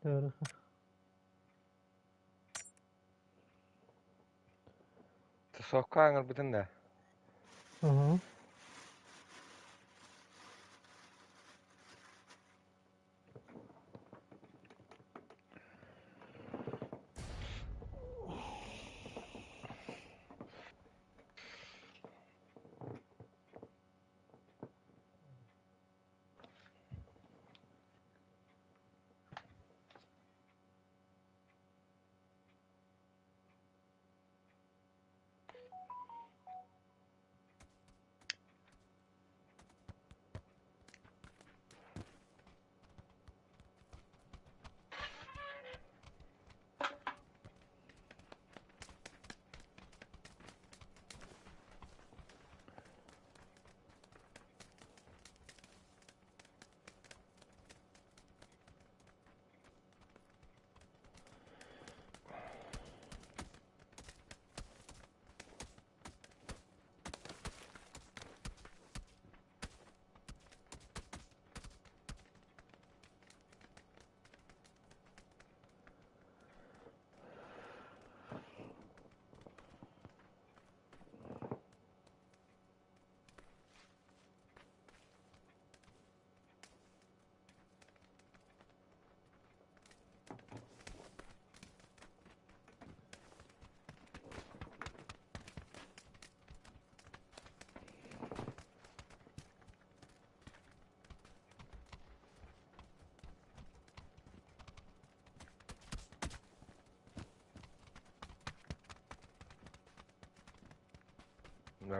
Doğru. Sokağın bütün de. Hı hı.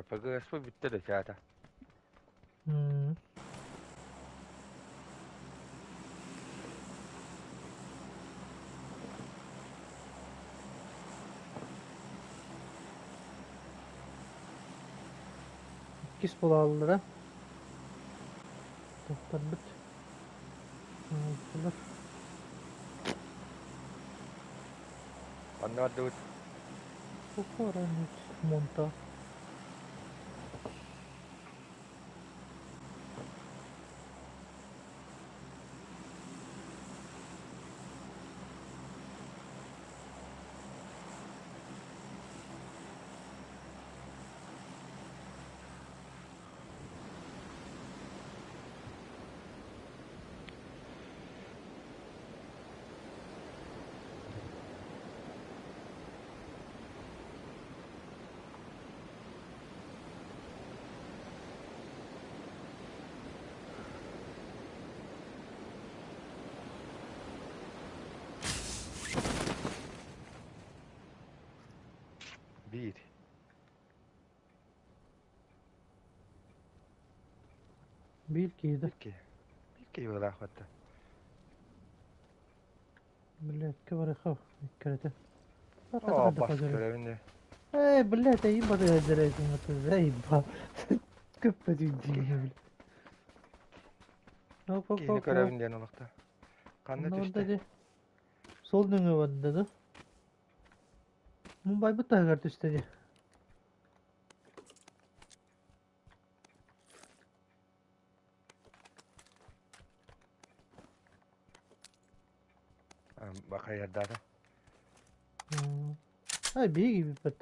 Peki resmi bitti de zaten. Hmm. İkisi bulalılar ha. Doktor bit. Aldılar. Onlar da Bu kadar monta. bir. Bilkiydi. İki yıla hatta. Bilekki var ya. Kerete. Arkada Aa kadar bas hazır. görevinde. بالله تيم بدي هزريتي زي با كفة الدين بلا hop hop Kini hop hop görevinden olukta. Kandı ne düştü. oldu de sol dönüyor bende de Mumbai bu tarafa düştü de Bak yerde da. ay bir gibi pat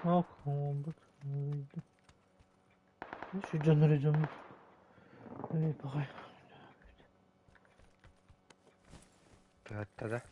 ah aman bak şu canları canı evet bakayım Hatta da.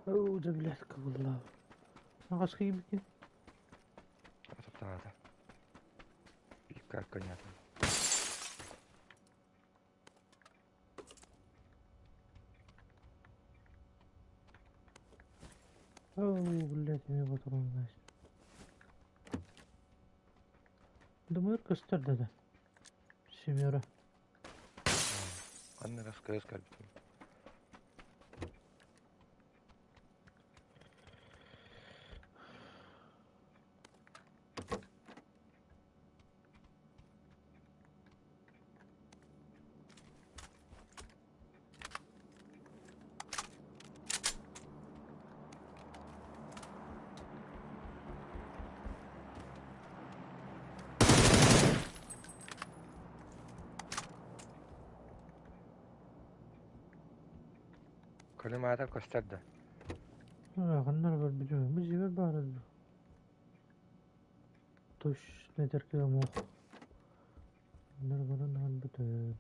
أعوذ بالله والله. أنا غاش يمكن. Atıp dağda. Bir kalkan yapın. أعوذ بالله من بطرون الناس. دمير كستر ده. Simiora. Anne raskaya skalbitim. Kalimata gösterdi. غنر بالبجوه مجي بالبارد. توش نتر كده موخ. نرغل نهان بتين.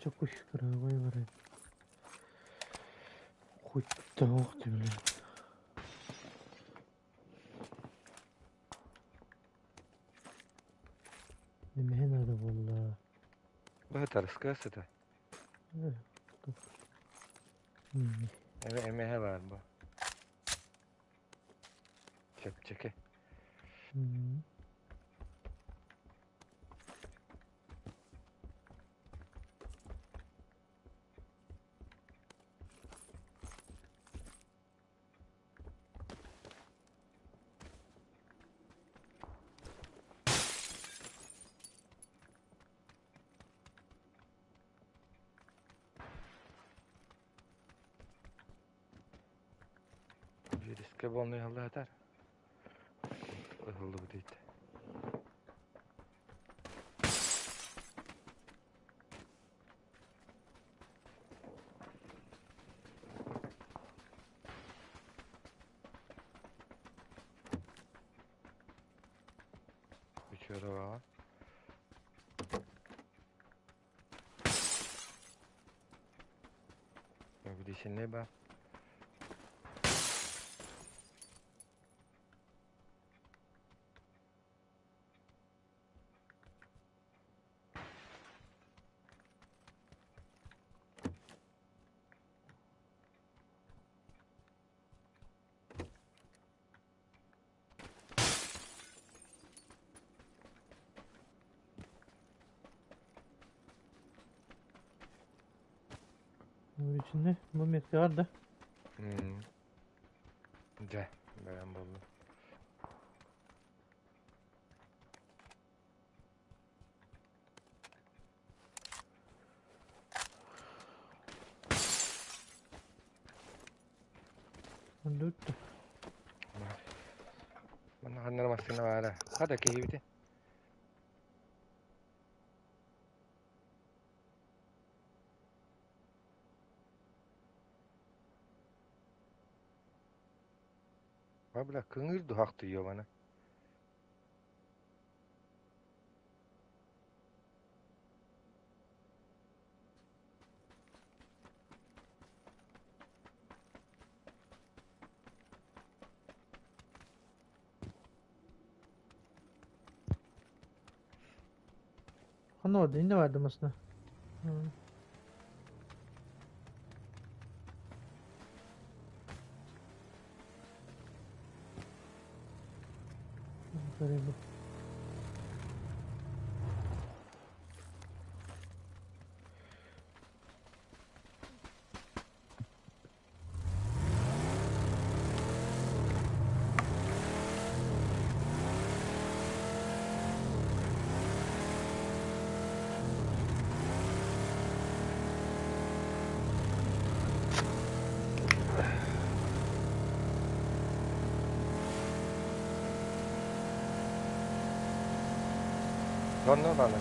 çok kuş kıra vay var. Kutta وقت بلا. من هنا ده والله. Bahtar raskaya da. Emeğe var bu. Çeke. Bir riske bolmayı Allah atar. Ihıldı bu değil. Uçuyor var. Bir de işin ne bak. Bunun içinde mumyet var da. De. Ben buldum. Öldürdü. Bana kanlarım aslında var ha. Hadi keyifli. Abla kıngır duhak duyuyor bana. Hani orada yine vardı aslında. Garip. No, bana.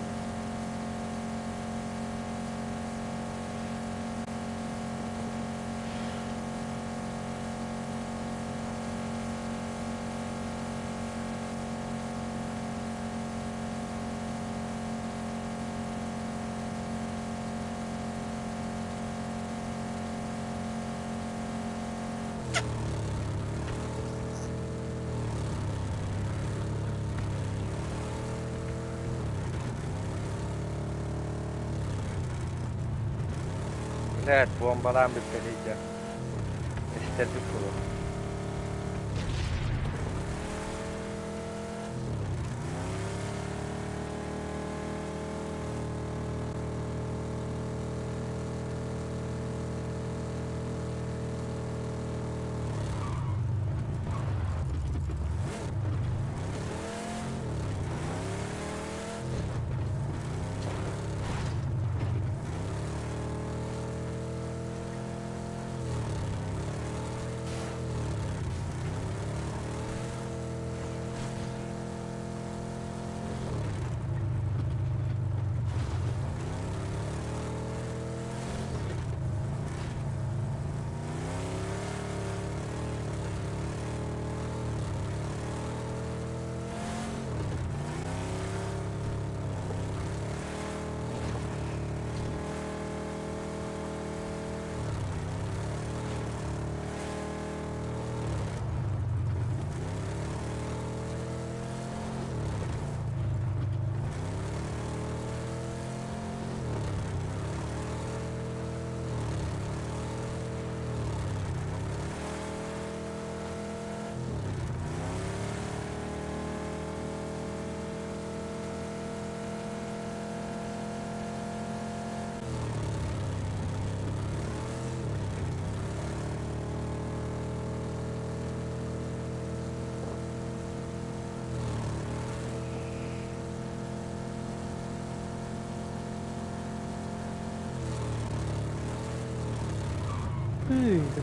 Evet, bombalan bir peleyce. İstedik bunu.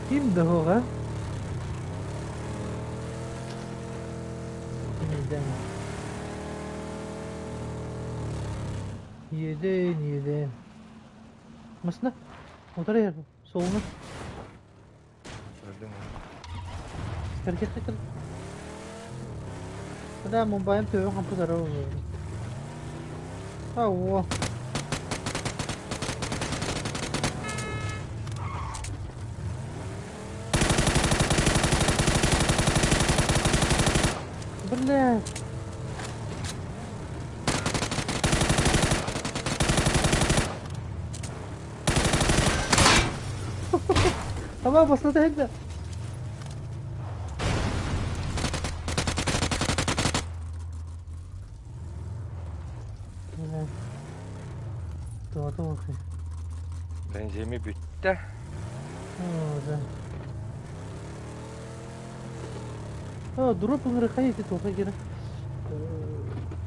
Kim de o ha? Neden? Yedin. Masna? Motor yer. Soluna. Öldüm mü? Hareket. Ada mobile tuh hampir taruh. Ah, wah. Bener. Apa bos nanti aja. Tuh oke. Benzemi bitti. Oh, udah. Oh, drop ngereka ya gitu kayak kira.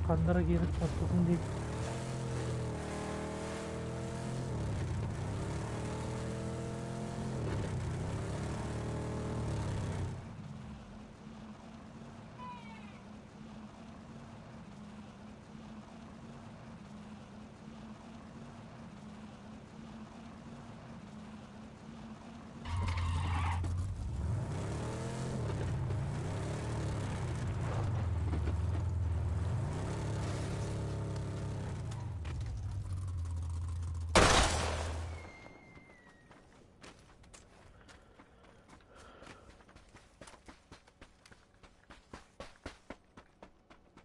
Kantor kira satu di.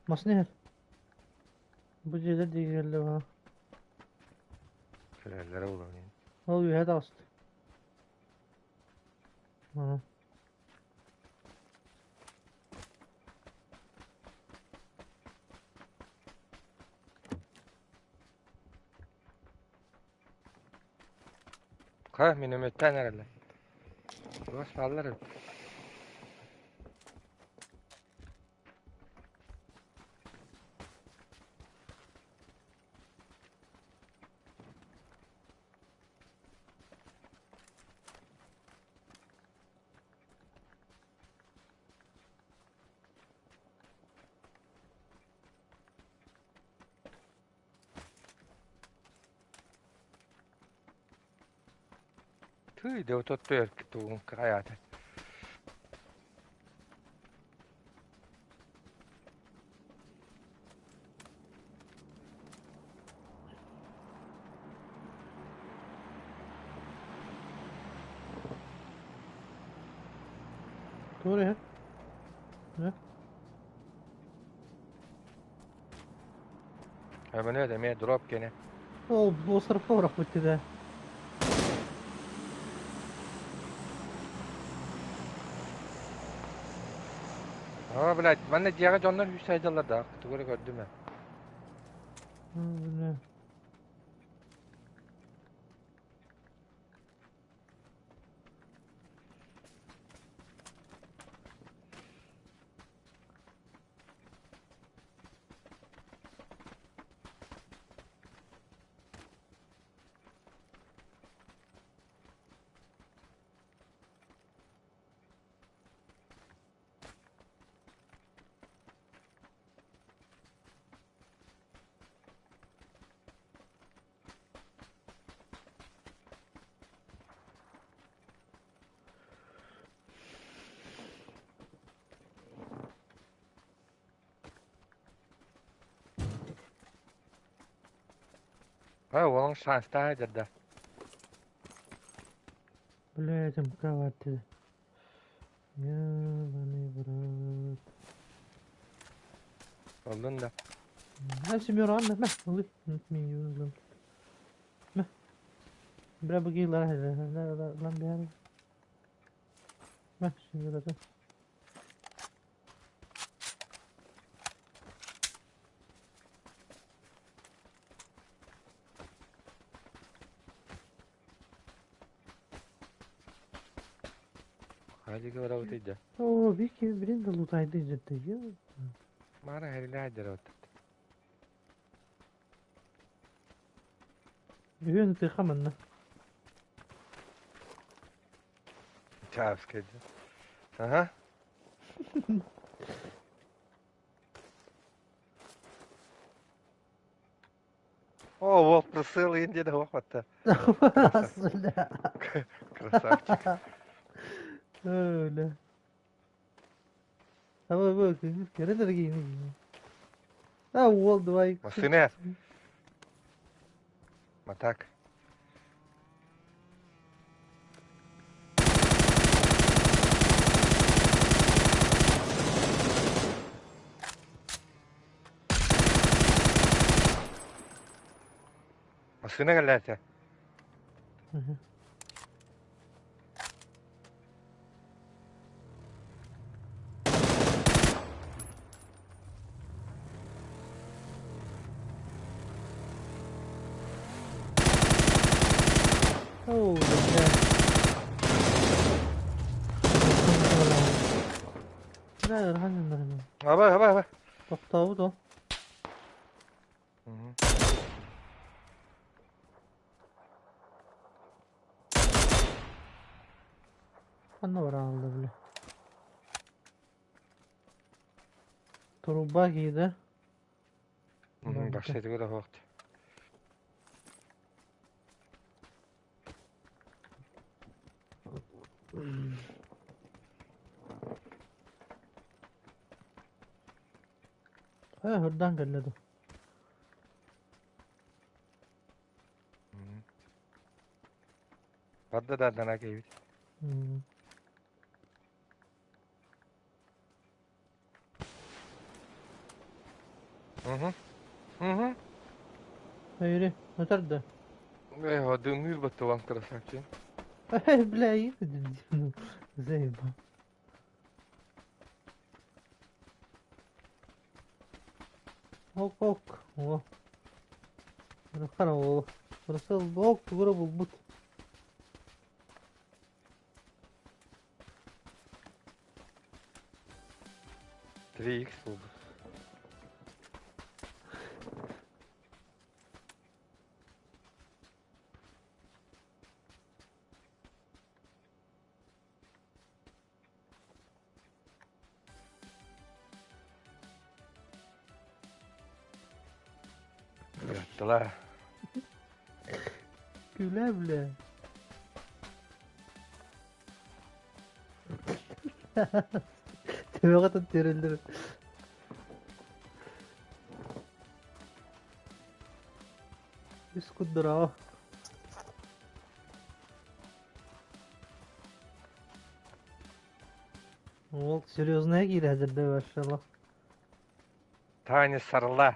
Maksudnya bu cede değil ha. Frellere bulanayım. Oh, you had asked. Ha. Ha, minometten herhalde. Boş sallarım. Tüy de oturtuyor ki tuğum hayatı. Doğru ya. Ne? Hemen öyle demeye drop gene. Oh, bu tarafa bırak bitti de. Ama bile ben de diğer canlar Hüseyin'ler da akıtı göre gördüm ya. Öyle. Ha onun şanslı haydır da. Блядь, кровати. Ебаный в рот. Oldun da. Hepsi bir oran mı? Oluyor. Unutmayın. Bırak bu giyler hadi. Lan bir ara. Bak şimdi burada. Hadi ki vara otuydu. Oo bir kez birini de lootaydı ciddi ya. Mara herili haydır otu. Bir yönü tıkaman lan. Çavs kedi. Aha. О, волк просил, и где да хвата. Aslında. Красавчик. Öyle. Ama bakın. Kere de giyini. Ha oldu vay. Машина. Матак. Машина галята. Oo güzel. Ne hangi bunların? Aba. Bak tavuk da. Anne var aldı bile. Turba giydi. Başlaydı göre vakti. Ha hırdan geldi. Badda da dana keyif. Hı. Hayır, yeter de. Hadi ümür battı lan krasavчик. Bile iyi dedin. Zeyba. Ok. O. Bıraksana o. Burası ok. Bura bul but. Три икс oldu. Yattılar. Güle bile. Tebe kadar terildir. Üsküdar ağa. Ол серьезная гиля әзірде машалла. Tane sarıla.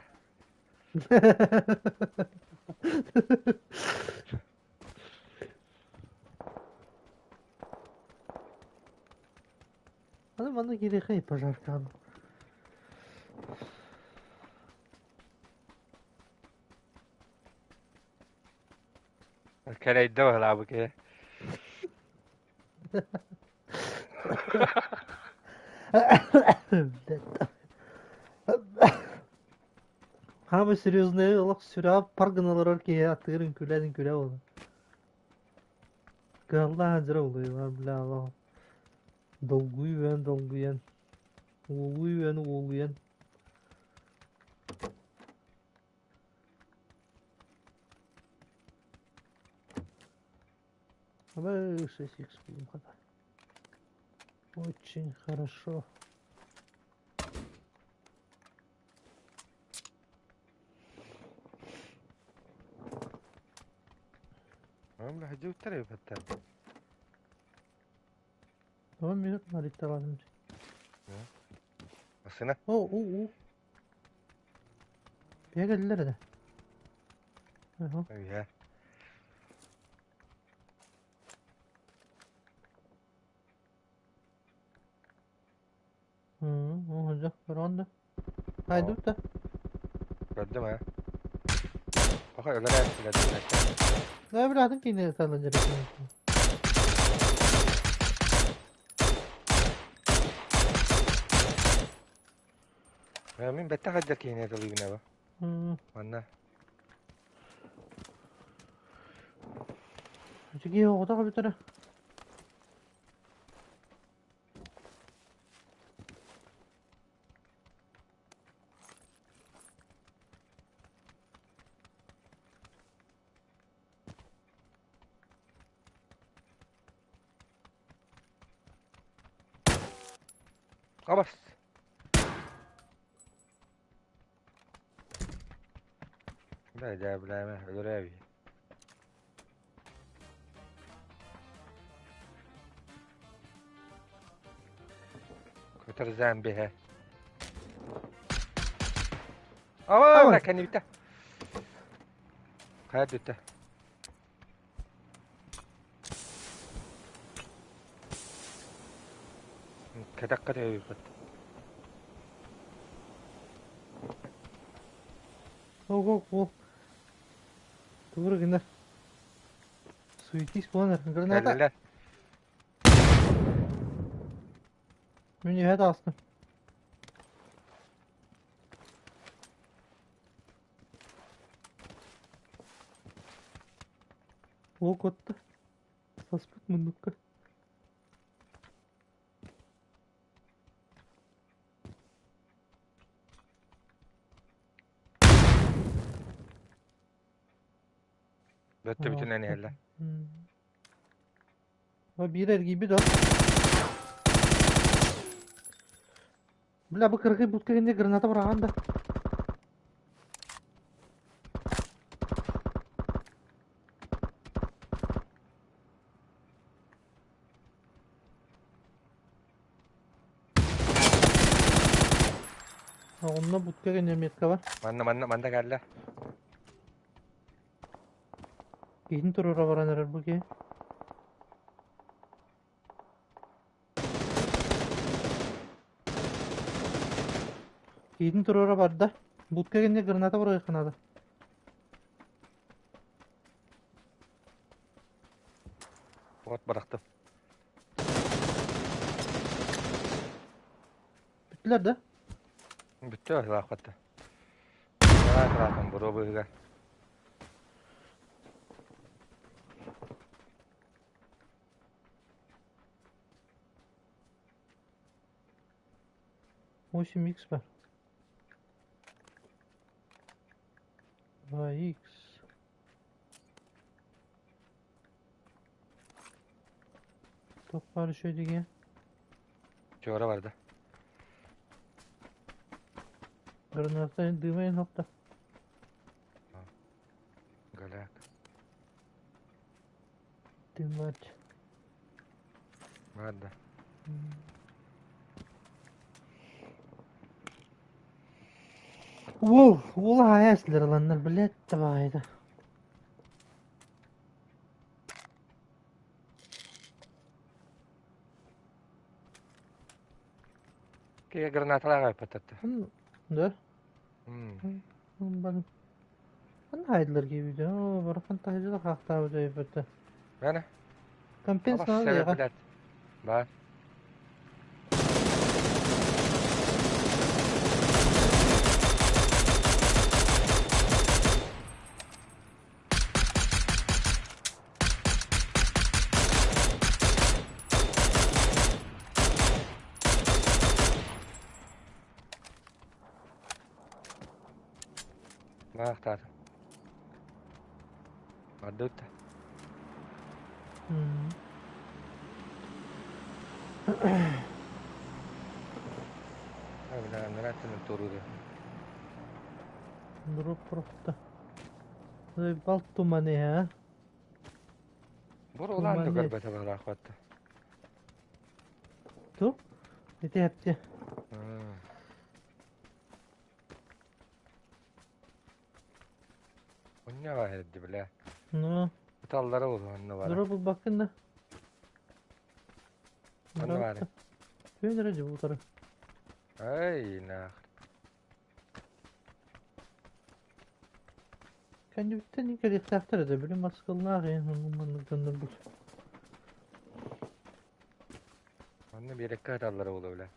Hadi bana geri kayıp pazartan. Keleyde var abi ki. Hamı серьезный олақ сүрап паргыналар орке аттырын күләдин күлә болы. Галла хазыра олы бля Allah. Долгуян долгуян. Улуян улуян. Aba 6x будем хата. Очень хорошо. Abi hadi uttara hatta. Tamam minut harita lazım. Asına. Oo. Bir geldiler de. Aha. Ya. Olacak bir anda. Haydi Tamam. tut da. Gördüm ha. Bak öyle yaptılar. Ne evladım ki ne sallanacak. Ya min bette kadar ki yine tabii bine bak. Anla. Çünkü o da bir tane. Kabas. Ben de bilmem öyle abi. Kötü zambi he. Ama bırak kendi bitti. Hayat bitti. Kadak kadak yapıyor. О. Doğru günler. Суетись, планер. Граната. Kelleler. Münihet astım. O kotta. Saspıt mındukka. Bitti bütün en iyiler. Ama birer gibi de. Bля, bu kırıkı butkayında granata bırakan da. Ha, onunla butkayında metka var. Manda geldi. Gidin turura varan erer bu ki. Gidin turura var da. Butkayında granata bırakan ada. Bot bıraktım. Bittiler de. Bitti o vakti. Ya bıraktım buru buyga. O şimdi X var. Vay X. Top var şöyle gel. Çora vardı. Granatayı dığmayın hopta. Galak. Dığmaç. Vardı. والله ياسلر لأن البلاد تبعي ده. Kaya granata lang ay patatta. ده Hmm. بل Kan haydılar gibi de. O bırakın tahcıda kalktı abi de yapıttı. Bana. Kampens Allah ne oldu sebep ya? bilet. Var. Bak tadım. Vardı öte. Hmm. Ha bilen neresinin torudu. Durup duruptu. Bal tumanı ya. Bur ulan da Tumanı. gırbete bak akvattı. Tu. Eti hepti. O ne var eddi bile. No. Kutallara oldu anne var. Durup bakın da. Anne var. Tüy derece bu taraf. Ay ne. Kendi bitten ilk kere tahtar edebilirim. Baskılına ağayan. Onu gönderdik. Anne bir dakika kutallara oldu bile.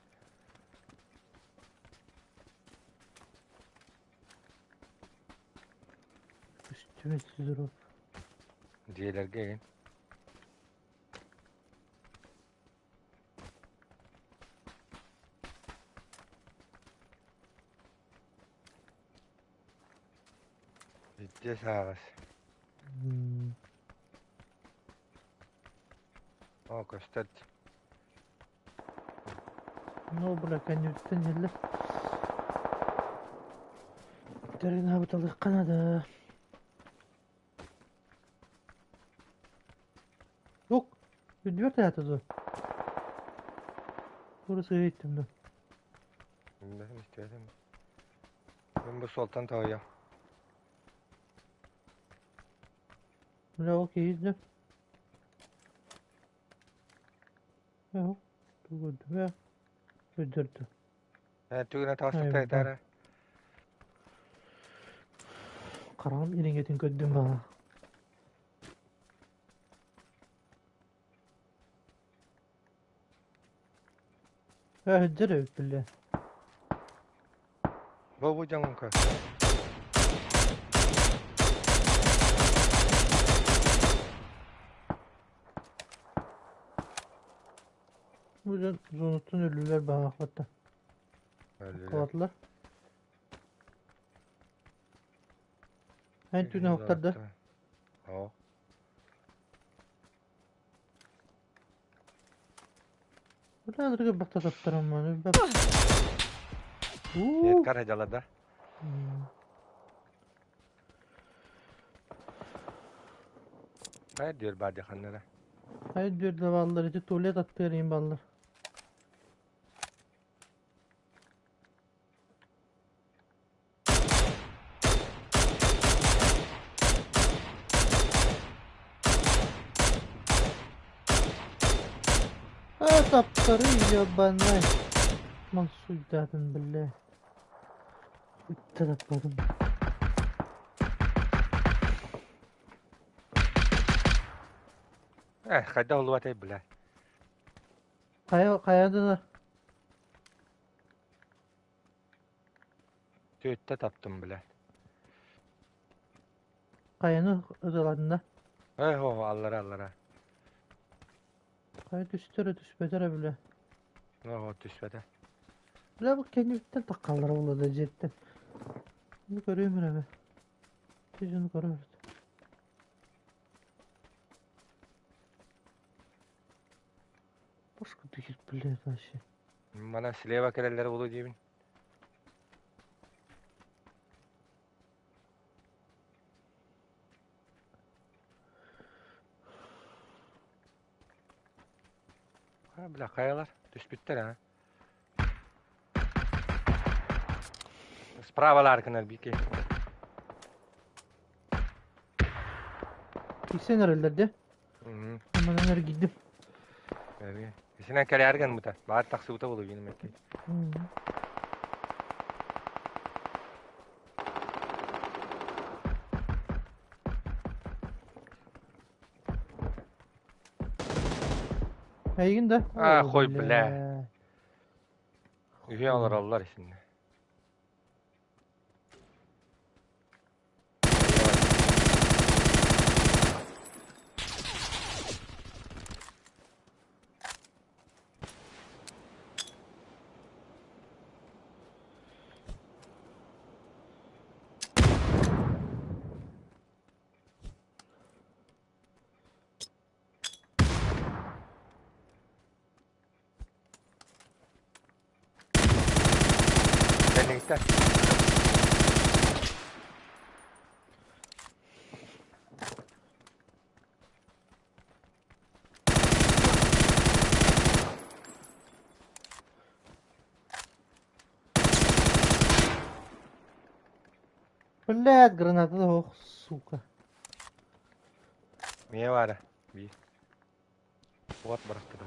Üstüme durup. Diyeler gelin. Ciddi sağız. Hmm. O köstet. No bırak kendi bitten yerler. Derin habitalık kanadı. Yok. Dört hayatı. Burası gittim de. Ben istedim. Ben bu soltan tağıya. Bile okey izle. Yok. Dur gördüm ya. Öldürdü. Ben tüyüne taslık Ay, da yeter. Karanım irin getin gördüm ha. Ya hıcır evet bile. Bu canım kız. Bu yüzden zonutun ölüler bana akbatta. Öyle. Kavatlar. En tüyüne hoktardı. O. Bu ne adırga bakta taptaram bana. Bak. Yetkar hecalada. Ne diyor badi hanlara? Hayır diyor da ballar içi tuvalet attırayım ballar. Ha taptarı yiyor bana. Mahsul dedin bile. Ütte tapladım. Kayda olu atay bile. Kayadılar. Tüyütte taptım bile. Kayanı ödeladığında. Ho allara. Kaya düştüre düşbedere bile. O düşmedi. Bile bak kendi bitten takallara uladı cidden. Bunu görüyorum ben abi. Yüzünü görüyoruz. Başka değil bile taşı. Bana sileye bak elleri olu diyeyim. Ha bile kayalar. Düş bitler ha. Spravalar kınar bir ki. Gitsen herhalde. Ama nereye gittim. Evet. Sinen kale ergen bu da. Bahar taksi bu da olur benim ekmeği. Әйгін да. Қой білә. Үйе алар алар ішінде. Beni gitti. Блядь, граната да ох, сука. Niye var ya? Bir. Fuat bıraktı da.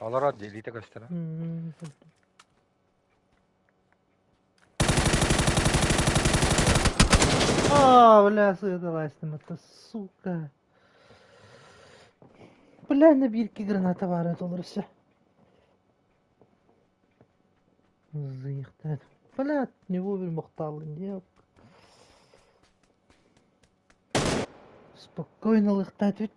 Alır hadi elite göster. Бля, сыдалась-то, это сука. Бля, на бирке граната бар еді олар все. Зыйықтады. Бля, не вовремя мақтал, не. Спокойно лықтат өт.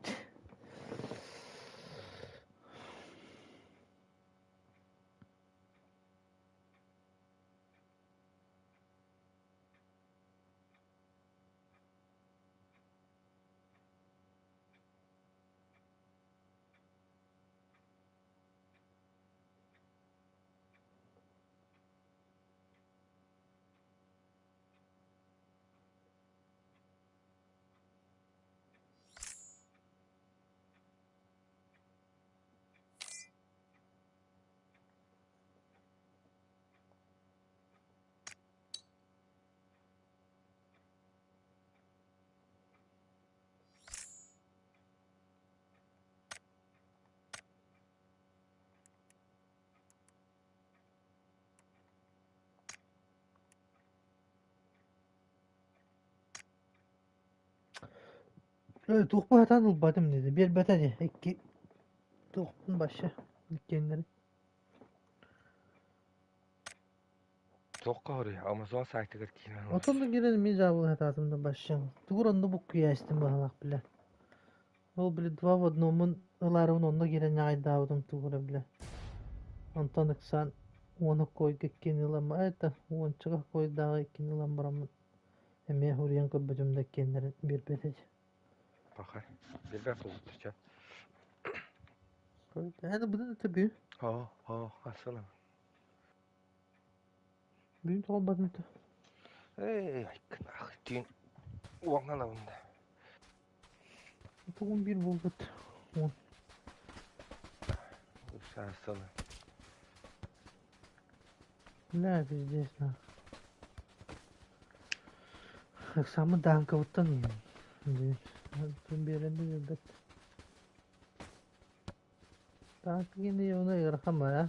Тухпатан ұлбадым деді. Бер бәтәне. Әкке тухпын башы. Үлкенлері. Çok ağrıyor. Amazon saytı kırkıyla. Отонда келеді мен жабылы хататымда башың. Туғырында бұл күйәстім бағалақ біле. Ол біле два в одномын ыларымын онда келені айдауыдым туғыры біле. Антон ықсан оны кой кеккен ылам. Это ончыға койдағы еккен ылам барамын. Әме хуриян көббөтімді кендерін бербетеді. Bakar. Bir ben soğutacağım. Әді бұдан өті бүй. Asılım. Бүйін тұғал бадым өті. Aykın ah düğün. Uğangan avında. Тұғын бір бол өті. Usta asılım. Бля, пиздец, на. Самы данка оттан. Беренді бербет. Данка кенде оны ығырқан бар, а?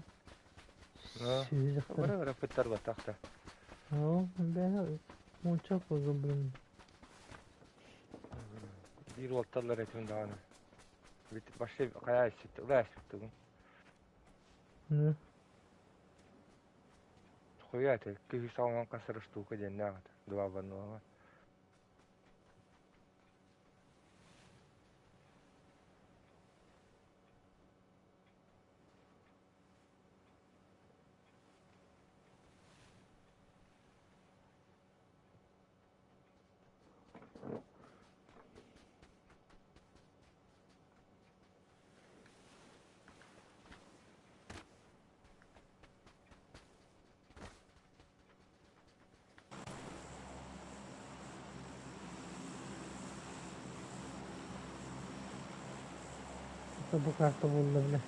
Сүйі жақтар. Bana fıttar batakta. Ben monça koydum bunu. Bir voltalar etimi daha ne? Başka bir kaya işitti. Ulan işitti bu. Ne? Koyu eti. Kıyı sağlanan kasır ştuka cennet ağadı. Dua banı var. Bu kartı buldu bile.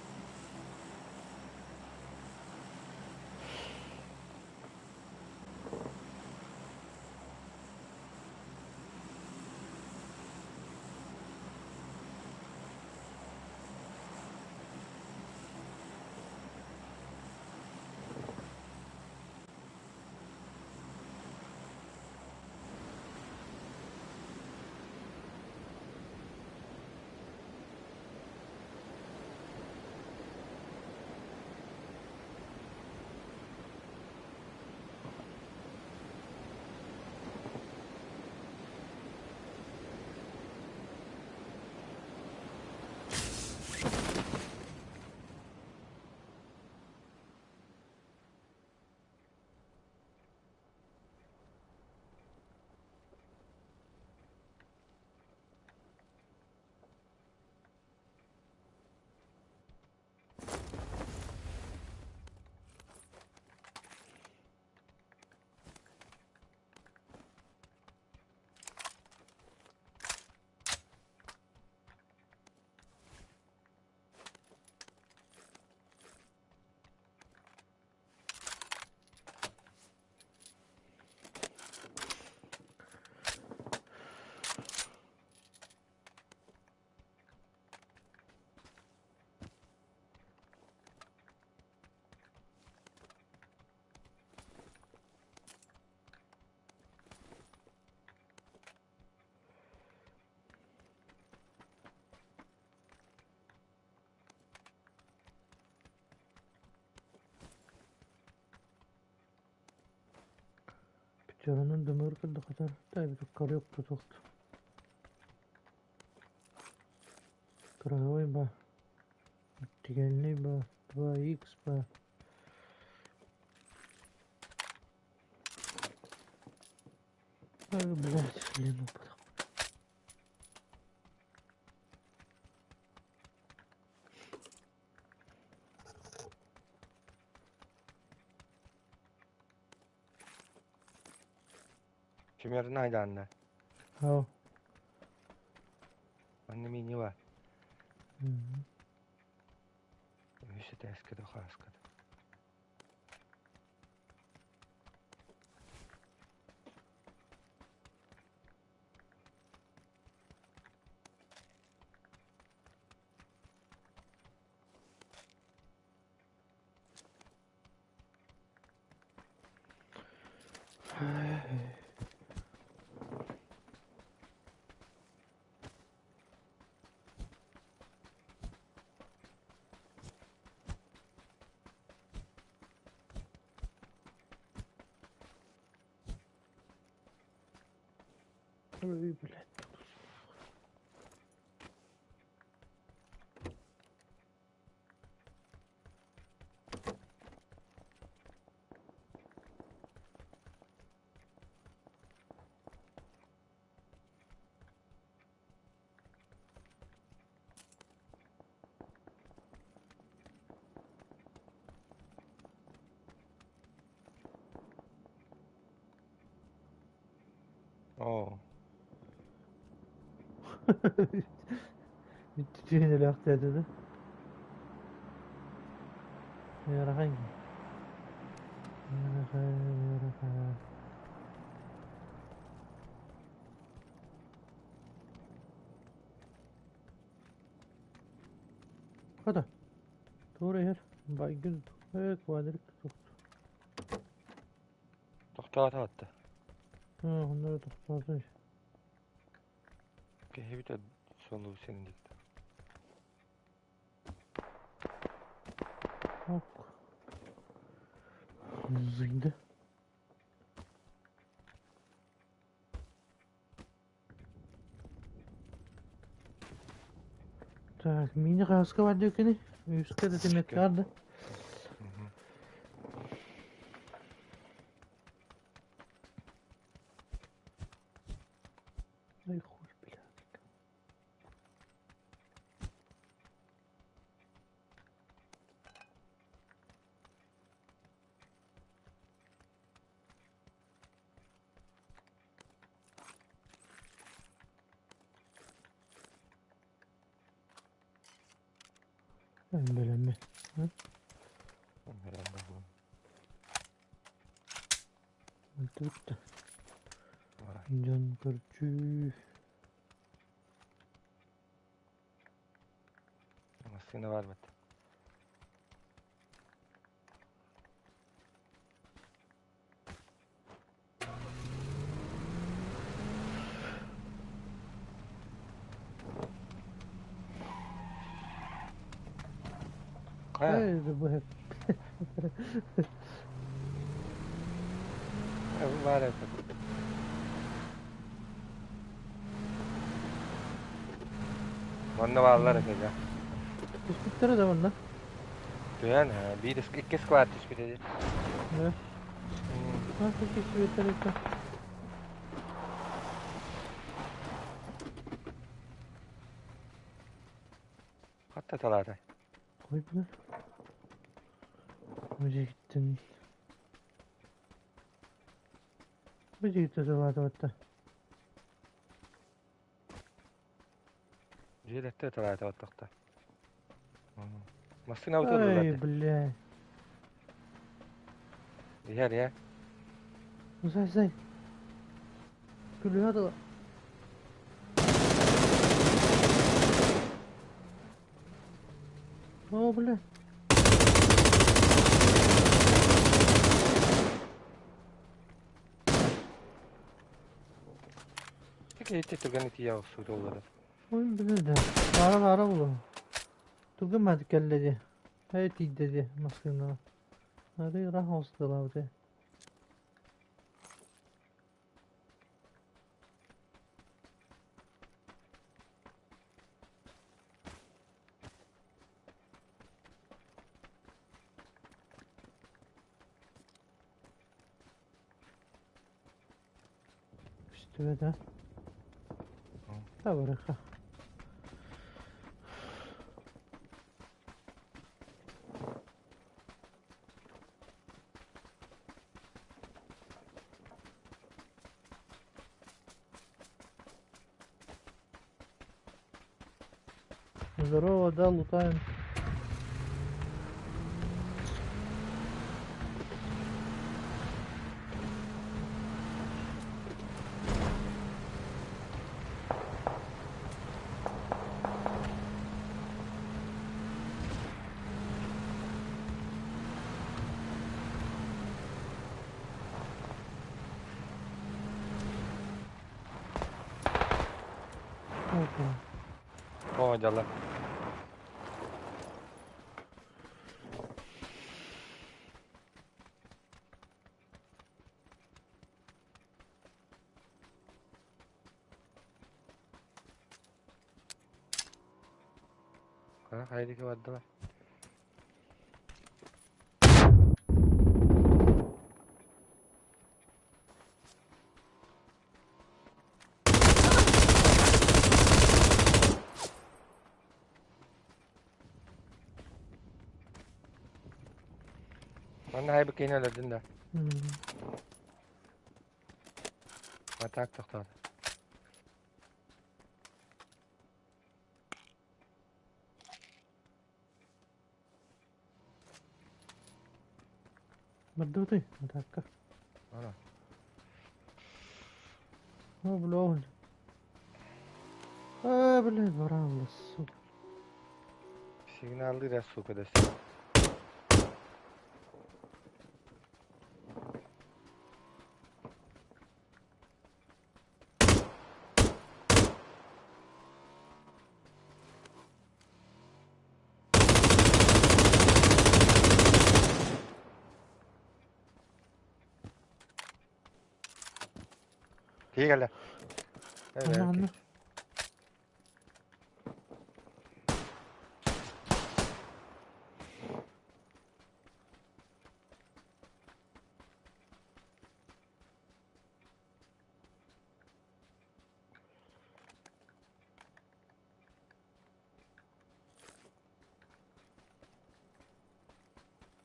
Canının dımır kırdı kadar. Tabi tutkar yoktu toktu. Kıravay ba. Digenli ba. 2x ba. Ой, блядь, блин, упал. Kemerin aylandı. Ау. Annem iyi var. Мгм. İşte eskidi haskıdı. Ой, блядь. Oo. Tütüğünü lak dedi. Yara hangi? Yara. Hadi. Doğru yer. Baygın. Evet, kuadrik tuttu. Doktor attı. Ha, onları tutmasın. Bir de sonu senin değil. Ok. Hızlıydı. Так, mini kaskı var diyor ki ne? 100 kere demek vardı. Hı hı. Ay хуй, блядь. Ben böyle mi? Ha? Herhalde bu. Bitti. Vay. Can kırıcı. Aslında var mı? Kaya. Haydi bu hep. Bu var hep. Bunda varlar hep ya. Biskütleri de var lan. Duyan ha. Bir de iki squat ispit dedi. Ne? Nasıl kişi yeter. Hatta talata. Koy bunu. Nereye gittin? Nereye gitti hatta? Jelette talata ottakta. Maskin auto Ay durladı. bля. Yer ya. Uzay. Gülüyor da. O bля. Peki hiç turgan iti ya usulü oladı. Oyun bilir de. Ara bulun. Turgamadık geldi. Evet iyi dedi. Maskına. Hadi rah olsun abi. Tüvede. Tabaraka. Здорово, да, лутаем. Опа. О, дяла. Haydi ki vardılar. Ben de haybi kıyın öldürdün de. Atak toxtadı. Мордуты. Атака. Ana. О, блядь. Блядь, баран, сука. Signalli res su kadar. İyi geldi. Evet, Anna, okey. Anna.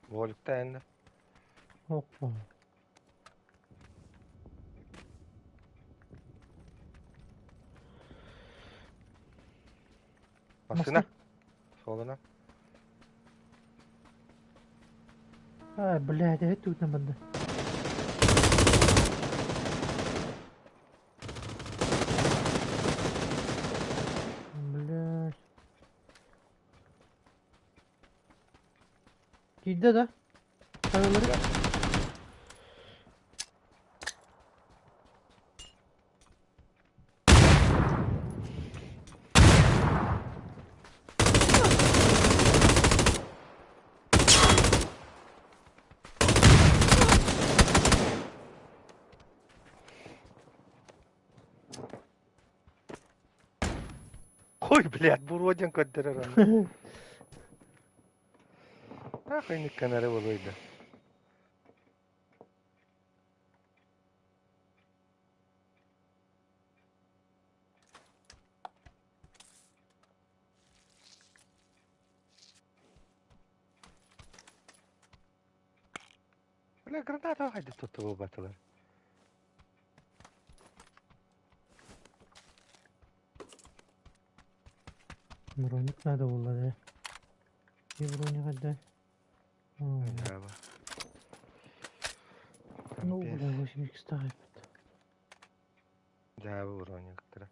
Volukta endi. Опа. Basına. Soluna. Блядь, это тут на банда. Блядь. Кидде да. Kayaları. Koy, блядь, буродин көддерер аны. Нахуй никкенері болойды. Бля, граната хайды tuttu bu batılar. Броник надо было, да? И броник отдай. Ya bak. Ну, бля, 8 ставит. Cevabı vur onu yakıttıra.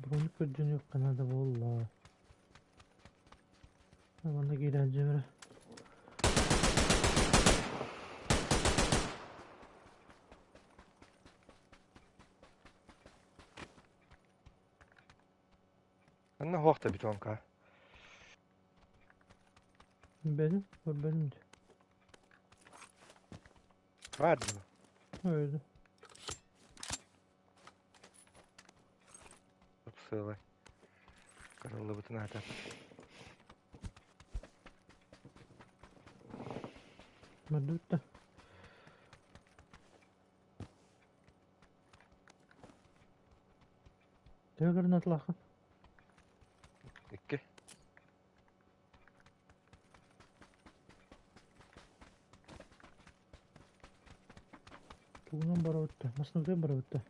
Броник ödün yok Kanada valla. Bana gelen Cemre. Anna hoqta bir tonka. Benim, o benim de. Vardı mı? Öyle. Çok sığ. Kırıldı bütün atak. Hadi bitti. Tekrar atlakın. İki. Bugün bara bitti. Nasıl da bara bitti.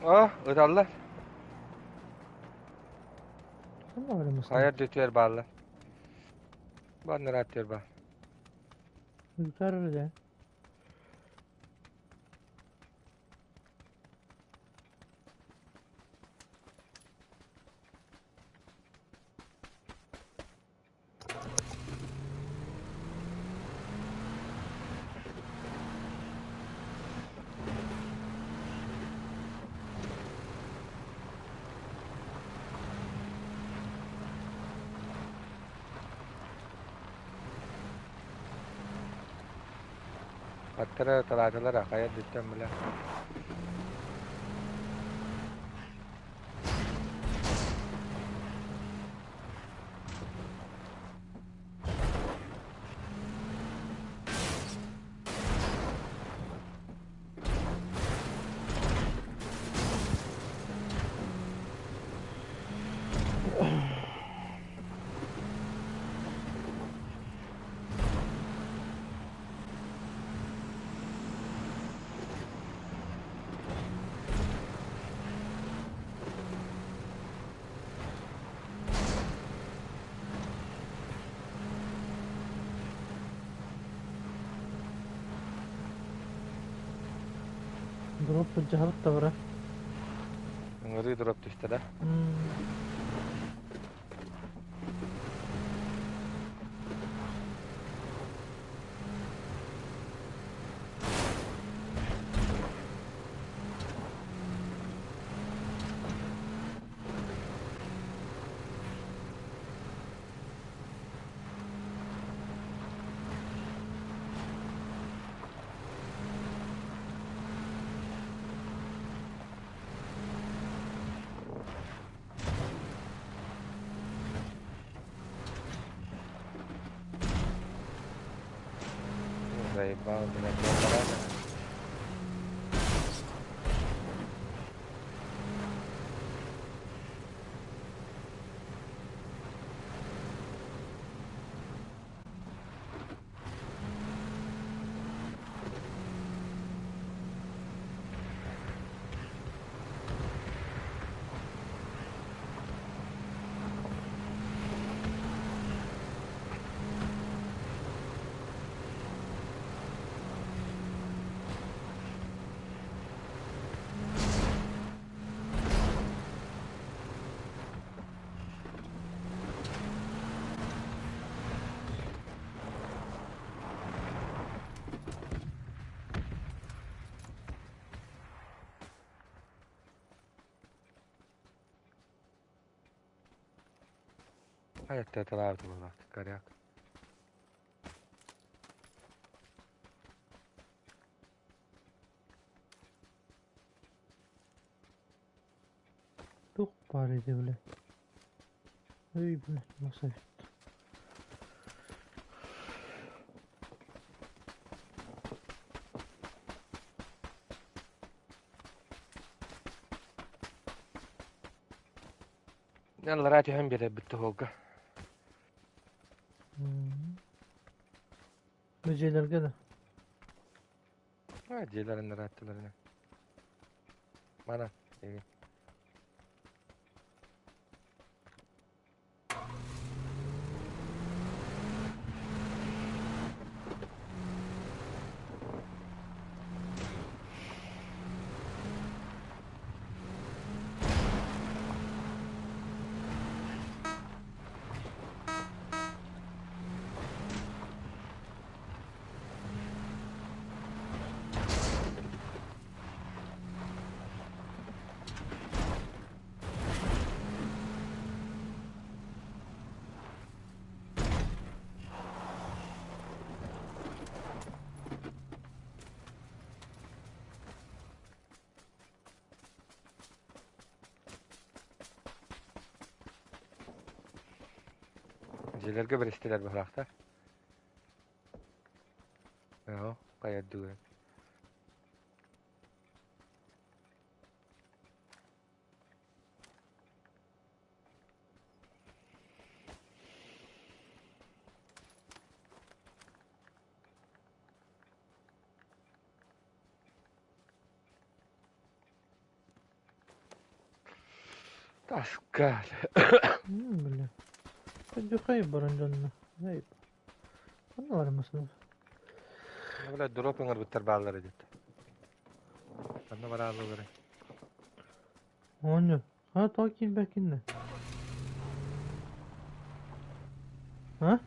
Ah, ıdallar. Sen de var mısın? Hayır dötüyor bağlar. Bana atıyor bağ. Yukarı öyle. Attara talatalara hayır dötüyorum bile. Drop jahat da var. Ngeri drop düştü de. Zayıf bağlı bile bombalar da. Hayatta talardı bu vakti karyak. Çok bari de bile. Öy bile. Nasıl? Yallah rati hem bile bitti hoga. Mücelerge de. Ha ceylerin ratilerine. Bana. İyi. Jelerge bir isteler bakalakta. Yo, kayad dugan. Taskal. Bile. Bence hayır barıncanına. Hayır. Bana var mısınız? Ne böyle drop ingar bitter bağları dit. Bana var ağlı göre. Onu. Ha takip bekinde. Ha?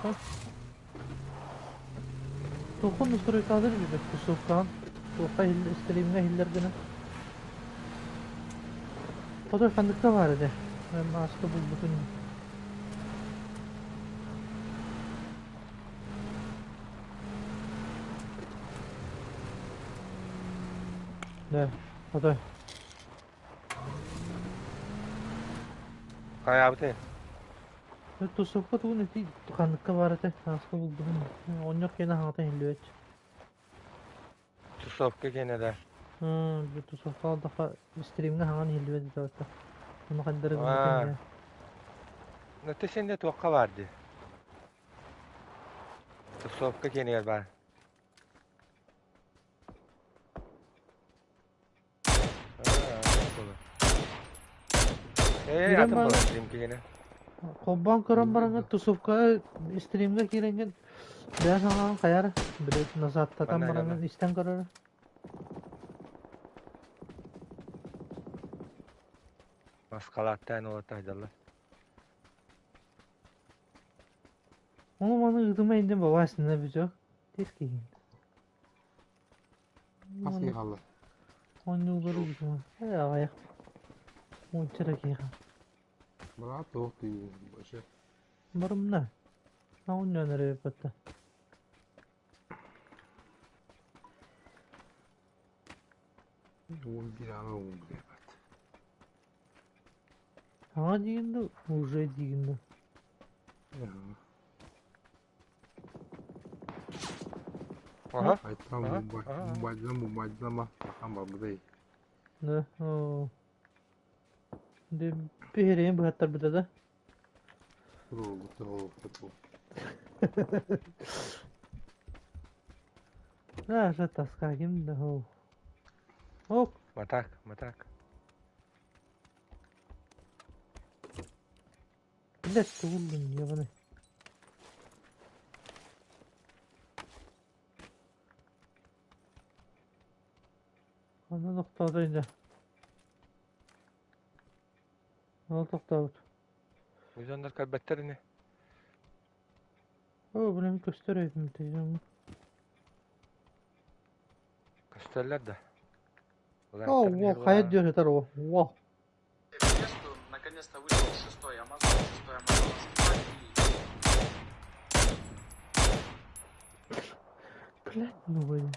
Ha? Tokun usulü kalır gibi. Kusufkan. Toka hiller istediğimde hiller gene. O da efendilikte vardı. Ben aslında buldum. Ne? O da. Kay abi te. Tusukka tuğun eti tukanlıkta vardı. Aslında buldum. On yok yine hata hillet. Tusofke gene de. Bir tusukka daha istediğimde hangi hillet zaten. Bunu kadar Aa. gümrüten ya. Netesinde tuakka vardı. Tusofke gene yer var. Bilen Atım bana- var bizimki gene. Kobban kıran baranga tusukka istediğimde girengen. Ben hangi kayar. Bilet nazattatan Bana baranga gel. isten karar. Maskalattan o taydalar. Onu bana ıdıma indim baba aslında bir çok. Keşke yiyin. Nasıl yıkalı? On yılları güzel. Hay ayak. On çırak yiyin. Bırak soğuk değil. Başı. Barım ne? Ha on nereye yapıttı? Un bir ana un bir evet. Ha diyindi. Уже diyindi. Ya. Aha. Ay tamam Aha, bombacılama. Ama bu değil. Ne? Oo. De bir hereyim bu hatta bir de. Bu. Ha şu taska kim de ho. Hop. Matak. Bilet buldum ya bana. Ana noktadaydı. Ana noktada. Yüzünden kaybettirini. Oo bunu göstereyim diyeceğim. Gösterler de. Oo wow hayat diyor yeter o. Wow. Что наконец-то вышел шестой Амазон Bilet mi bu ya?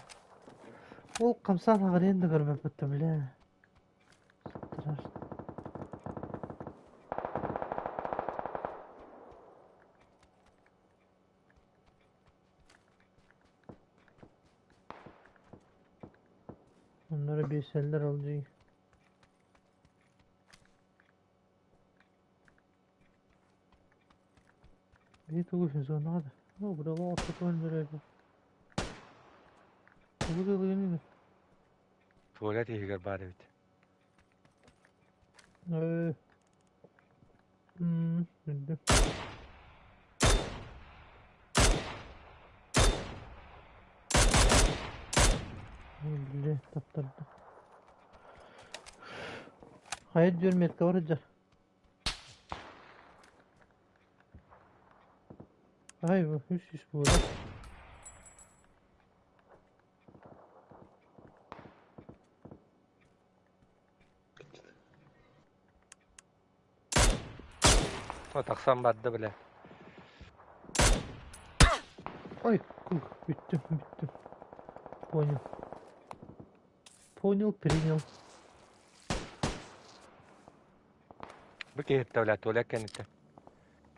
Ol kamsan hagariyen de görmek bitti bile. Sıktırar. Onlara bir şeyler olacak. Bir tuğuşun sonra hadi. O burada var orta öldürüyor. Bu da yeni. Tuvalet yiyor bari bit. Bildim. Bildi taptırdı. Hayır diyorum yetka varacak. Hayır bu üst burada. O taksan baddı bile. Ay bittim. Oyun. принял. Bu kehit devlet öyle kendisi.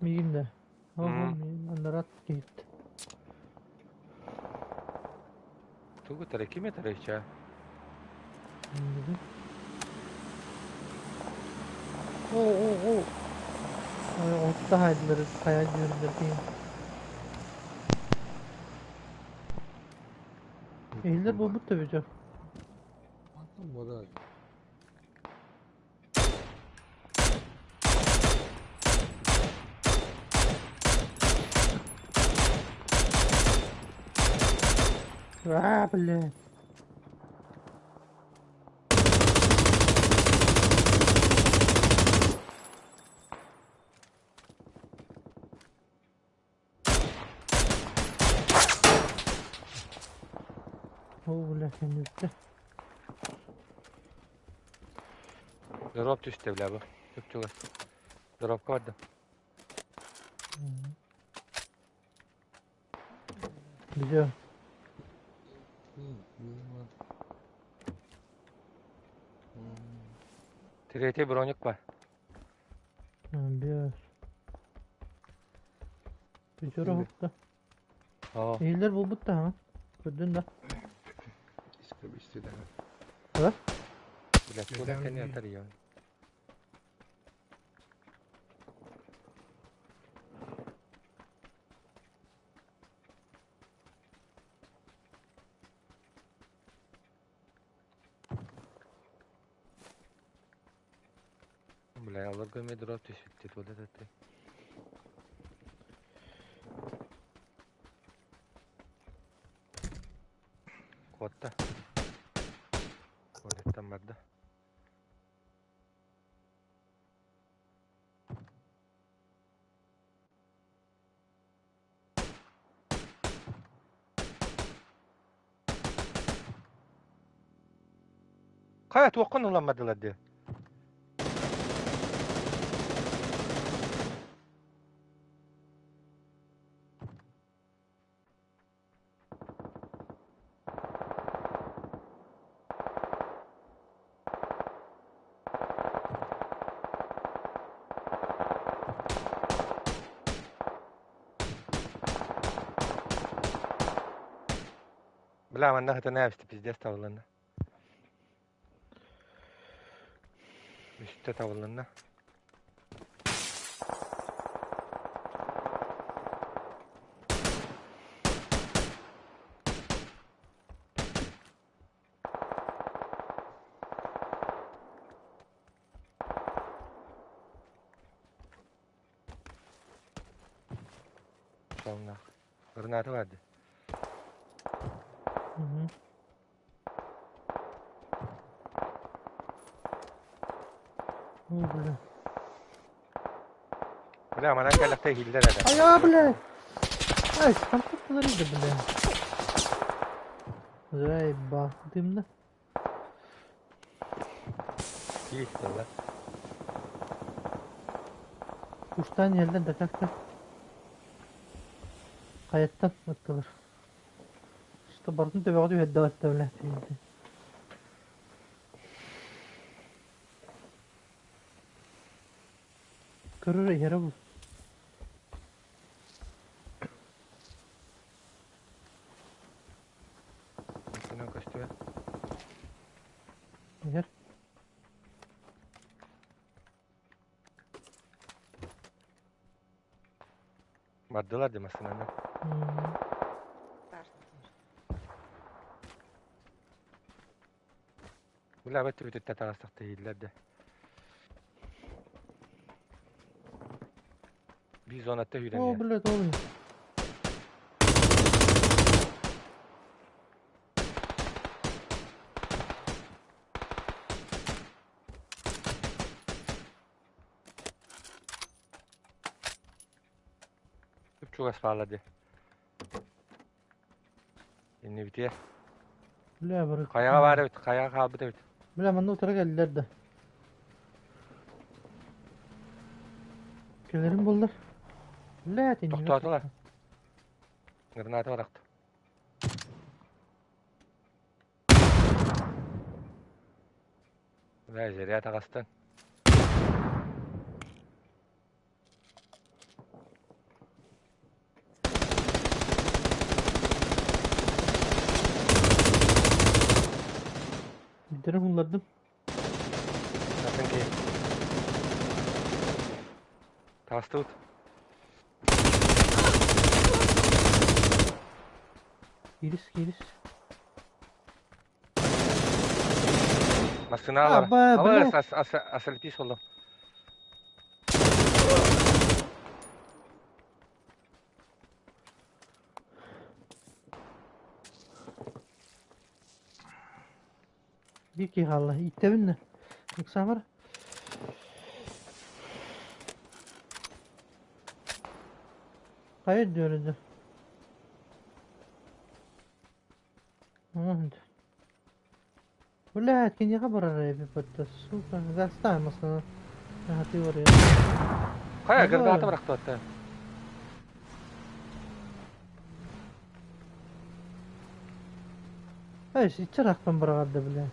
Miyim de. Oho, Hmm. miyim. Anlarat gitti. Tuğu tara kime tara hiç ya? Anladım. Oo. Ay, orta haydileri, hayal yürüdür. Ehiller bu tabii hocam. Antam var. Блядь. О, блядь, я не знаю. Drop düştü bile bu. Çok çok az. Drop vardı. Где? TRT bronjuk var. Без. Где рахта? Aa. Ehiller bu da ha. Gördün de. İşte bir işte daha. Ha? Bile tuğla kendi atar ya. Bile alır gömme drop düştü. Tuğla da. Kotta. Kodetten vardı. Kaya tuvakkın ulanmadılar diye. Bile ama ne kadar ne yapıştı pizdes tavırlarına. Üstte tavırlarına. Sonra. Granatı vardı. Hı. O, блядь. Bile ama ne kadar da hilde de. Ay ya, блядь. Ay, там что-то зарыто, блядь. Заебал. Дымно. İyi işte lan. Kuştan yerden de kalktı. Hayattan atılır. İşte barın tövbe diyor heddavat devlet. Körür yere bu. Senin kaçtı ya. Yer. Vardılar demesin anne. Bile betti bütün tetarastık değiller de. Biz ona da hülen О, ya. блядь, oluyor. Çok az parladı. Şimdi bitiyor. Bля, barık. Kayağa var evet. Kayağa kaldı evet. Bля, bana otara geldiler de. Gelirim bunlar. Bля, teni. Toxtadılar. Granatı var aktı. Ve jeriye takastın. Bir tane hulladım. Nasılsın ki? Takastı ut. Giriş. Masını Ha, alır. baya Alır bile. asıl pis oldum. Bir ki halla. İttemin ne? Yoksa var. Hayır diyor önce. Aman. ولا كان يخبر الرأي ببدا السوق ذا استعمل اصلا هاتي وري Kaya Hadi gırgata oğlum. bıraktı hatta. ايش يتشرحكم برغد بلا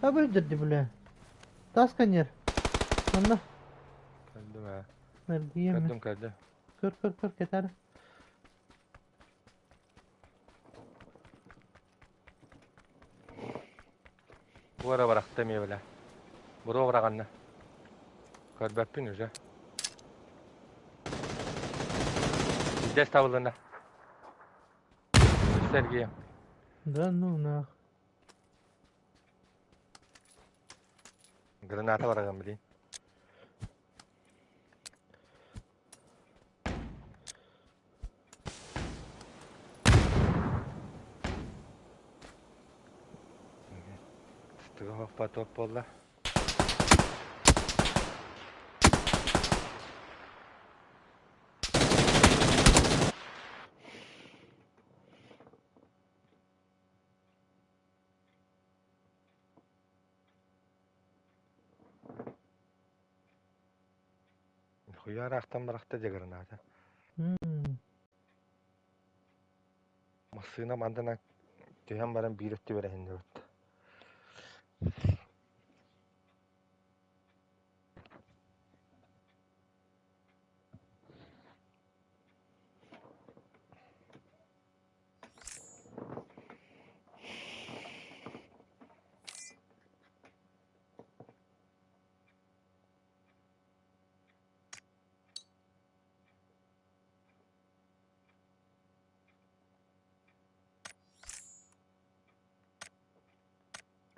ابو جدي بلا تاس كنير والله Öldüm ha. نرجيه من Öldüm. كر كتار Bu ara bıraktı mı bile. Buru bırakanne. Körbepin yüze. Gideceğiz tavırlarına. Sergiye. да ну нах Granata bırakan bileyim. Sıtığı hoppa top bolla. Huyar aktan bıraktı da granata. Masına mandana tühen baran bir öttü bere hindi öttü.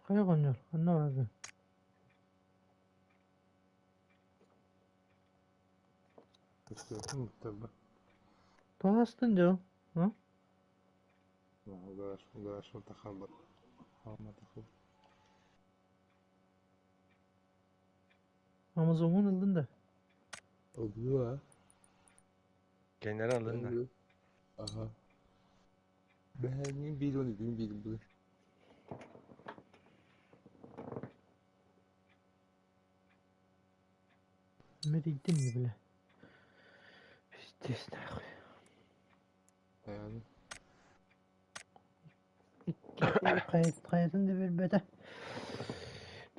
خير غنير انا هذا İstiyorsun mu tabi? تو هستن جو ها ما هو قاش متخبر. ما تخبر. امازون الدن Oluyor ha. Kendini alın da. Oluyor. Aha. Ben bir onu bir bu. مري الدنيا بلا ايش تستاخذ Yani قايتن دي بالبدا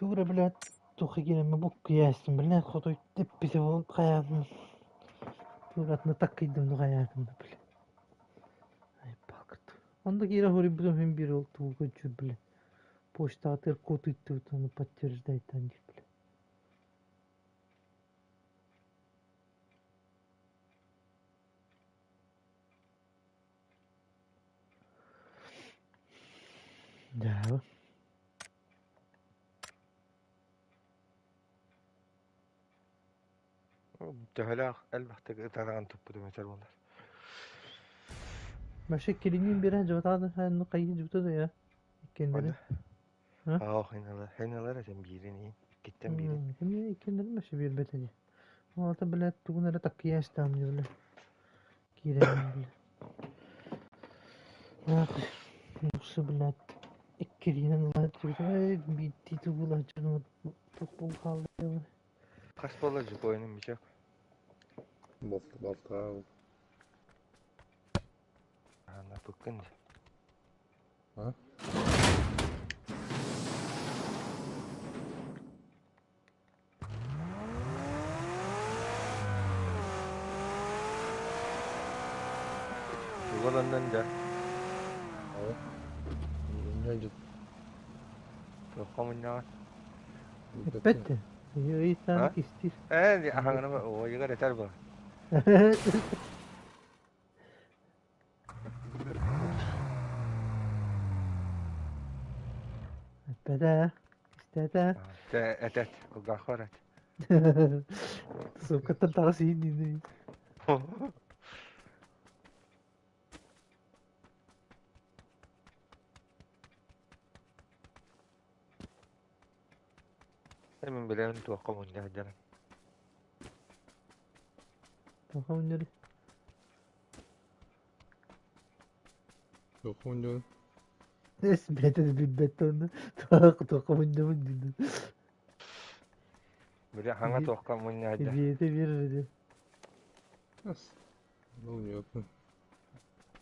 دورة بلا توخي لما بوك ياسن بلا خطو يتبي تو قيام دورة نتقي دم غياتن بلا ay bakıt onda gira hori bizim hem bir oldu bu gücü bile poşta atır kotu itti utanı patırız da itan bile ya Töhele elbette taragan topu da meçer bunlar. başka kelinin bir an cevap aldı hani kayı cevapta da ya kendine Ha? Henalar sen birini. Gittim birini. hem kendine başka bir beteci o ata bile tuğunlara takıya istem bile girelim bile bak yoksa bile ikkirinin Allah cevapta bitti tuğula canım topu kaldı ya Kaç bolacak oyunun bir şey. balta. Anla bıkkınca. Ha? önünde. Evet. Ne acıt? Tokamun ne var? Epette. İyi Ha? tanık istir. Ahangana o yukarı yeter bu. Epede. İstede. Et. O gahvar et. Sokaktan tavsiye edeyim. Hemen bilenin tokamun ne canım. Bakalım nereye. Yok mu diyorsun? Esmiyete de bir betonda. Tak tokamın ne mi dedin? Bile hanga Bir- tokamun ne canım. Hediyete verirdi. Nasıl? Ne oluyor?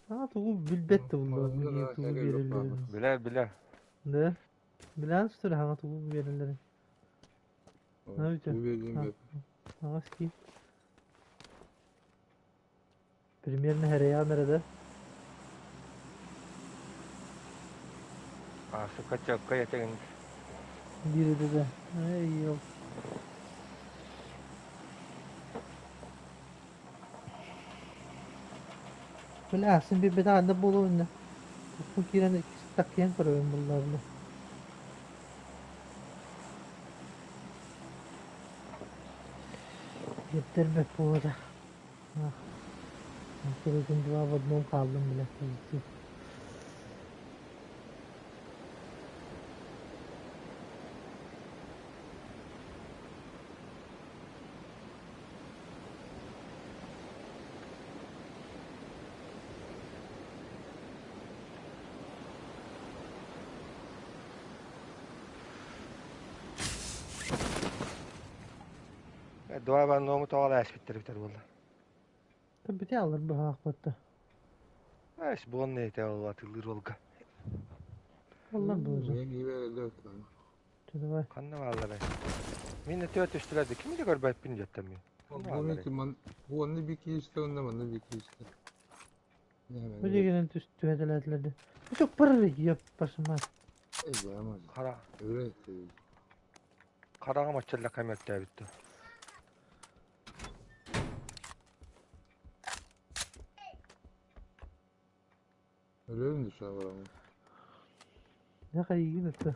Ha tuğu bilbette bunlar. Ağzında Bu da tuğu şeker yok verirler. abi. Bile. Ne? Bilen tutur hanga tuğu verirler. Ne yapacağım? Bu verdiğim Ha. yok. Ağız ki. Premierine hereya nerede? Su kaçak kayategin. Biri de. Ay yok. Böyle aslında bir bedava bulu ne? Bu kirene takıyan koyuyorum bunlarla. Yeter be bu da. Ah. Sürekli dua vadnom kaldım bile. Dua ben nomu tavala eş bitti biter buldu. Tabii de alır bu hakikaten. Eş bu ne te o atılır olga. Allah bu hocam. Buraya iyi verildi yok lan. Şöyle var. Kanne vallahi ben. Minne töt üstülerdi. Kimi de gör bin jöttem mi? Bu ne ki man? Bu anne bir kişi işte onda man bir kişi işte. Ne hemen Böyle gelen üstü hedelerdi. Bu çok para yap başıma. Ey ama. Kara. Öyle. Karağa maçlarla kaymette bitti. Öyle mi düşüyor var ama? Ne kadar iyi gitti.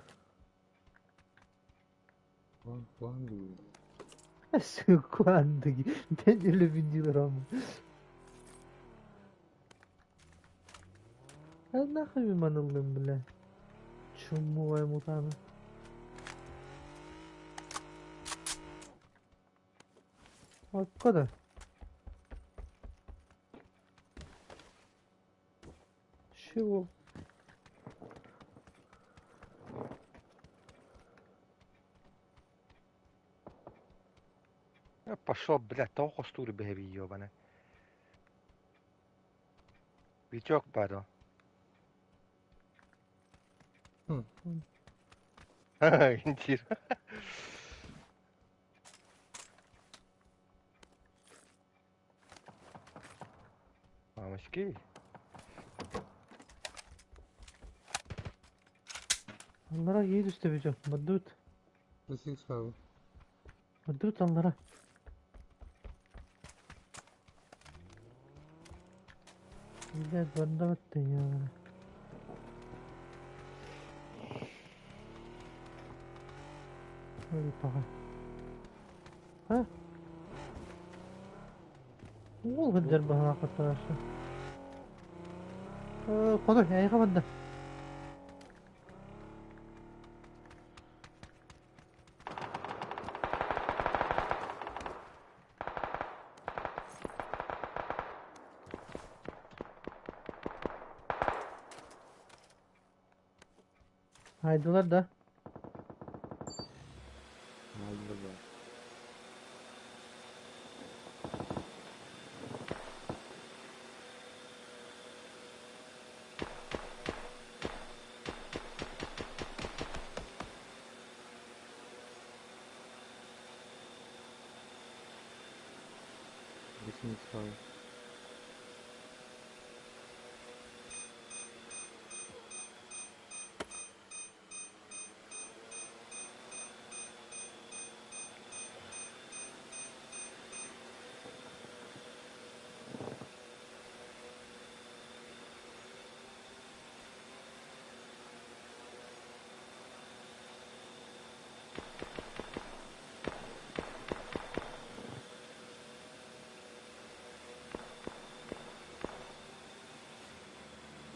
Puan gibi. Nasıl kuandı ki? Ben öyle videolar ama. Ben ne kadar manıldım bile. Çumu ve mutanı. O kadar. Şu. Пошел, блядь, того костури беби ёбаный. Бичок падал. Интир. Мамочки. Onlara iyi düştü bir çok. Madut. Nasıl X abi? Madut onlara. İyiler bana battın ya. Hadi bakalım. Ha? Oğul hıdır bana arkadaşlar. Konuş ya yıkamadı. Haydılar da. Aldı da. Nasıl X abi?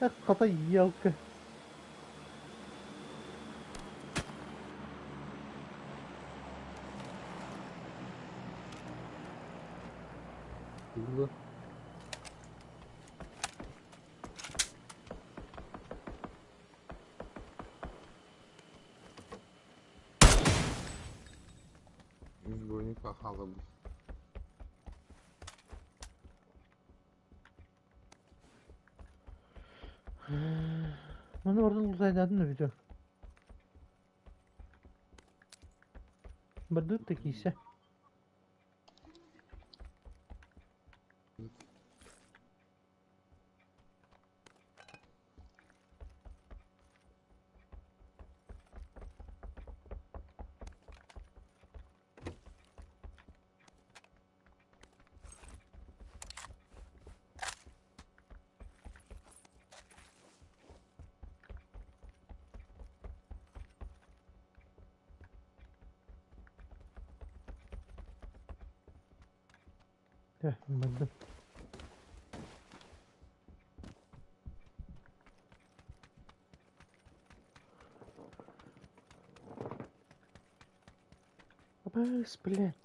Kata yok. Durdu. Yüz boyunu kakalamış. Onu oradan uzaydaydın da video. Berdut da kiyse. Berdut. Бэс, блядь.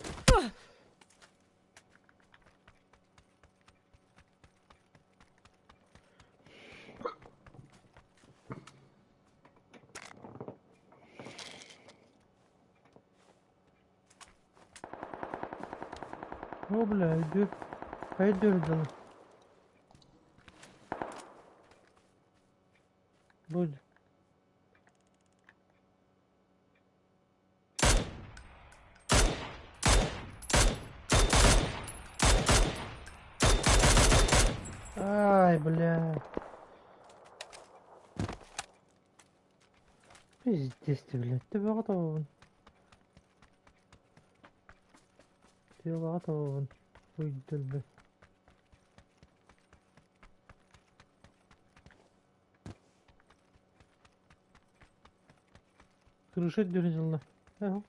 О, бля, иди. Пойдём, да. Будь. Ай, бля. Пиздец ты, блядь. Ты готов. Ты готов. Уйди, блядь. Крышать дернула. Ага.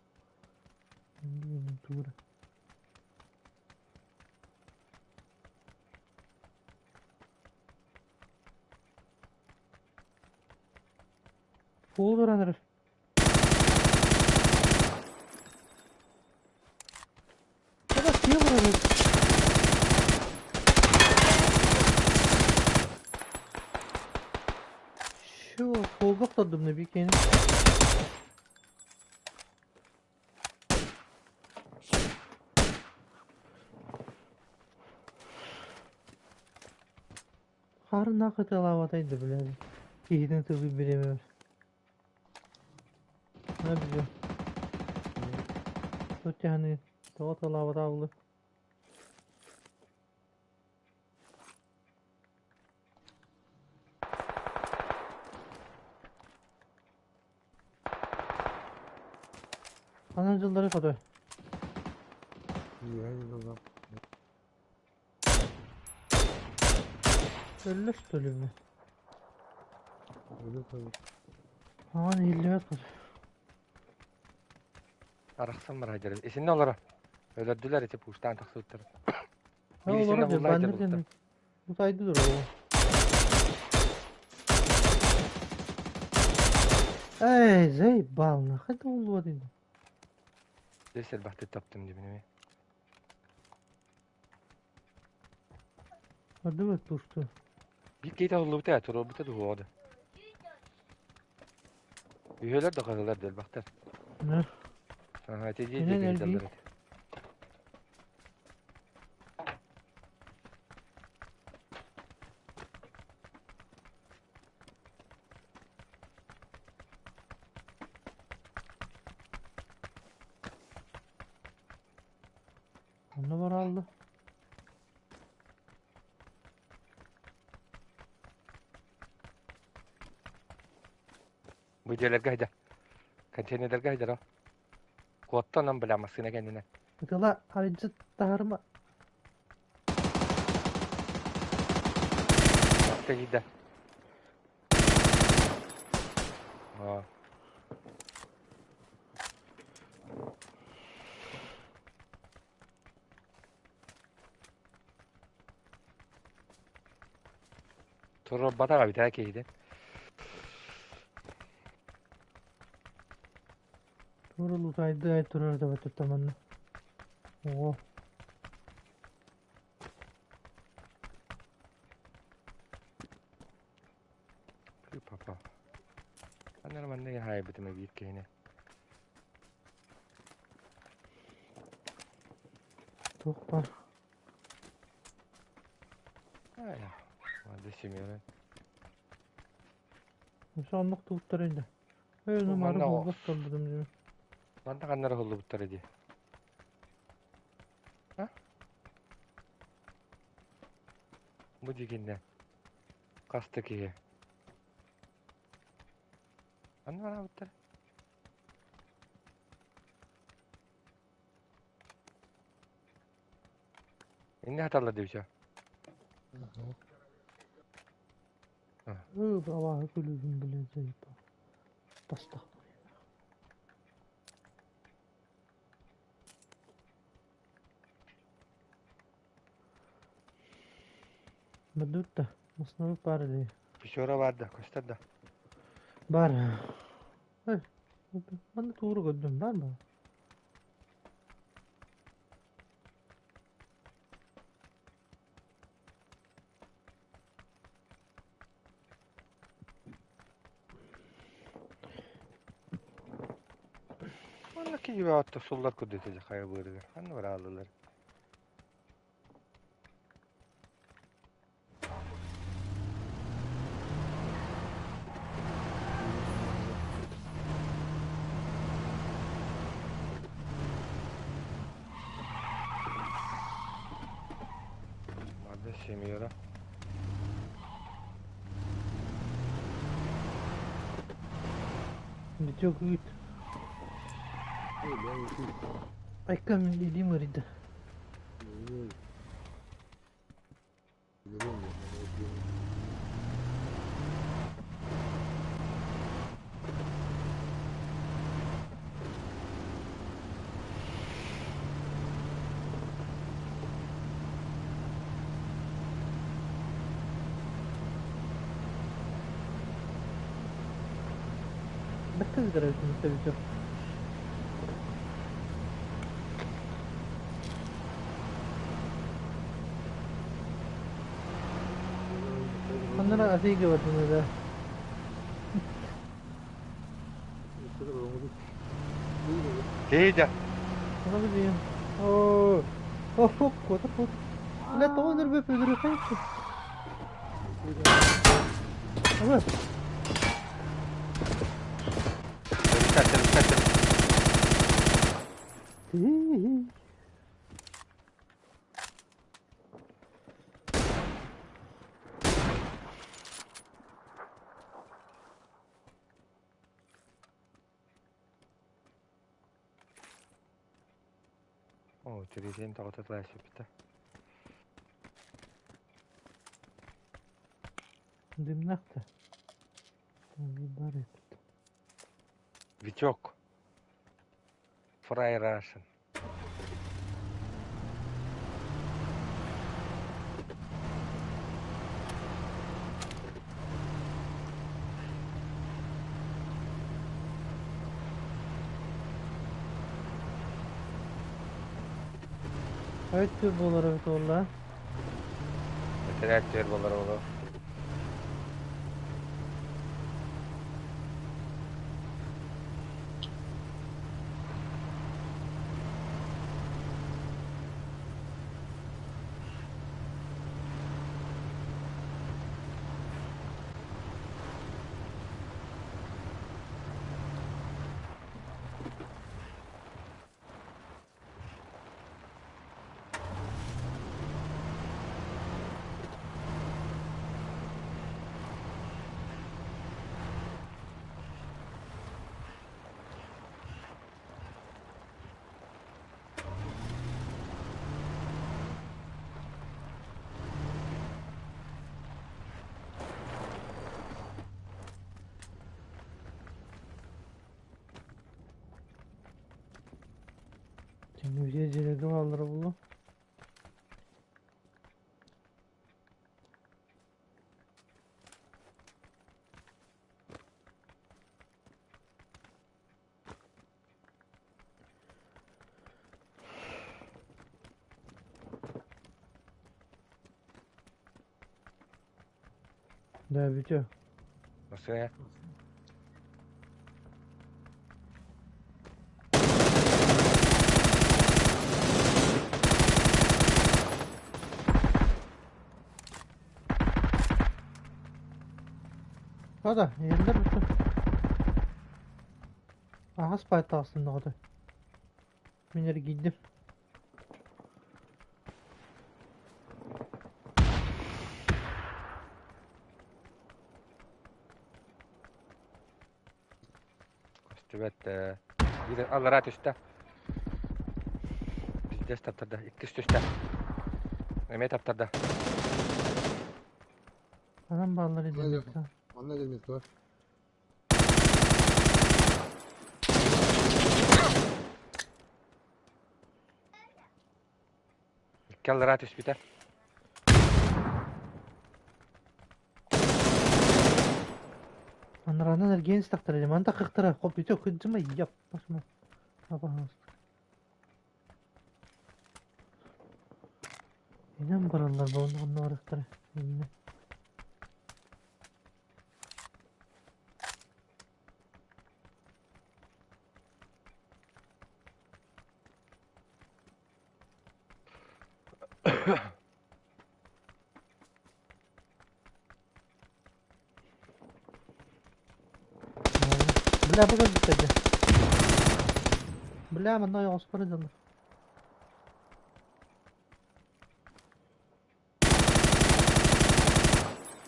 Дура. Пол veranır. Ya da suya vuralım. Şu polga atladım ne bir kere. Karın nakıt alavataydı bile. Kihidin tıbbi bilemiyor. Ne biliyor? Tut yani. Doğat alavata avlı. Anacılları kadar. İyi, haydi bakalım. Öyle söylüyorum. Öyle tabii. Aman iyiliğe kadar. Araqsan var haydarım. Esinde olara. Öldürdüler etip uçtan taksı öttürüp. Ha Birisinde olarak ben buradaydı nereden? bu. Bu saydıdır o. Ey zey balna. Hadi oldu hadi. Desel bahtı taptım dibine. Hadi bak durdu. Bir keyte oldu biter. Turu biter bu oldu. Üyeler de kalırlar del baktır. Ne? Sana hadi diye Yine diye nerede? giderler. Onu var aldı. Bu diyeler hayda. Konteynerler hayda o. Kuattan bilemezsin kendine. Gıla harcı dağırma. Bakta gider. Aa. Turu batağa bir tek iyiydi. Tuğrul uzaydı ay turur da batı tamanna. Oo. Bir papa. Anlar bende ya hay bitime büyük keyine. Çok var. Ha ya. Hadi şimdi. Şu anlık tuğutlarıydı. Öyle Bu numara bana o. bulmak kaldım diyorum. Ben de kanlara hullu buttar diye. Ha? Bu dikinden. Kastaki ye. Anne bana buttar. İnne hatalı diyor. Brava gülüzüm bile zayıf. Basta. Madutta. Masnavi parli. Bir şora vardı. Koştar da. Bar. Hey. Ben de tuğru gördüm. Var mı? Valla ki gibi hatta sollar kudretecek hayır buyuruyor. Anne var ağlılar. Madde semiyor. Git yok git. Öyle yok. Aykan dediğim vardı. Bakın tarafını seveceğim. Onlara azıcık gördüm da. Değil. Sana bir diyeyim. Oo. Oh oh kota kota. La toner be Pedro Sánchez. Ama Dikkat. O, treceğin tağıta bitti. Dimnakta. Bir bar et. Viçok. Fry Russian. Evet turbolara bir tolla. Mesela terbalar olur. Şimdi bir şey ciledi aldıra bunu. . Да, битё. Nasıl ya? Hadi, yerler bütün. Aha, spayt aslında hadi. Mineri giydim. Üstüvette. Bir de Allah rahat üstte. Bizde taptırdı. İki üstte. Mehmet taptırdı. Anam bağları Ne izledik. diyorsun? Bana ne demek var? İki Allah rahat üstte. Anlarından ergen istaktıracağım. Anta kıktıra. Hop bitiyor. Kıcıma yap. Başma. Yapamaz. İnan buralar bu onu anlamadıkları. Yine. Bля, погоди, кстати. Бля, мене його спорядили.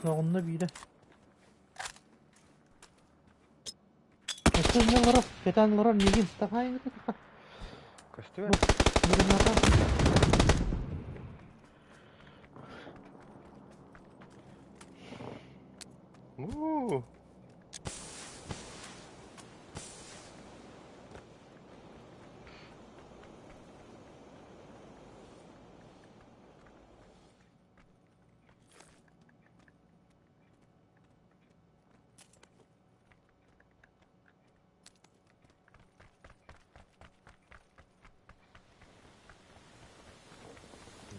Sonunda biri. Nasıl ne var? Ketan var ne diyeyim? Takayım mı? Üstüvet. Birini atar. Uuu.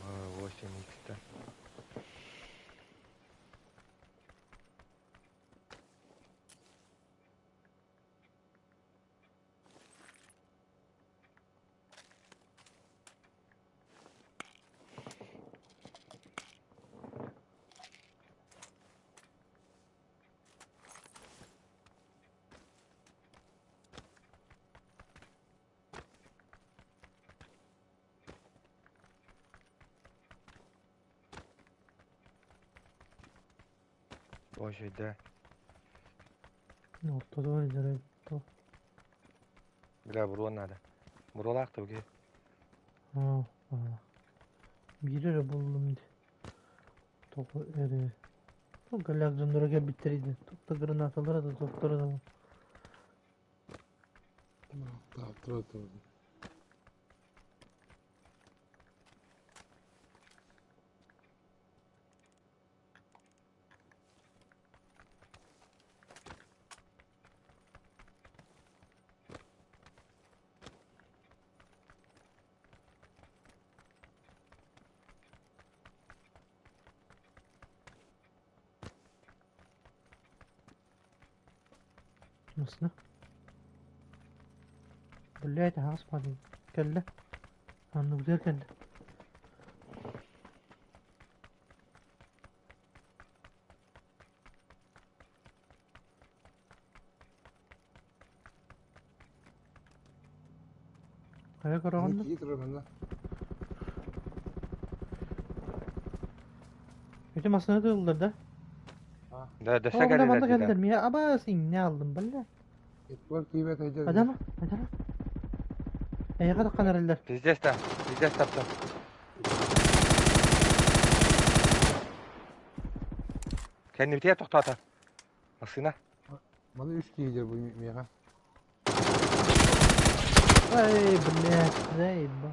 Aa, 8x'te. O şeyde. Ortada var izlere. Bile buruğun nerede? Buruğu aktı bugün. Ha, ha. Biri de buldum indi. Topu eri. Bu galak zındırı gel bitiriydi. Topta granatalara da toplara da. Tamam, dur. Nasıl? Блядь, господи. Kelle. Anlı güzel kelle. Kaya karavandı. İyi dur bende. Geçen aslında da yollarda. Da destek Ama bana geldiler geldiler dediler. mi ya? Ama sen ne aldın bana? Etwork kıymet edeceğiz. Adama. Kadar kanarlar. Bizde taptım. Kendi bitiye toktata. Nasıl ne? Bana 3 giyeceğiz bu miha. Ay блядь, заебал.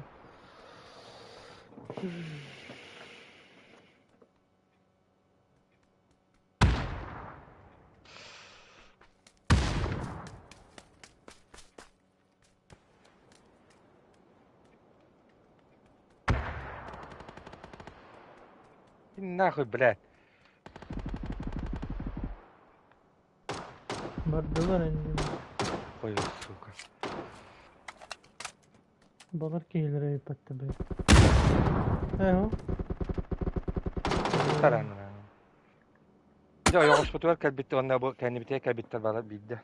Нахуй, блядь. Bardalar indi. Koyuyoruz suka. Balar gelir ayıp hatta be. He o. Taranına. Bir de yokuş kutu var bitti onda bu kendi biteye bitti bana bildi.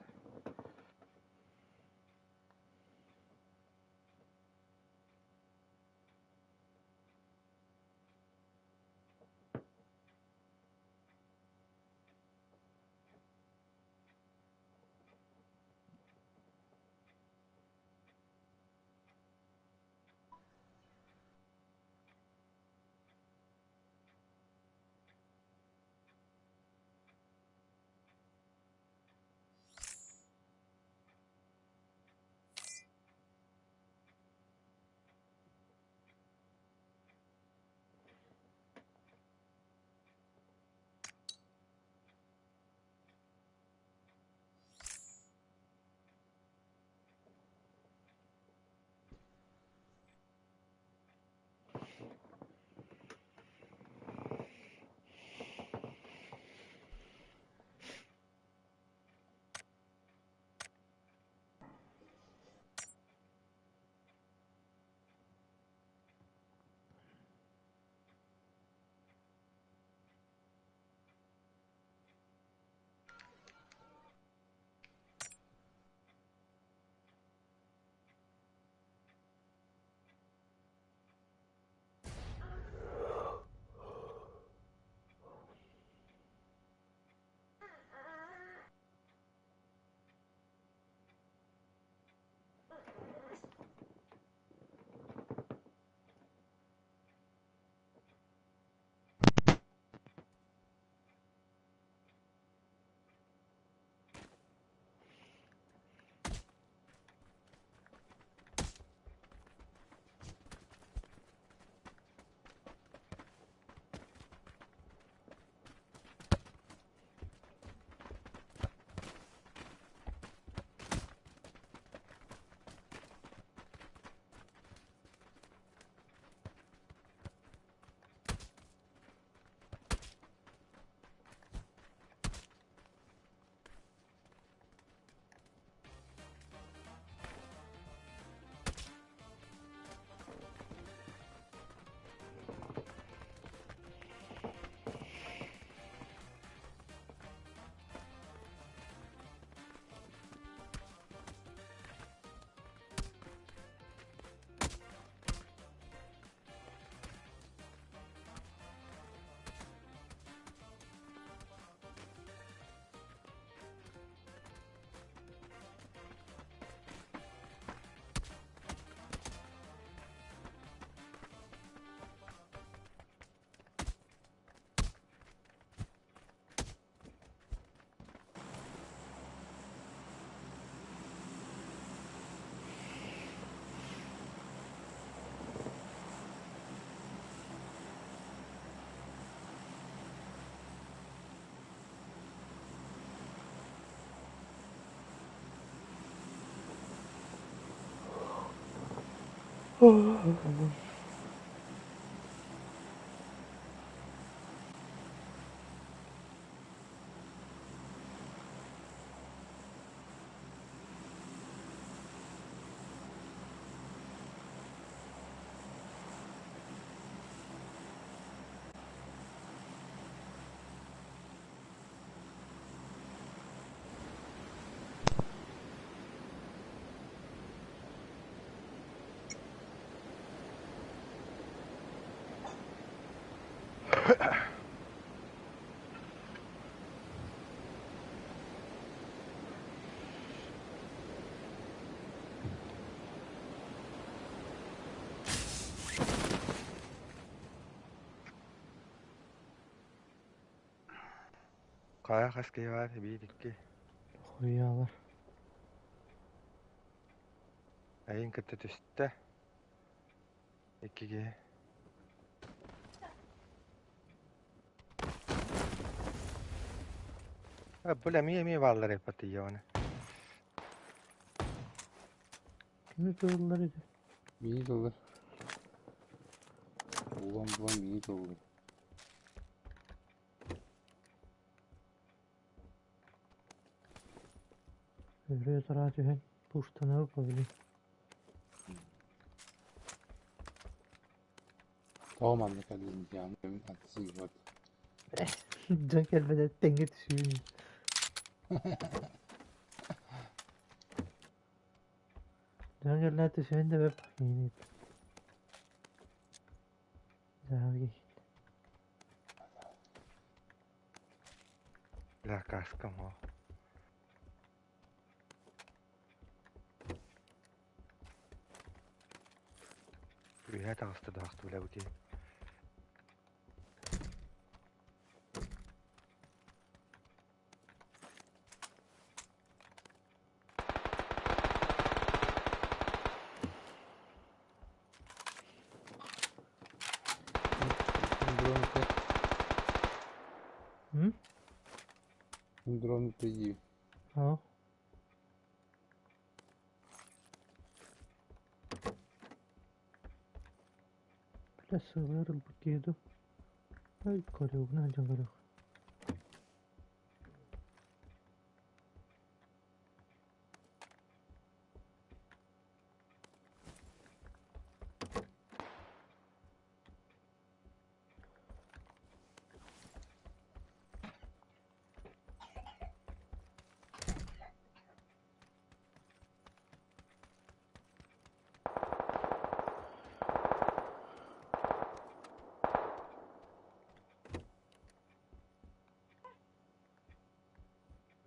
Kaya kaskı var bir iki. Koyuyorlar. Ayın kıtı üstte. 2G. Böyle mi varlar hep yani. Kimi kırılırdı? İyi dolar. Ulan iyi dolar. Öyle tara tühen puştanı koydu. Tamam anlık halledin ya. Benim antisi gibi bak. Can gelmeden denge düşüyor. Can gelmeden düşüyor de hep yeni. Daha geç. La kaskım o. Üye tağıstı dağıstı bile bu değil. Hı? Drone da iyi. Ha. Bile sığır bakıyordu. Ay koruyor ne can koruyor.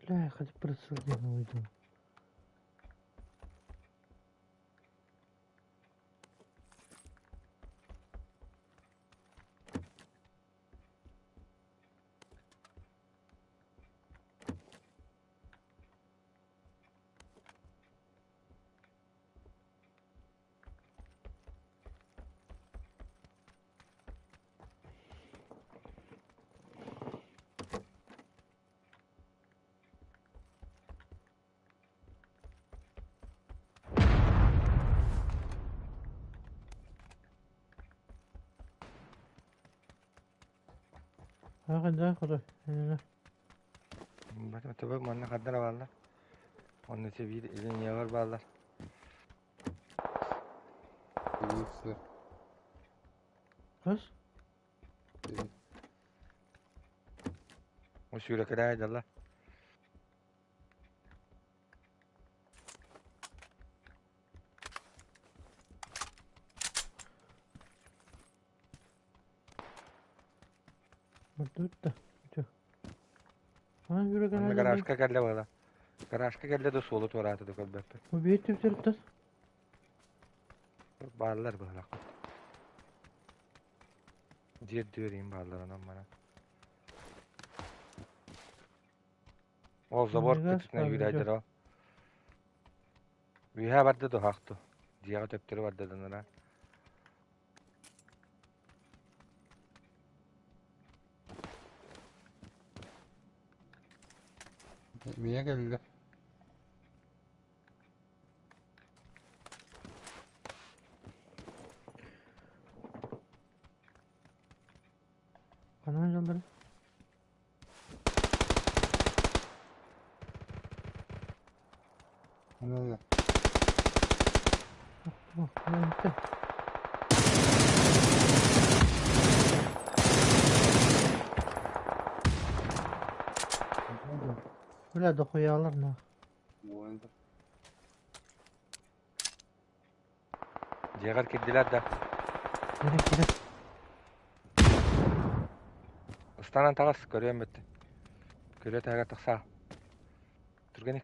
Bile hadi pırasıl yana uydu. Ha kadar koruyor. Yani. Bakın tabi manna kaddara bağlar. Onun için bir ilin yavar bağlar. İyi Kaç? O sürü kadar aydalar. Burada da. Ha yürü Anna gel. garajka gelle bağlar. Garajka gelle de solu toratı da kolbette. Bu bir tip sırtlar. Bağlar bağlar. Diye diyorum bağlar anam bana. O zabor Megas kütüsüne bağlar, yüreydir o. Üye vardı da haktı. Diye töptürü vardı da. Niye geldi? Kanan yolları. Nerede? Bak ben gitti. Böyle dokuyu alır mı? Bu oyunda. Diye gar keddiler de. Gerek gerek. Istanan tagas görüyorum bitti. Görüyor taga tıksa. Turgenik.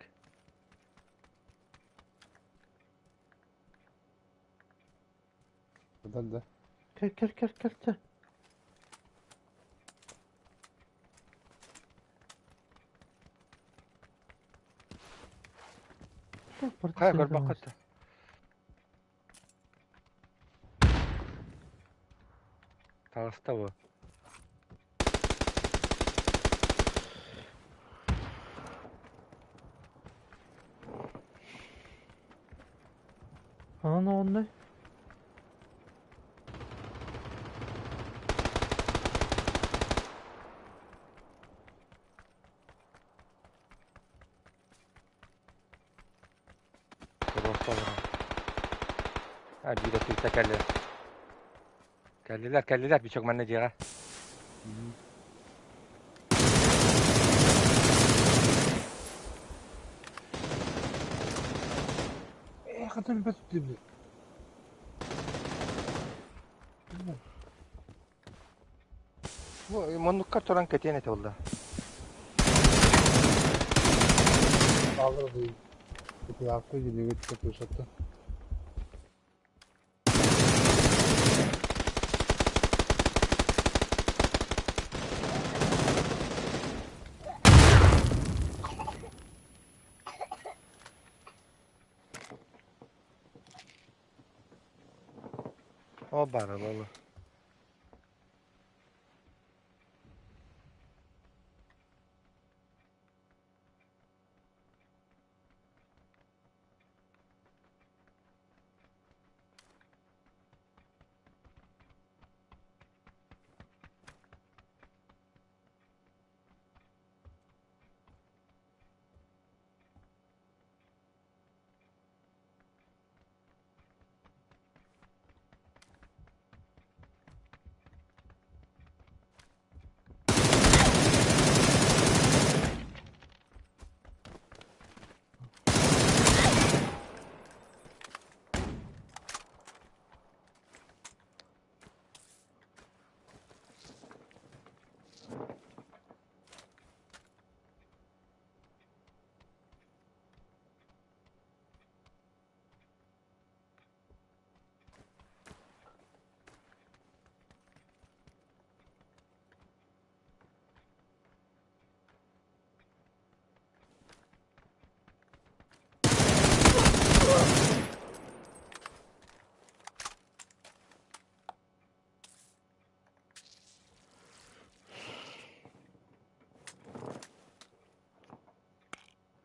Burada da. Gel. Kaya gör bakıttı. Tagasta bu. Kanan onda. Sonra. Ha bir de Türk'te kelli. Kelliler birçok manne diye. Kadar bir tuttu bir. Bu monlukka toran ketene oldu. Alır değil. Bir hafta gidiyor geçecek fırsatta. O baralı.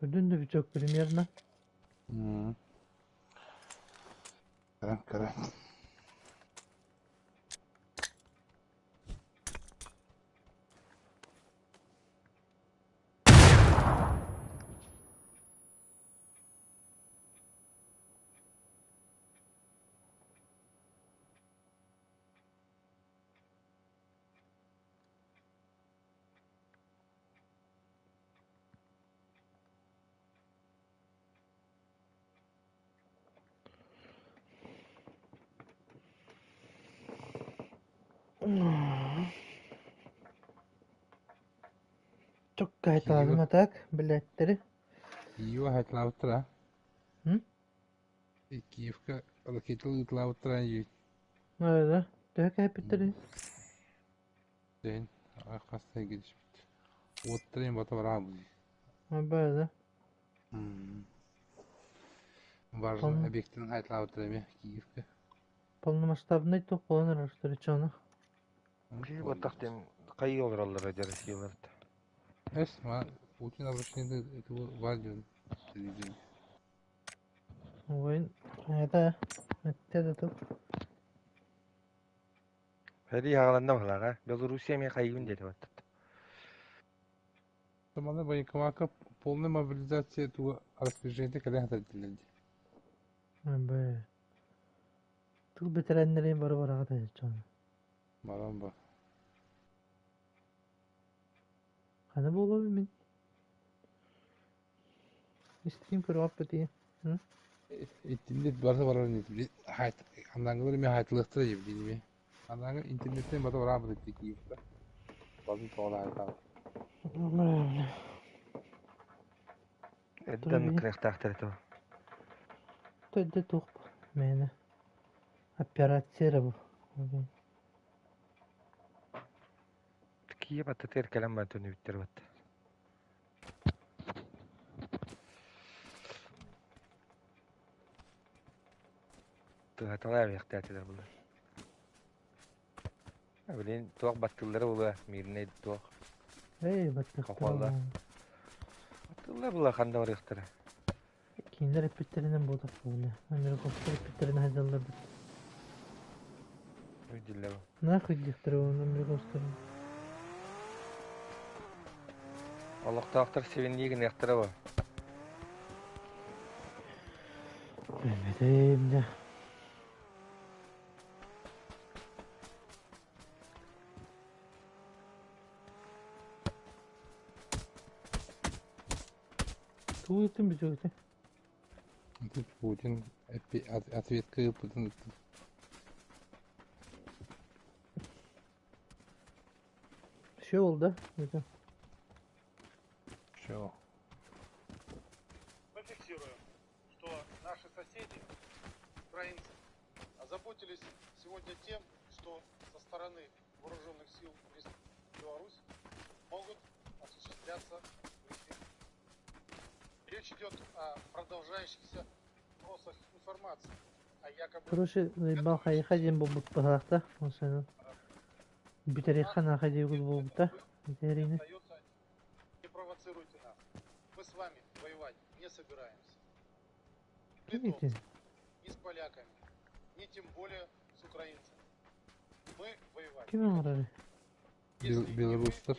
Ödün de birçok bölüm yerine. Kara. Çok gayet Kiyo. lazım atak biletleri. Kiyo hatlavtıra. Hı? Kiyevka rакетలు hatlavtıra yiyor. Öyle. Dök hep bitiririz. Sen arkasına gidiş. Oturayım bata var abi. Ha böyle. Var Tamam. объектин hatlavtıra mı Kiyevka? Полномасштабный топ falan araştırıcı onu. Ki batakten kayı olur alır eder şeyler. Esma, очень обращение этого валю. Oyun hayata ette de top. Hadi yağlandı mı lan ha? Belarusya mı kayın dedi bak. Tamam военкоматка полная мобилизация этого распоряжения когда хотели. Ha böyle. Tıl bitirenlerin var var ağda onu. Maramba. Hani bu olabilir mi? İstediğim kadar affedeyim. Hı? İnternet barda var ne diye. Hayat andangaları mı hayatlıktır ya bileyim mi? Andanga internetten barda var abi dedi ki. Bazı toğla hayat abi. Böyle. Edden kırık tahtır to. Tövbe top. Mene. Operasyonu bu. Okey. Ki batak ter kelam ben tonu bitir bat. Tıhatalaya yaktat eder bunlar. Öyle tuğak batılları oluyor. Mirine tuğak. Hey battık. Kafalar. Batıllar bunlar kanda var yaktara. Kinler hep bitirinen bodak böyle. Amerikoslar hep bitirinen hazırladı. Ödülle bu. Ne kıydıktır onu Amerikosların? Allah tahtır sevindiğin yaktara bu. Bilmedeyim de. Tuğ ettim bir çocukta. Тут Путин ответка Путин. Şey oldu. Güzel. Все. Мы фиксируем, что наши соседи, украинцы, озаботились сегодня тем, что со стороны вооруженных сил Беларуси могут осуществляться выстрелы. Речь идет о продолжающихся вопросах информации, о якобы Короче, заебал ходим был бутпахта. Он сенен. Битерихан ходил был бута. Битерины. остается. Не провоцируйте нас. Мы с вами воевать не собираемся. Ни Видите? ни с поляками, ни тем более с украинцами. Мы воевать Kim не var хотим. abi? Если и вы Белорусстар.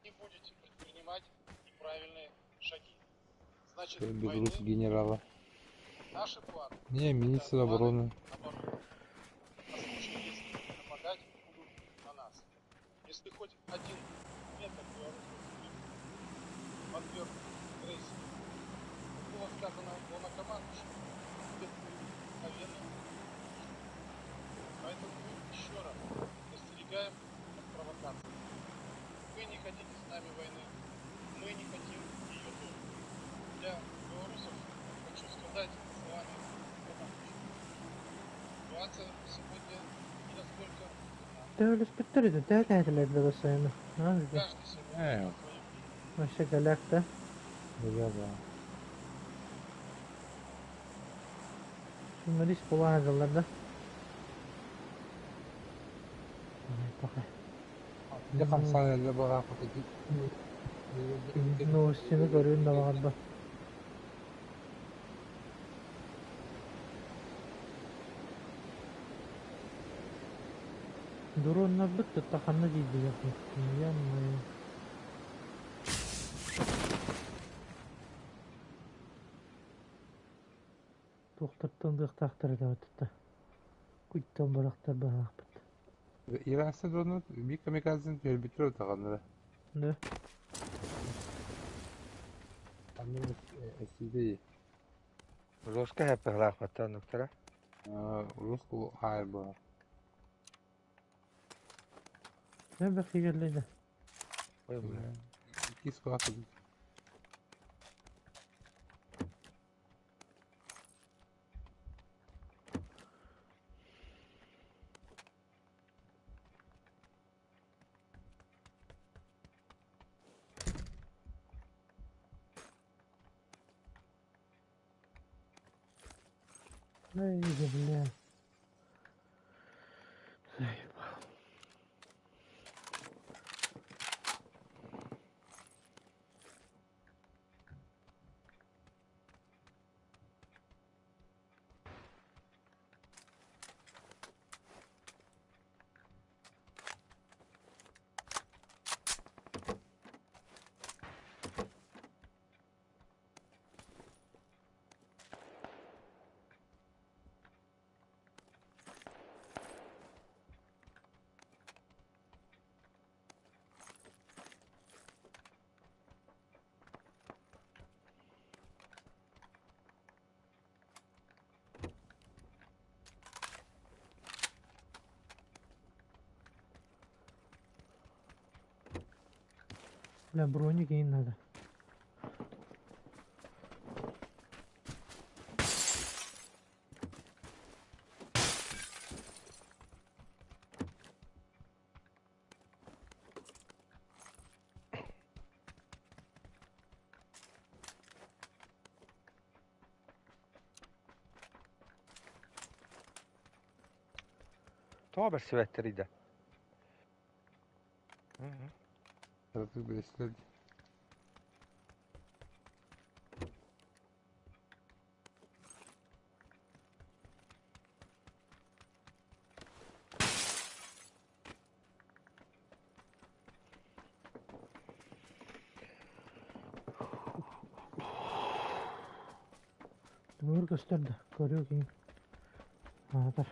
не будете предпринимать неправильные шаги. Значит, Беларусь войны, генерала. наши планы, Не, министр это планы обороны. обороны. На случай, если нападать будут на нас. Если хоть один метр белорусской земли подверг агрессии, было сказано главнокомандующим, будет военным. Поэтому мы еще раз остерегаем от провокаций. Вы не хотите с нами войны, мы не хотим ее тоже. Для белорусов хочу сказать словами командующего. Ситуация сегодня не настолько трудна. Öyle spitteriydi. Daha tehdilerdi de sayını. Ne oldu? Каждый сегодня Эй, на своем месте. Başta galakta. Да. Şunları hiç kullanacaklar da. Bakay. Я хамсан эле бага фотоки. Новостini görüyorum da var da. Dronlar bitti. Takanlı değildi yakın. Yanmıyor. Тоқтырттыңдық тақтырды өтті. Күйттен барақтар бағақ бітті. Иранцы дроны бик камикадзен төлбүтөр тагандыр. Да. Анын эсиде Русская хэппи хлаахматтан доктора. русскую хайр бар. Ne bak yerliydi. Ой, бля. Iki squat. Ай, бля. Заебал. Бля, броник ей надо. Tuo bes sivetteri de. Tarafı besledi. Nur gösterdi. Görüyor ki. Haber.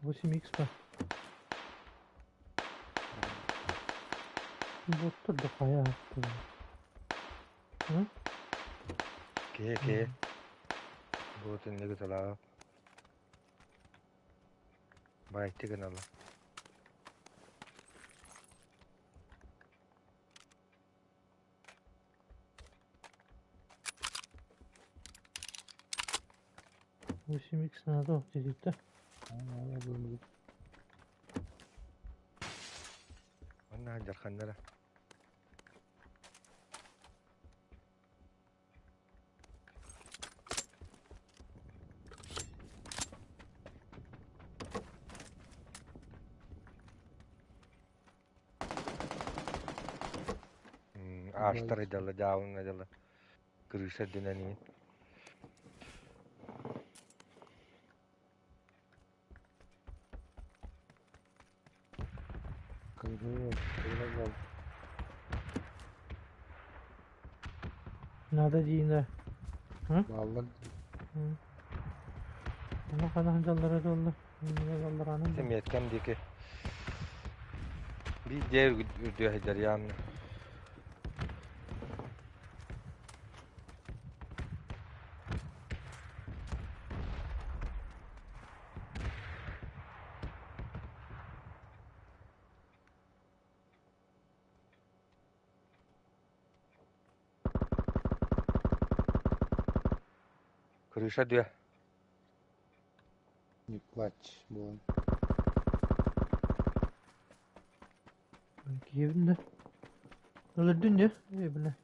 Bu sim X var. Bottur da kaya attı. Hı? Ke. Bu tenne güzel. Bayıttı kanalı. Bu sim X nerede o dedikte? Onlar jarkanlara. Ağaçlar edalı, dağın edalı. Kırışa döneniyin. Nerede diyeyim. Vallahi Ama kadar canlara doldu. Yollar anında. Bizim yetkem diki. Bir diğer ürdüğü heder yanına. Kırışa diyor. не плачь, bu. Evinde. Öldün ya. Evine.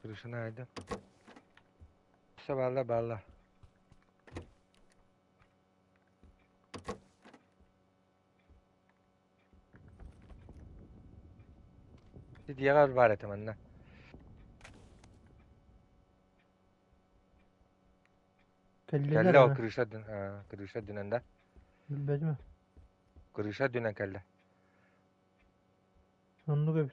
Kırışa nerede? Sabahla bağla. Bir diğer var etemenle. Kelleler Kelle o ha. kırışa dünende. Bilmedi mi? Kırışa dünen kelle. Sonunu göbüt.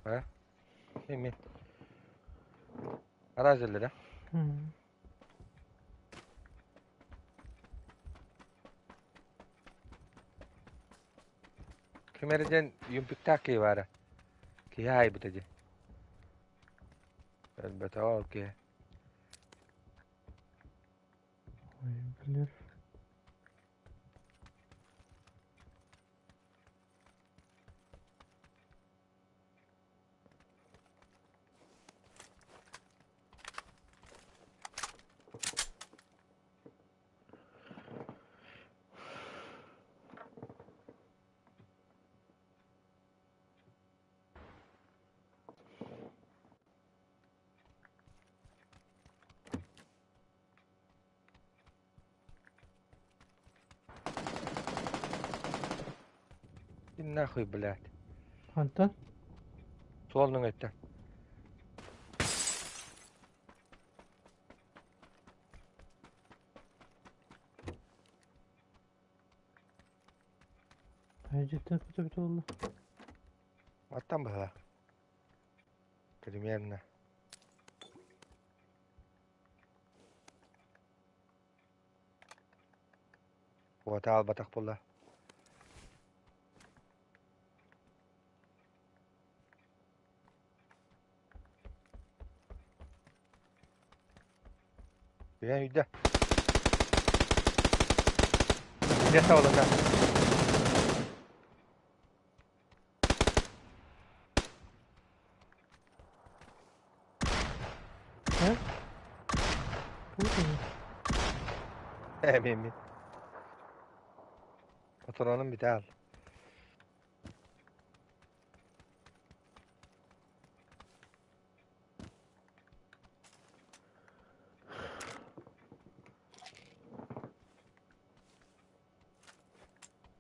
Ha? Emin. Arazileri. Hı. Kemerden yumpik takı var. Ki hay biteci. Elbette o ki. Bilir. Nahıy bilat. Hantan. Solunun etten. Haycetten kötü bir oldu. Attan bahala. Primierna. Kuata albatak bulla. Güven yüzde. Ne sağ olun lan. He? Bu mu? Emin. Oturanın bir al.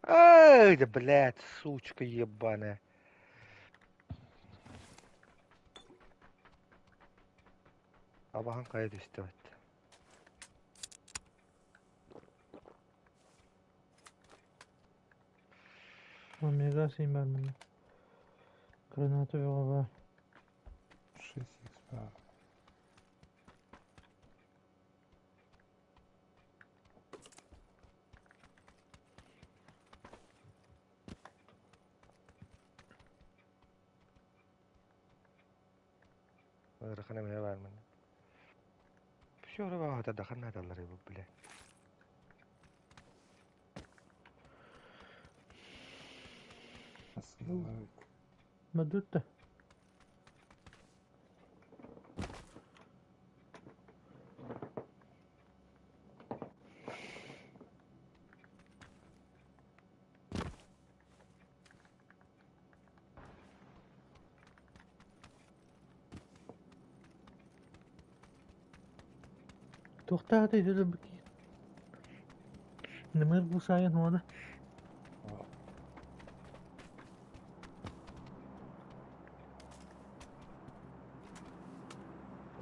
Ай, да блядь, сучка ебаная. Sabahın kayıt istemet. Omega şeyim var bunda. Granatı ve var. 6x var. Irakana meye var mı? Bir şey oraya bağda dakan adamları bu bile. Aslında evet. Madut da. Tohta hadi şöyle bir. Nemir bu sayın orada.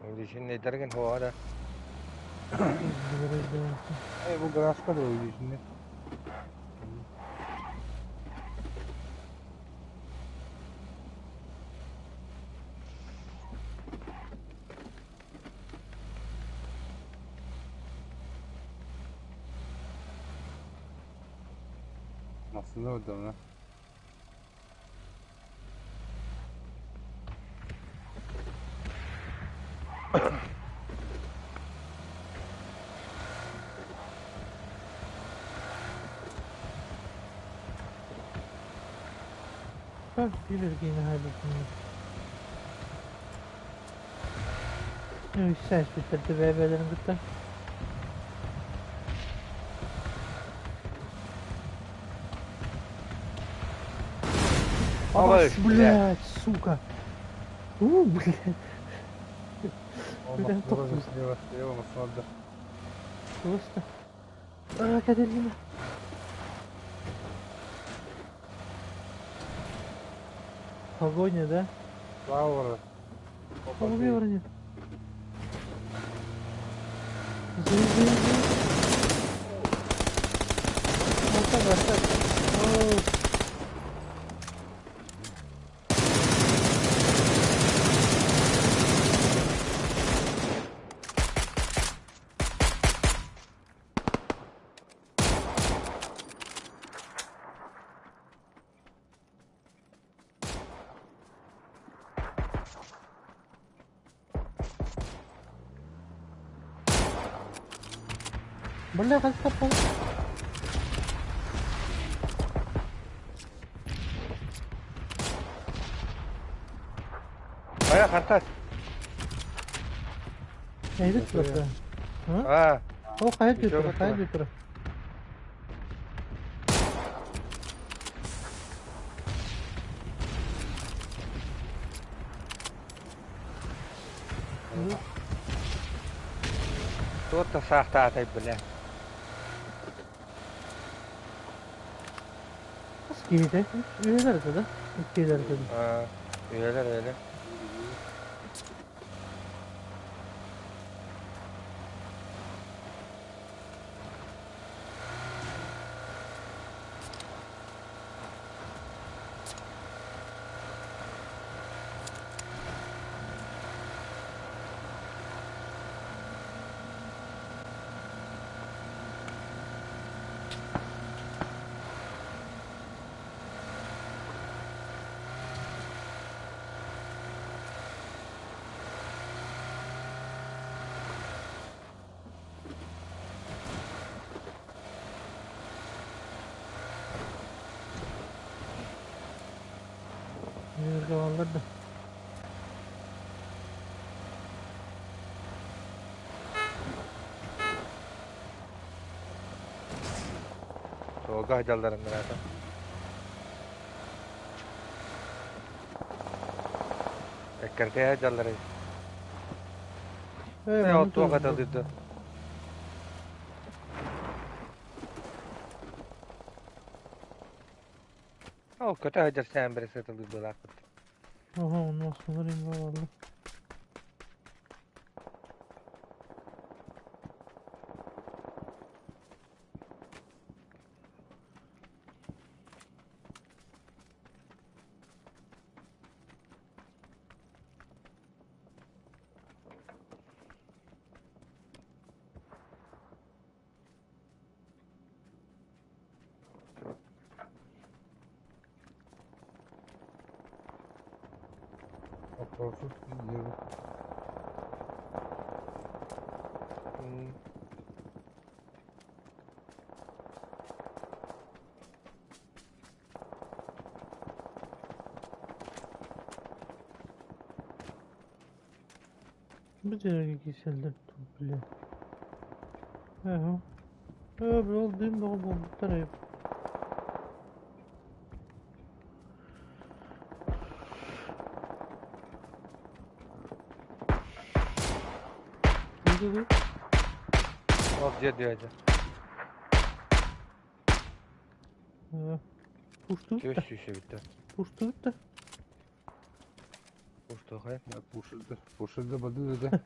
Şimdi şimdi derken hava da. Bu Graska da öyle şimdi. Aslında orada ona. Bak bilir yine hallettim. Yok ses bitirdi BB'lerin gitti. Ama Блядь, сука. Блядь. Блядь, топус. Olmasın orada. Просто. Катерина. Погоня, да? Лаура. Погоня, вроде. Вот так, вот так. Оу. Бля, как попал? Kaya kantas. Neydi sırası? Ha? Ha. O kayıt Bir götürü, şey kayıt yok. götürü. Tuotta sahtaa tai bile. Nasıl giydi? Üyeler dedi. Üyeler dedi. Ha. Üyeler öyle. Üyeler kavallırdı. Soğuğa hacallarından adam. Ekkerteye hacalları. Ya o tuğa katıldı. O kötü hacar sen birisi atıldı dolar. Oha onu asmalarım var valla. Korkut yürü. Hmm. Bir yere gitseldir bile. Ha. Ha, bir oldu değil mi? Bu taraf. Dur. Ol diye. Ha. Puştu Göğüs da. şişe bitti. Puştu da. Uçtu hay. Ya puşurdu. Puşurdu badı dedi.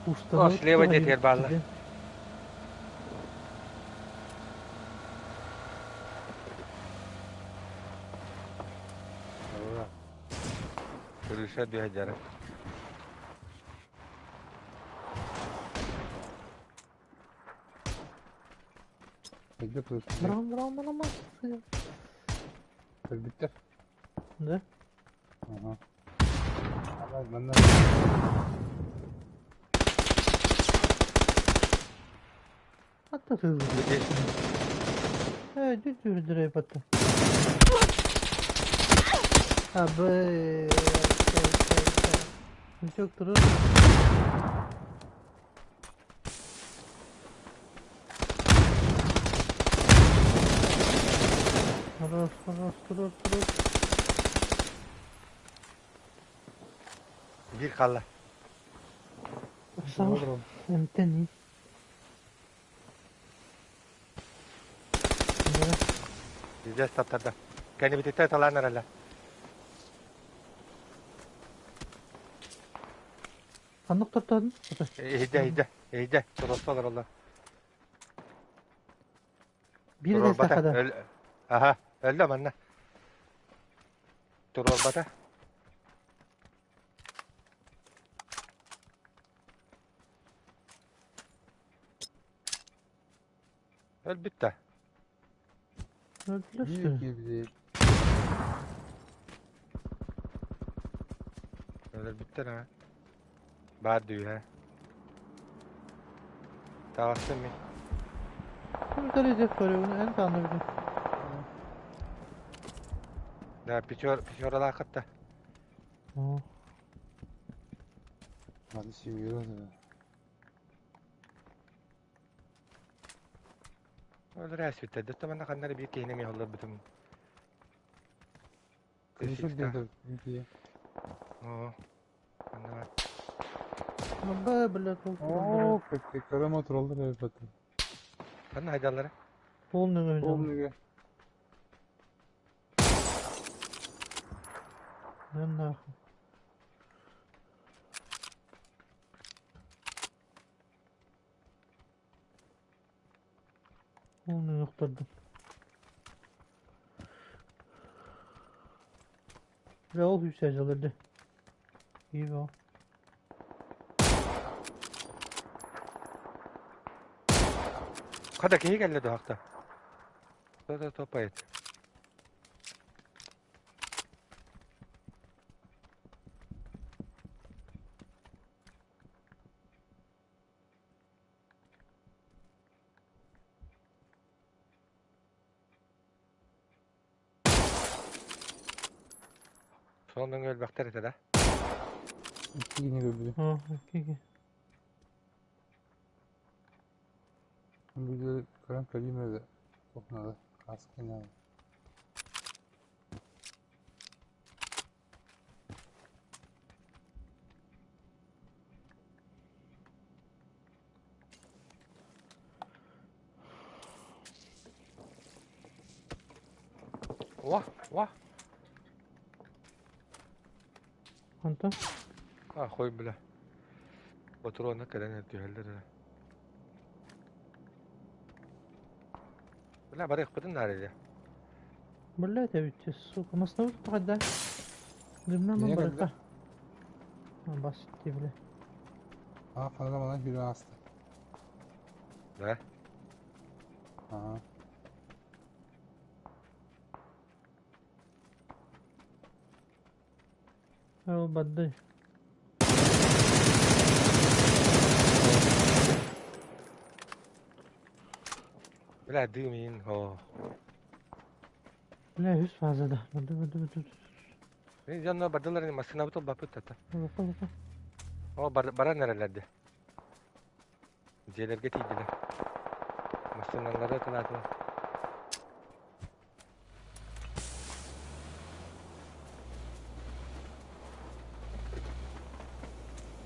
Puştu. O, слева где-то ебало. Sonra Kırışa diye jara. bekle puşurdu. Bram. Bitti. Ne? Aha. Allah benden. Hatta hızlı. Evet, düz direkt hatta. Abi. Çok durur. Durur. Bir kalla. Sağ ol. Olur. Emteni. Diyeceğiz tatlarda. Kendi bitikte talan herhalde. Sandık tuttun. İyice. Turası olur Allah. Bir Dur de orbata. sakada. Aha. Öldü mü anne? Dur orbata. Öl bitti. Öldüler İyi işte. gibi. Öl bitti ha. Bağır diyor ha. Tavasın mı? Bu derece soruyor bunu en tanrıcı. Ya piçor alakatta. Oh. Hadi şimdi yürü. Öl res bitti. Dörtte bana kanları bir keyine mi yolladı bütün. Kırışık dedi. İyi. Oo. Anne var. Ama böyle çok Oo, köpekleri motor oldu elbette. Anne haydarları. olmuyor hocam. Olmuyor. Ben de. Olmuyor yokturdum. Ve o yüksek alırdı. İyi be o. Kada kehi geldi hakta. Topa et. Sondan öl baktar ete de. İki yine gördü. Ha, iki. Bir de karan kalime de. Oknadı. Kaskın yani. Vah. Anta. Ah koy bile. Otur ne kadar ne diyor halde de. Bile bari yapmadın nerede? Böyle de bütçesi su. Ama sınavı tutmadı. Bilmem Neye ben geldi? bırakır. Ha, basit diye bile. Ha kanalamadan yürü hasta. Ne? Ага. Ol baddy. Bile düğmeyin. Oh. Bile hüs fazla da. Baddy. Ben canına bardaların masına bu bakıp tata. Baka. O bara nerelerde? Celerge tiydiler. Masınanlara kıladı.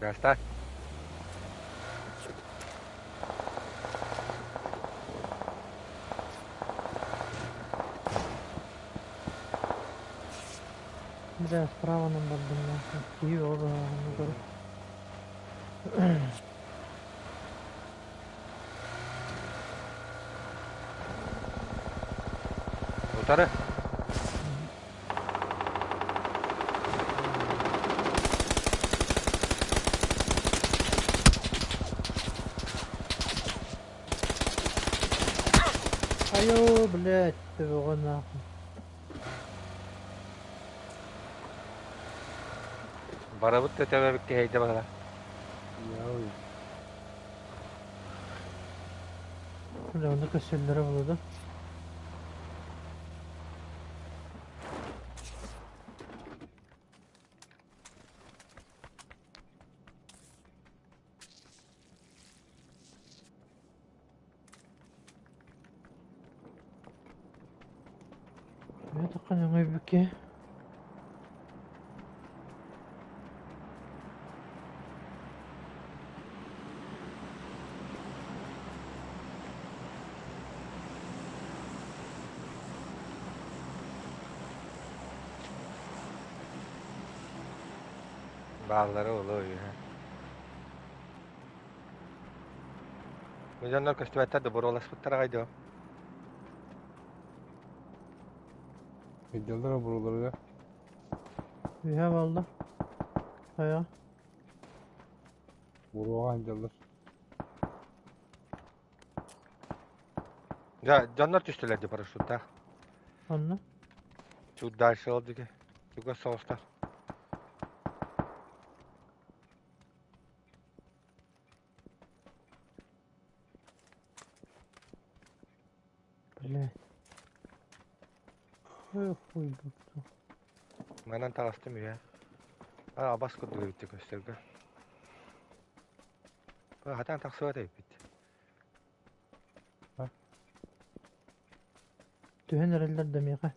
Gasta. Biraz sправа нам baddy. Киев oldu ha. Onu görüp. Otarı. Ayo, блядь, ты его нахуй. Bara bıttı tebe bitti heyde bakala. Yahu. Bля, onda kaşelleri buladı. Ne takan yana bir ki? Bağları oluyor ya. Bu canlar köstübette de boru olasılıklara kaydı o. Ediyorlar o buraları ya. Bir hev aldı. Ayağı. Buruğa ediyorlar. Ya canlar düştülerdi paraşütte. Anla. Şu dersi oldu ki. Şu soğuşlar. Блядь. Эх, хуй tuttu. Benden tarastım ya. Aa bas kudu bitti gösterge. Bu hatan taksı da bitti. Tühen herhalde demeye ha.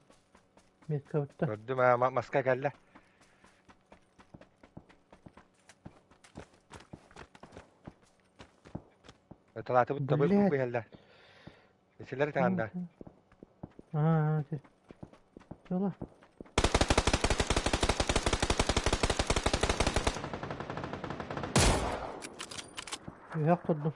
Metka bitti. Gördüm ha maska geldi. Talatı bu tabi Блядь. bu geldi. Nesilleri tağında. Ha, hadi. Yola. Yok kurdum.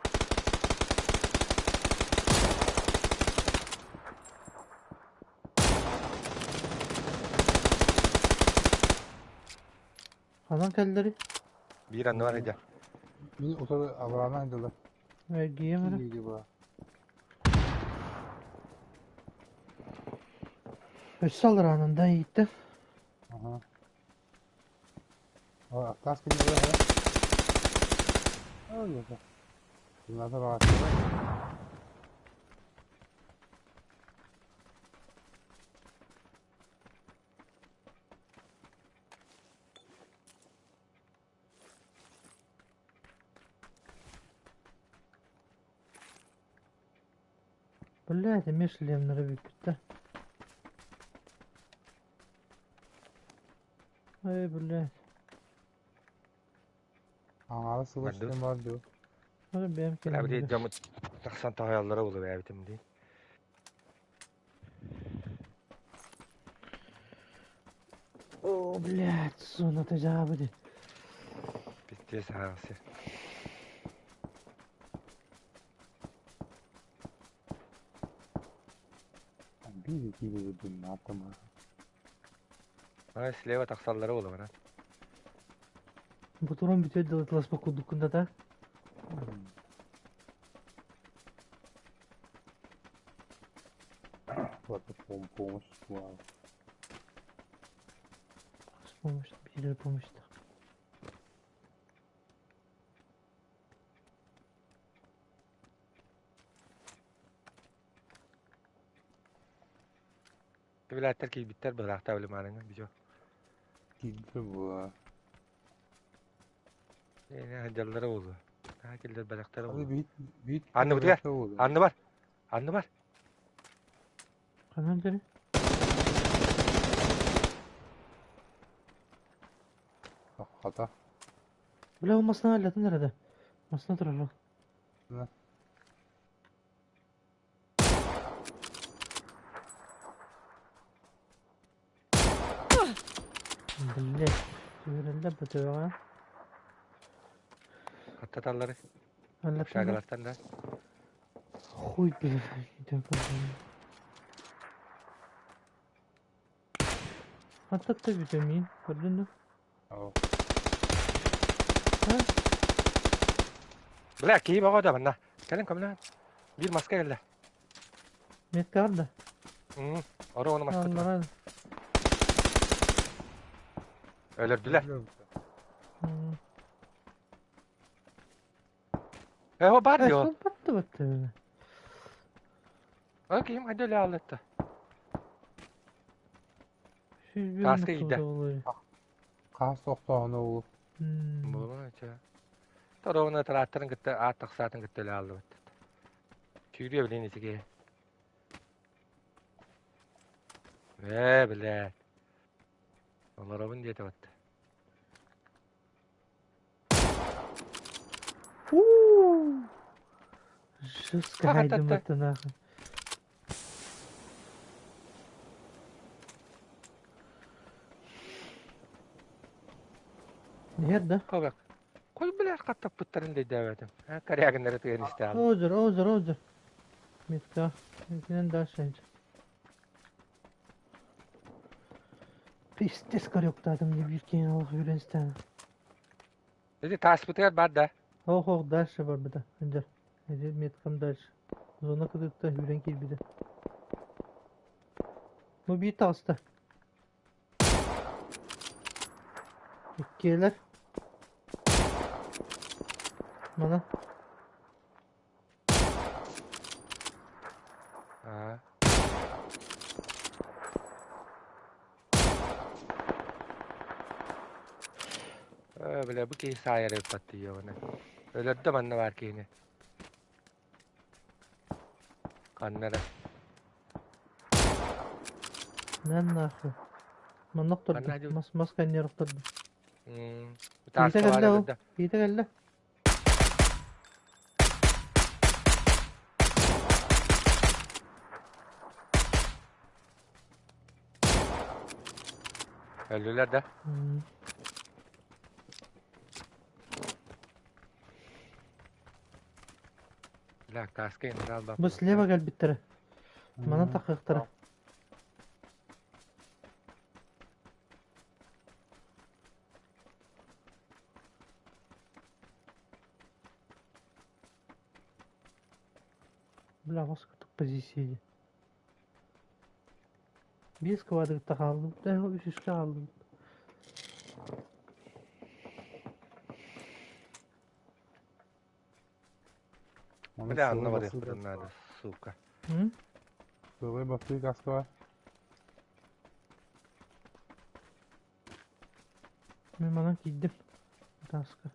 Kazan kelleri. Bir an var hadi. Beni o sırada Avrana ediyorlar. Ve giyemedim. İyi gibi. Üssalır anında yiğitti. Aha. Aa, tas gibi böyle. Öyle de. Bunlar da rahat. Блядь, мешли büyük bitti. Ay блядь. Ağrı sıvıştığım var diyor. Hadi benim Böyle bir kendime. camı taksan tahayallara olur ya bitim diye. О, блядь, сон тecavüz. Bitti sahası. Bir iki gibi dün ne yaptım ha. Bana silahı taksallara olur bana. Bu durum bitiyor dalıtlas bakıldığında da. Orada pompomuş var. Olmuştu. Bir yere yapılmıştı. Vilayetler ki bitter bıraktı öyle mananga bijo. Gitti bu. Yani hacallara oldu. Hakiller bıraktılar oldu. Hadi bit. Anne bu diğer. Anne var. Anne var. Kanan deri. Hata. Bile olmasına halledin nerede? Masına durur lan. Ne? Bile. Öğrendim bu diyor. Kattatalları. Hallettin mi? Şarkılastan da. Huy bile. Gidiyor kızım. Hatta da bir demeyin. Gördün mü? Oh. Ha? Bilek ki bak o da bana. Gelin kamera. Bir maske geldi. Met kaldı. Orada onu maske tutma. Allah. Öldürdüler. Hmm. O var diyor. Son battı. Bakayım hadi öyle halletti. Şu bir Kaskı mutlu gitti. da oluyor. Kas toktağına olur. Bu ne ya? Sonra onu traktörün gitti, artık saatin gitti öyle aldı. Çürüyor bile neyse ki. Ve bile. Allah Rabbin diyete battı. Жестко haydım это нахуй. Nerede? Kovak. Koy bile kattak pıttarın dedi devedim. Ha kariyagınları tüyen işte aldı. Озеро. Метка. Giden daha şey. Пиздец корёктадым деп еркен алып үйреністен. Dedi taspıtı var da. Ох, дальше бар bir de. Önce. Меткам дальше. Zona kıdıkta үйрен кел bir de. Bu bir tasta. İkiler. Bana. Ha. Bile bu ki sayere patlıyor ona. Öyle de bana var ki yine. Kanlara. Ne nahı. Manok Ben durdu. hadi- Maska ne durdu. Bir Yiğite taska var geldi o. dedi. Yiğite geldi. Öldüler de. La kaska indir al bak. Bu sleva gel bittire. Bana tak yıktırı. Бля, у вас как позиции. Без квадрата kaldım. Da üst üste aldım. Bir de anlamadı bunlar da. Suka. Hı? Böyle basıyor kaskı var. Ben bana gittim. Taska.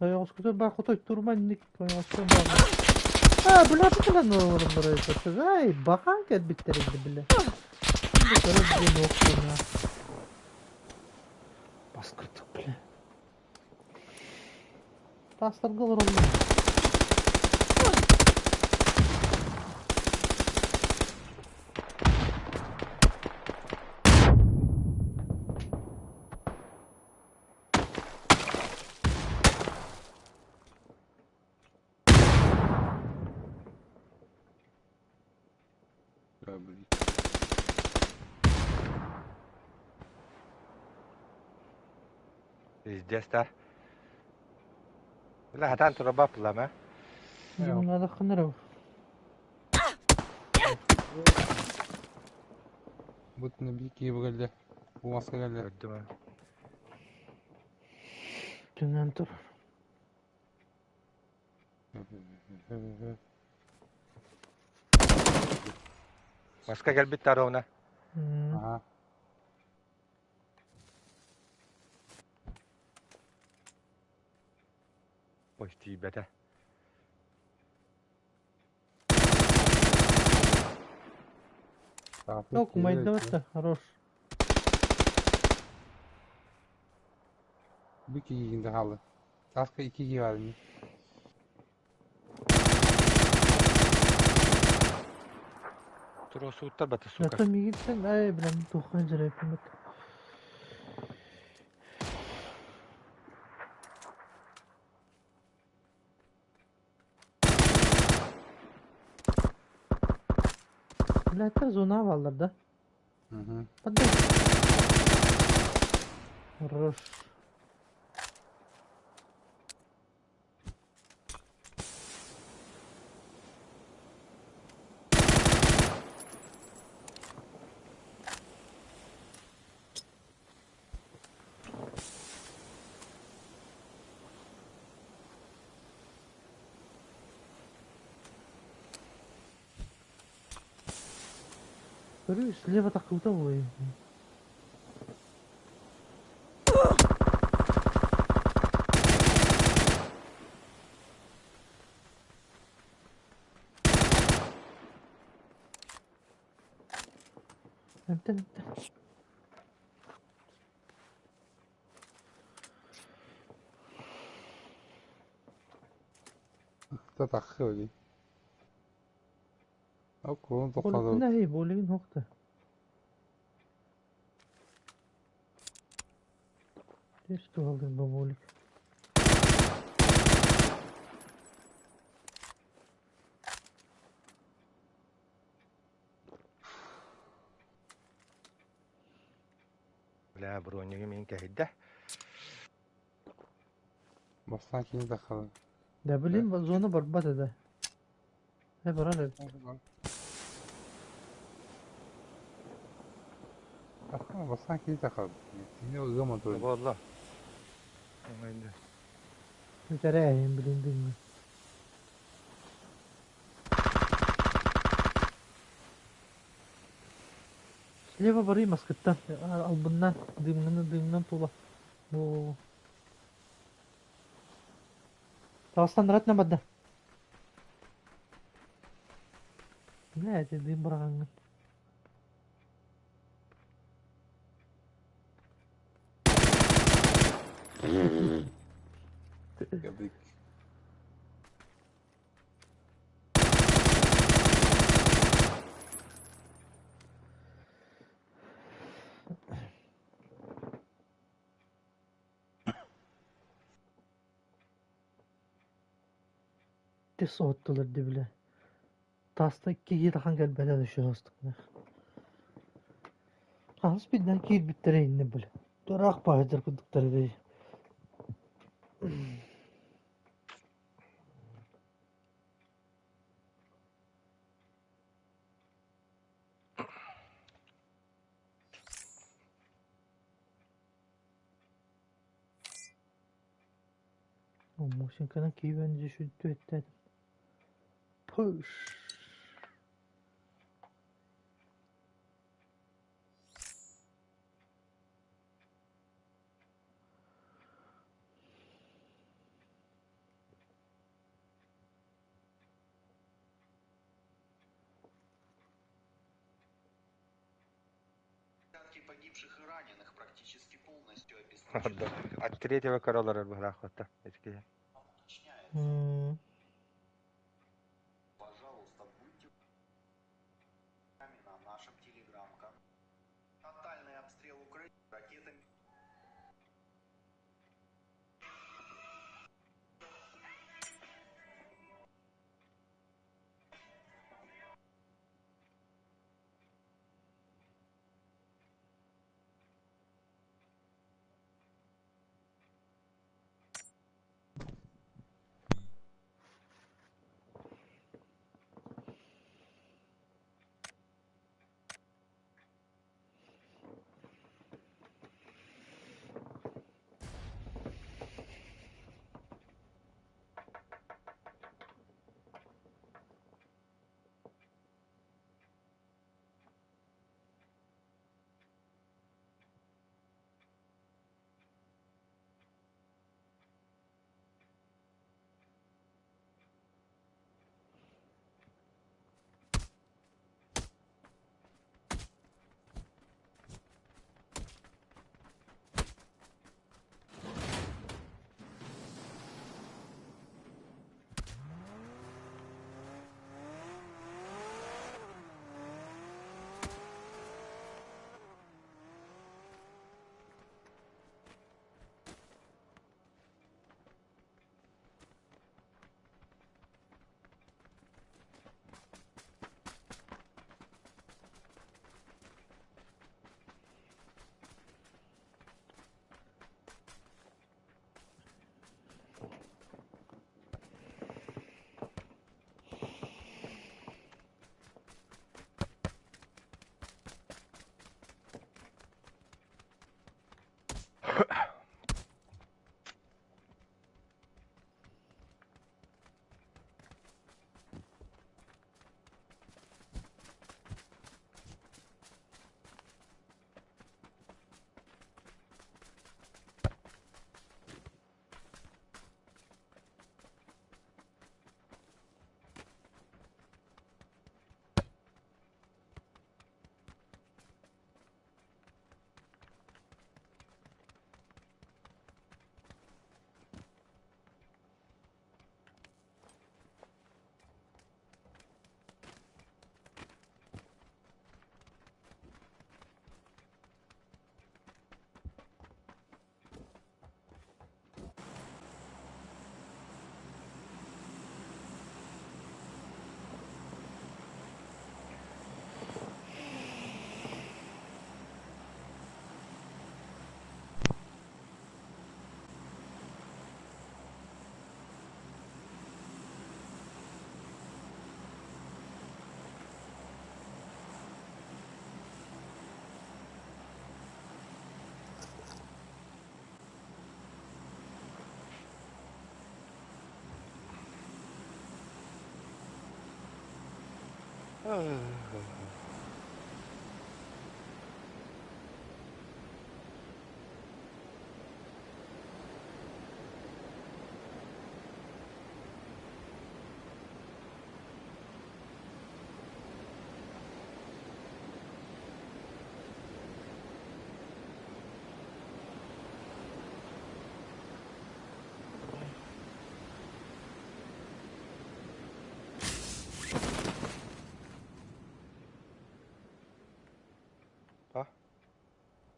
Ayağıskıda bak otoy durmanlık. Ayağıskıda bak. Ha bu lafı lan oğlum buraya satacağız. Ay bakan gel bittirildi bile. Şimdi sonra bir şey yoktu ya. Baskırdık bile. Taslar kılır oldu. İzleyeceğiz de. La hatan tura bapla mı? Bunlar da kınır o. Butun bir iki bu geldi. Bu maske geldi. Gördüm ha. Tünden dur. Maska gel bitti arona. Aha. Boş değil bete. Yok, mayda basta. Хорош. Bir iki giyinde halı. Kaska iki giy var mı? Dur o suutlar batı su kaç. Zaten bir gitsen ay bilen dokun jere yapayım. Bilater zona varlar da. Hı hı. Hadi. Хорош. Görüyor, слева takıldı bu oyun. Enten. Da takı öyle. O kolunu Bolik topladı. ne hey, bolikin hokta. İşte aldım bu bolik. La bronyoyu men kahidde. Bastan kimi takılı. Ne bileyim, zona berbat ede. He bana Bastan kimi takılı. Yine uyumadı öyle. Valla. Aynen. Bicara yayın bilin mi? Слева бары маскыттан. Albından, дымынан тула. Bu. Dağıstan ратна бадда. Ne edi dым bırakın. Geldik. De soğuttular dibile. Tasta iki gir hangi bela düşüyor astık ne. Hans birden gir bittireyin ne böyle. Durak paydır kudukları değil. Ama şimdi kanan ki bence şu düette. Push. Десятки погибших и раненых практически полностью Да. обесточены. От третьего королора бахрахота. Эти. Hmm. Пожалуйста, будьте на нашем телеграм-канале. Тотальный обстрел Украины ракетами.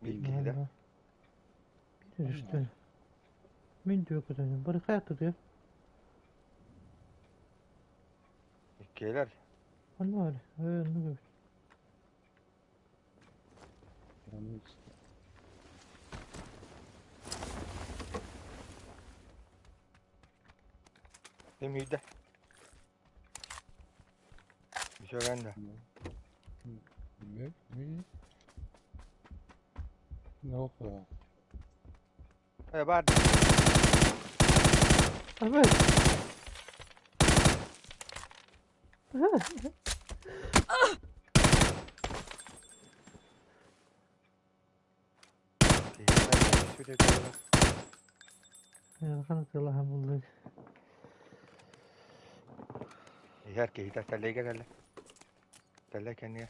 Bilgili de. Vallahi. Bir işte. Min diyor kadar. Bari hayatı diyor. İkiler. Anne öyle. Öyle gibi. Yalnız Demiydi. Bir şey bende. bilmiyorum. Ne oldu? Bari. Evet. Ya kan Allah hamdulillah. Herkes hitar terliğe gel hele. Terliğe kendine.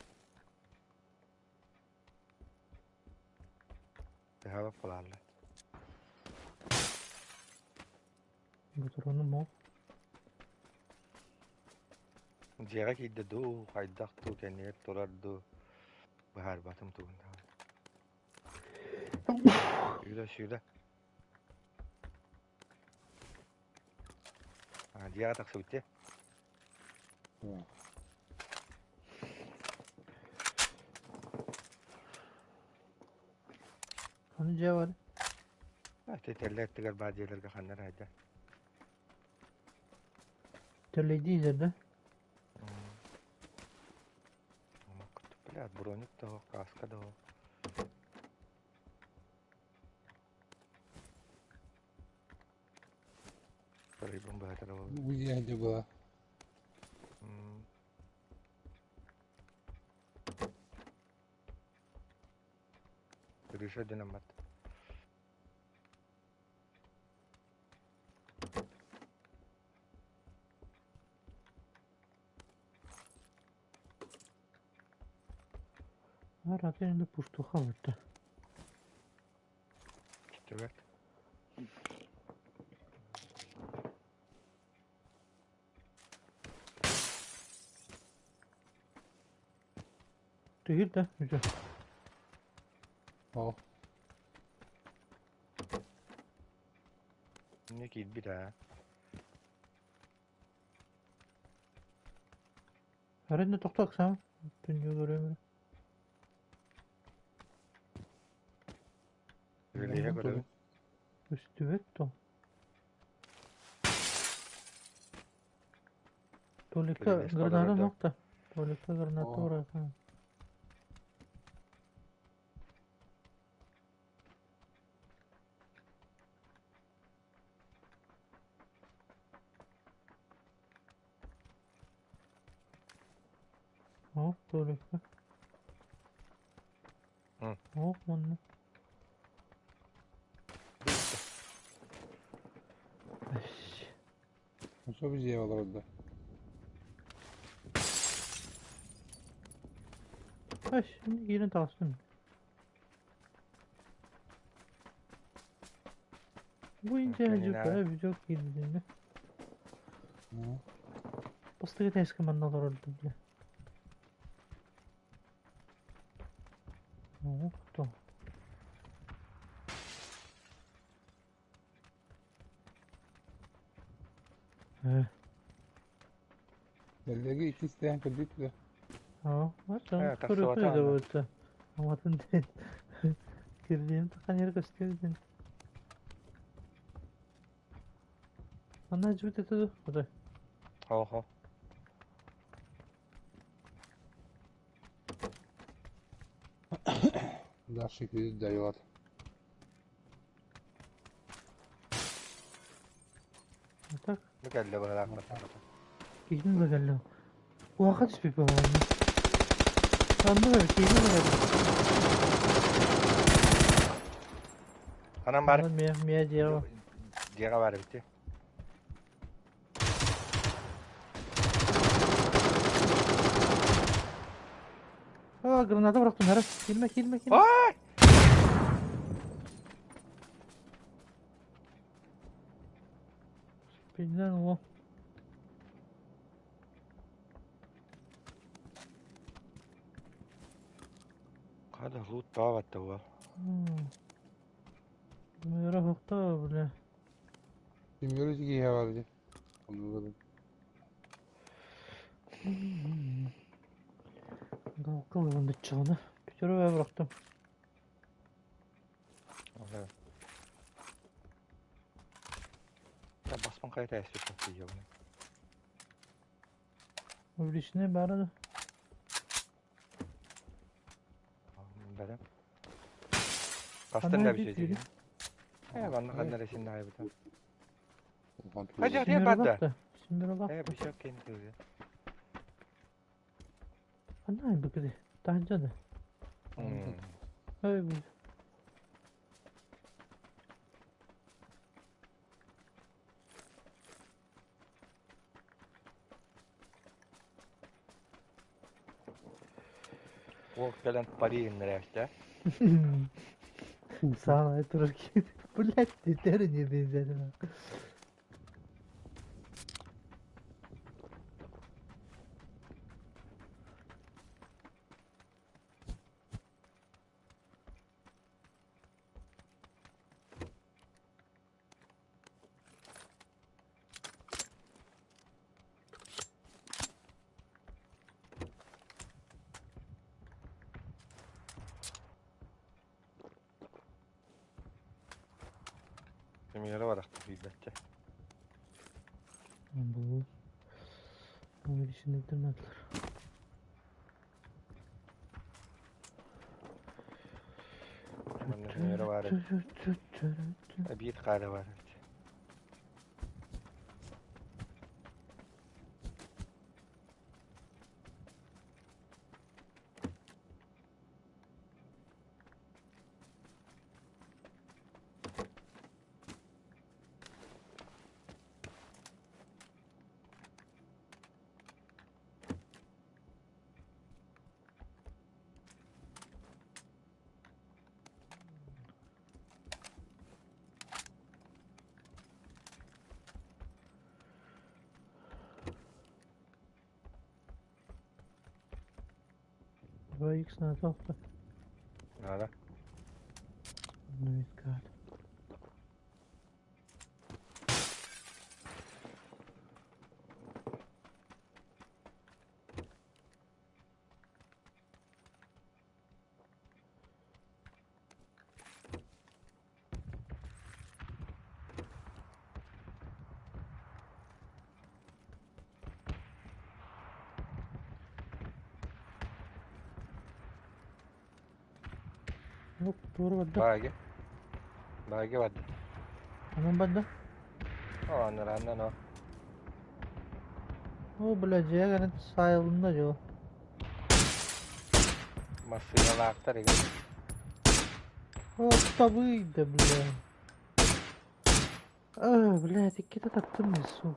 Deha bak polarla. Bu torunu mu? Ciğer ki de do, haydak do kendine tolar do. Bahar batım tu. Şurada. Ciğer tak bitti. Tamam. Hani cevap. Terliğe ettiler bazı yerlerde kanlar hayda. Terleydi izledi. Ama kutup bile bronik da o, kaska da o. Sarıybın bahadır o. Bu yerde bu. Rüşe dönemet. Her atın pustu havutta. Evet. Değil de güzel. Al. Ne ki bir daha. Her ne toktak sen. Dünya göremiyorum. Öyleye göre. Üstü vetto. Tolika Öyle granada espadada. nokta. Tolika granata Oh. orası. Oh, tolika. Hı. Oh, onu. Nasıl bir şey var orada? Ha şimdi yine tavsiyorum. Bu ince Kendine- acık bir çok iyi dediğinde. Hı. Bastığı eski mandalar oldu bile. Oh, tamam. He. Belki iki isteyen kredit de. Ha, var canım. Evet, Kırık taksi da vatan. olsa. Ama değil. Girdiğini takan yeri gösterdin. Bana acı bir dedi. O da. Ho. Daha şekilde de var. Tak. Ne geldi bu kadar? Giydin de geldi. Bu haka düşmüş bu halde. Sandım öyle keyifli mi? Anam bari. Miye diye var. Diğeri var bitti. Aa granada bıraktım herif. Girme. Vay! Bilmem o. Kada loot daha battı bu. Mera hokta bile. Bilmiyoruz ki ya var diye. Anladım. Kalkalım bıçağını. Bir kere eve bıraktım. Evet. Ya basman kayıt ayası çok iyi bunu. Öyle işine bari de. Benim. Bastın Ana da bir şey bir diyeyim. He bana kadar eşin daha bir tane. Hadi Hadi. hadi Şimdi bak bak da. da. Şimdi bak He da. bir şey yok kendi söylüyor. Ana bu kedi. Daha önce de. Hey bu. Wolf gelen parayı indir işte. Sağ ol durur ki. Bu letti derince benzedi. Şimdi yere var artık bir bence. Bu. Ama işini durmadılar. Şimdi yere var. Bir kare var. Var ilk sana soktu. Nada. Evet galiba. Yok doğru vardı. Bagi var. Hemen bende. O anlarından o. O bileceğe gene sayılında jo. Masıyla aktar ya. O tabıydı bile. Bile dikkat taktım bir su.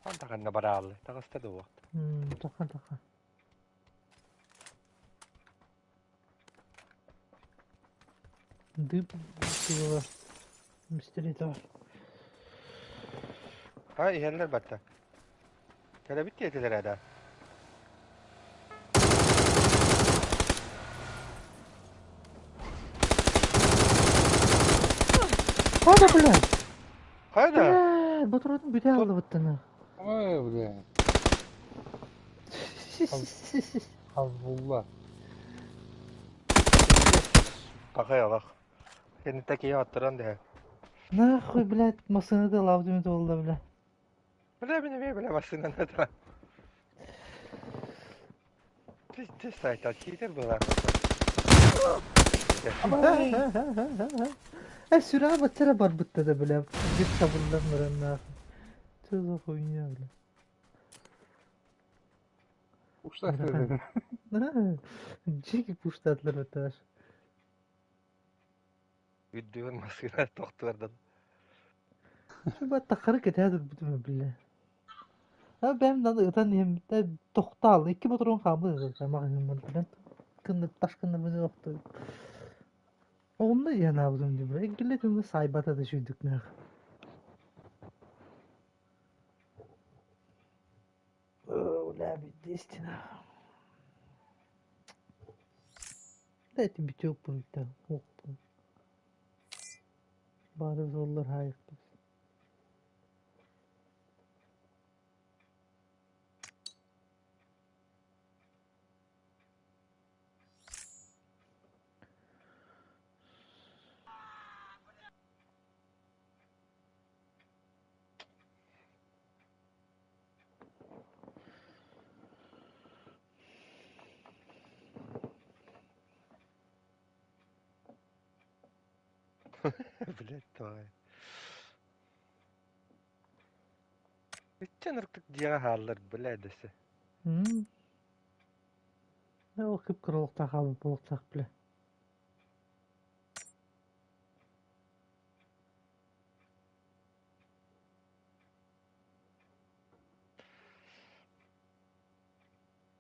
Antakan na baralli. Takasta do. Taka. Dıp dıp var. Misteri de var. Ha iherler batta. Kala bitti yetiler ada. Hadi bile. Hayda. Bu turun bir de aldı bıttını. Ama buraya. Hazbullah. Bakaya bak. Seni tekiye attıran de. Nahуй, блядь, masını da lavdimi de oldu bile. Bile bile basından da. Tez sayta çiğdir bu lan. Süra batara barbutta da bile. Bir sabırlan var Tüza koyun ya bile. Uçlar dedim. Cik puştatlar öter. Videonun maskına doktordan. Şu ben takarı ketedir bütün bile. Ha benim de ıtan diyeyim de tokta aldı. 2 motorun kaldı da maksimum ben. Kındır taş kındır beni yoktu. Onda ya ne yaptım diye böyle. Gilletimde saybata da şuyduk ne. Öyle bir destina. Deti bir çok büyükten. Bari zorlar hayır. Блять, твой. Bütün ırklık diye hallar bile dese. Ne o kıpkırılıkta kalıp olacak bile.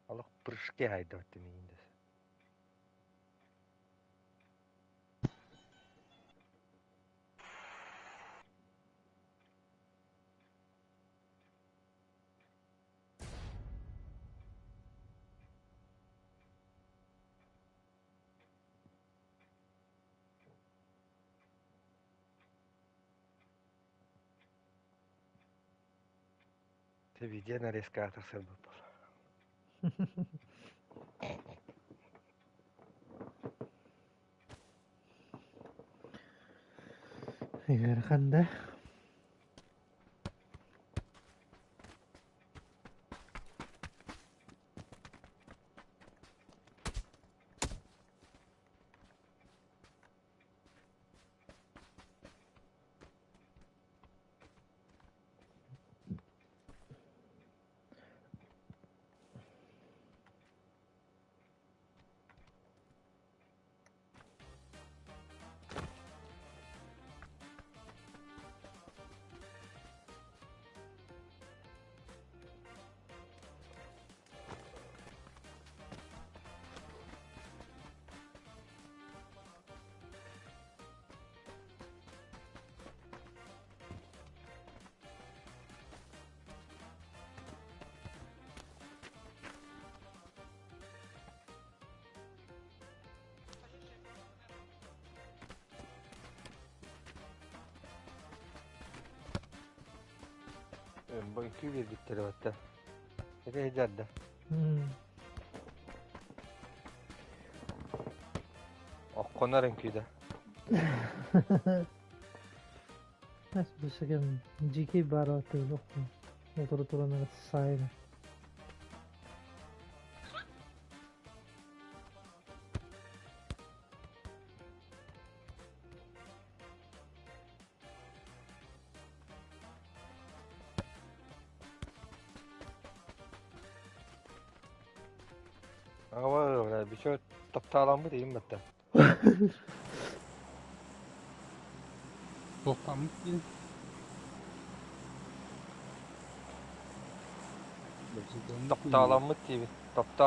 Allah pırışke hayda ötmeyin dese. Tabii gene risk atarsa bu. Yarkanda. Bu iki bir bittir hatta. Ne de ederdi. Akkonarın köyde. Nasıl bir şey GK baratı yok mu? Motoru turanlara sahibi. Ama öyle bir şey taptalan mı diyeyim hatta. Toplanmış değil. Taptalan mı diyeyim. Tapta.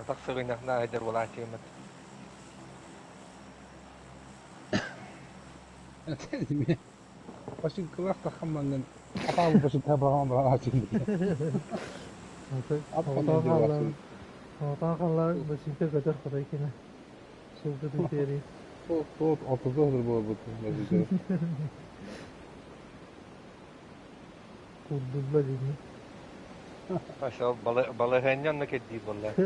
Atak sığınak ne eder bulaşayım hatta. Dedim ya. Başın kılak takamdan hatalı başı tabağıma bana açayım diye. Atkan Otan önce kallar. basın. Otan kallar. Başımda kadar kadar kine. Çıldırdı deri. Soğut 30 olur bu. kurdulla diyeyim. Aşağı balığı yanına keddi vallahi.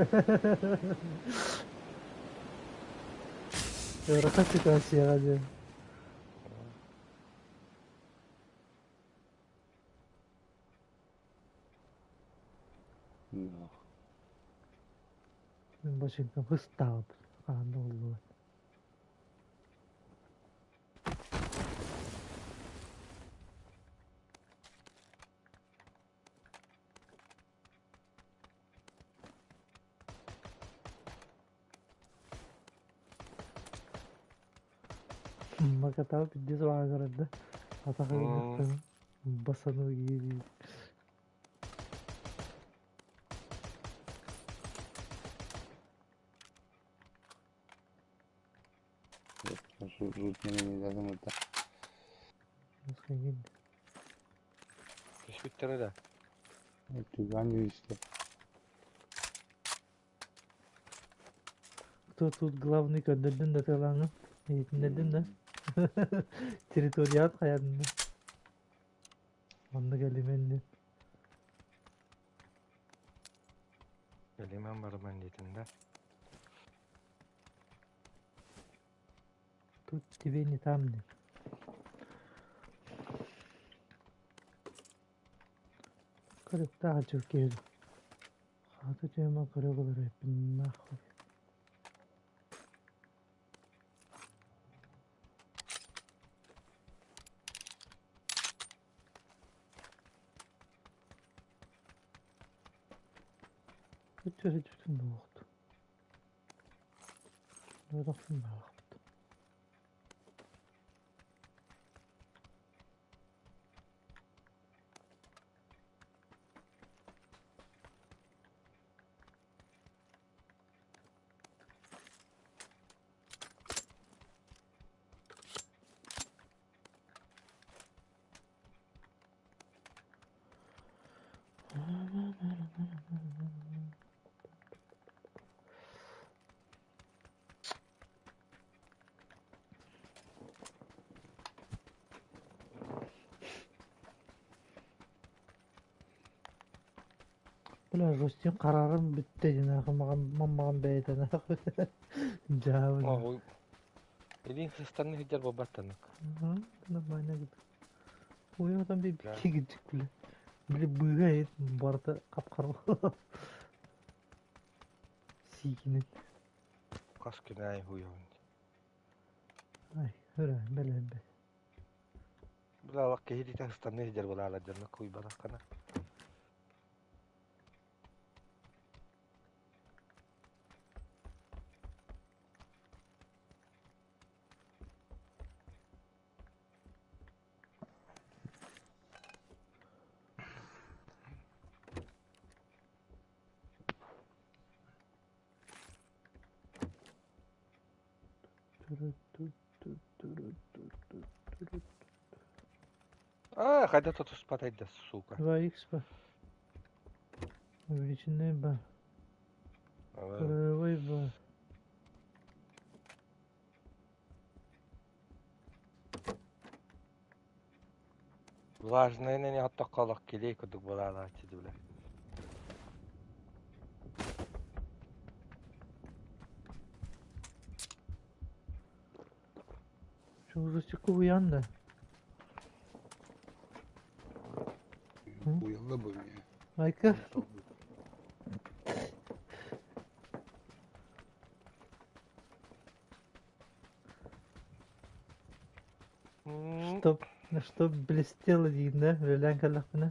Yoraka çıkarsın ya hadi. Yok. Ben başımda hız dağıdı. Kandı oldu. Bak hata bir diz var arada. Hata kaynaktan basanı iyi. Şu rutini yazdım orada. Nasıl gitti? İş bitti de. Tügan gibi işte. Тут главный көндөрдүн да талаңы. Эйтиндердин да. Территорият каядын да. Анда келименди. Elimen var ben dediğinde. Тут тебе не там не. Кырык да ачып келди. Хаты тема кырыгылар эпин нахуй. Өтөрү жүктүн болукту. Ойдоктун болукту. Бля, Рустин карарым бүтті жанагы мамаган бәйден акы. Жабы. O elin hıstanı hicer babattanık. Нормально gibi. Уядан bir Ya. iki gidecek bile. Bile bığa et. Bu arada kapkara. Sikinin. Kaç gün ay huyon. Ay, öyle böyle. Bula bak kehidi ta hıstanı hicer bula ala canına kuy barak kana. Kayda tutus pataydı suka. Два икс ба. Увеличенный ба. Кровой ба. Влажный не hatta kalak keley kuduk bula ala çidi bile. Şu uzun uyandı. Uyandı bu ya. Ayka. Чтоб блестело дейін да, рөлән кәліқпіні.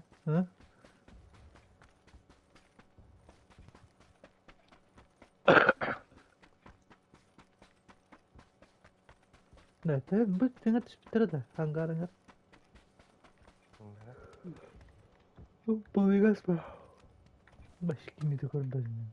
Да, бұл теңі түсіп тұры да, ангарыңар. Балығас ба. Башы кемеді көрбәзінен.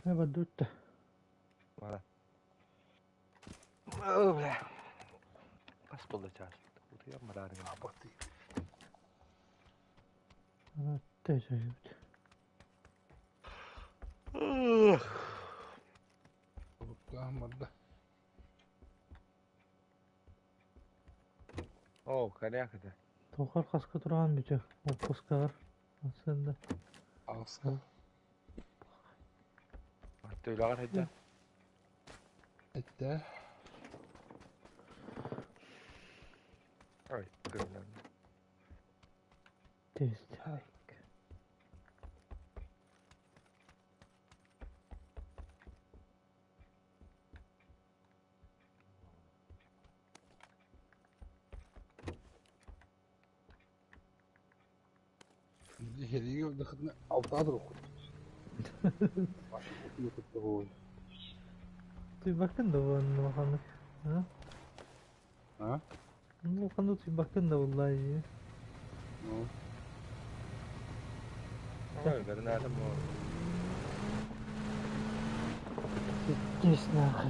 Ne var dörtte. Valla. Öyle. Bas buldu çağır. Bu da yapma daha ne? Batı. Evet, tecrübe. Ahmet'de. Oo, kare kadar. Tokar kaska duran bir şey. O kaska var. Aslında. Ağızka. Hatta öyle var hadi. Ette. Ay, görünüyor. Destek. Hediye gördü kızını. Altığa oku. Başka okuyor kutlu bu. Bir bakın da bu anına bakalım. Ha? Ha? Bakalım bir bakın da vallahi iyi. No. Ay, görünüyor adam o. Gittin akıl.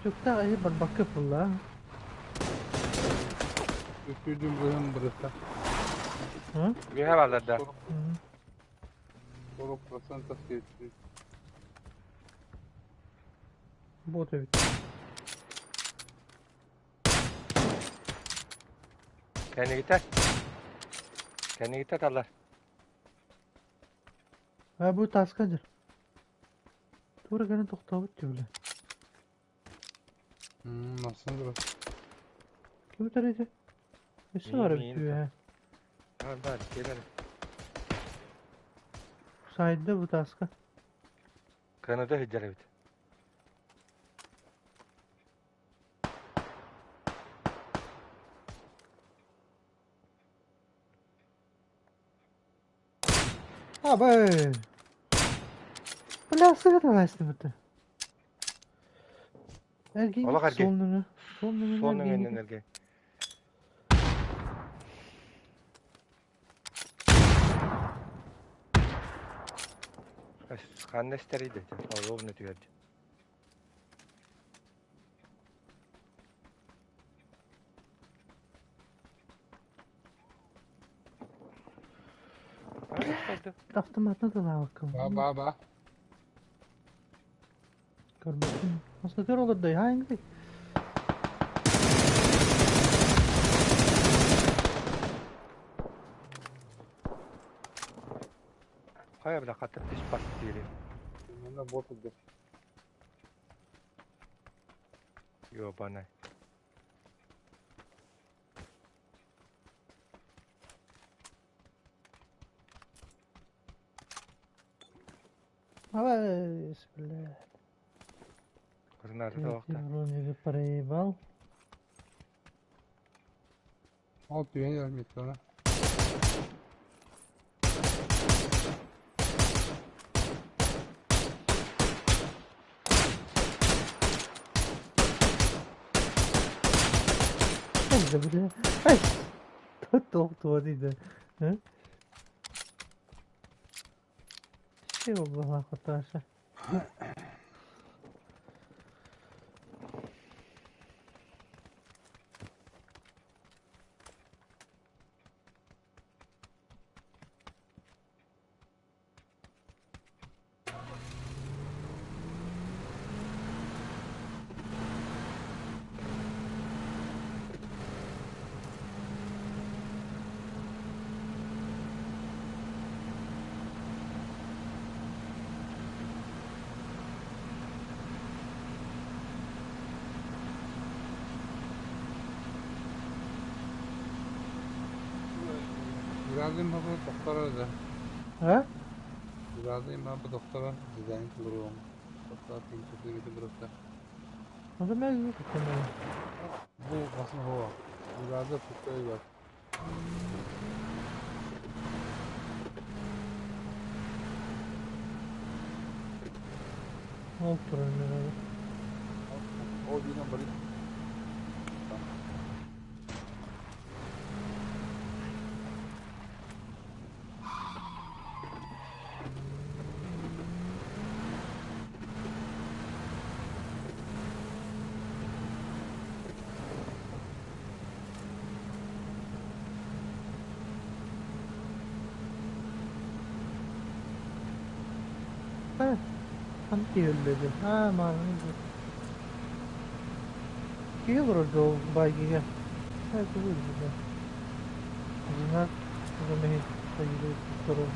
Çok da iyi bir bakıp valla. Üstüydüm bölüm burası. Ha? Bir havalar da. Hı. Soru prosentası geçti. Bu da bitti. Kendi gitar. Kendi gitar Allah. Ha bu taskadır. Doğru gene toxtabıt bile. Nasıl burası? Kim tarayacak? Nesi İyi, var iyi, bitiyor ha. Tamam hadi gelelim. Sayede bu taska. Kanada hıccara bit. Abi. Bu lastik da bastı burada. Erkeğin Ola kargi. solunu. Solunu Sonun erkeğin. elinden ergen. Kanne isteriydi. Allah'ım ne diyor. Hadi. Avtomatına da daha bakalım. Ba. Görmedim. Nasıl kör olur da hangi? Kaya bile katır diş bastı diyelim. Ben de bot oldu. Yo bana. Ama bismillah. Kızın adı da vakta. Ronca parayı bal. Al düğün yarım etti ona. Neyse bir de. Ay. Doktor dedi. Hı? Şey oldu arkadaşlar. Birazdan baba doktora da. Ha? Birazdan baba doktora dizayn kuruyorum. Doktora pinçesi gibi burası. O da mevzu tutamıyor. Bu basın hava. Birazda tuttuğu var. Ol turun herhalde. O dinen bari. Ha. Hangi öldürdü? Ha mavi. Kiye vururdu o baygiye. Ha bu öldürdü. Bunlar bu ne sayılı sorun.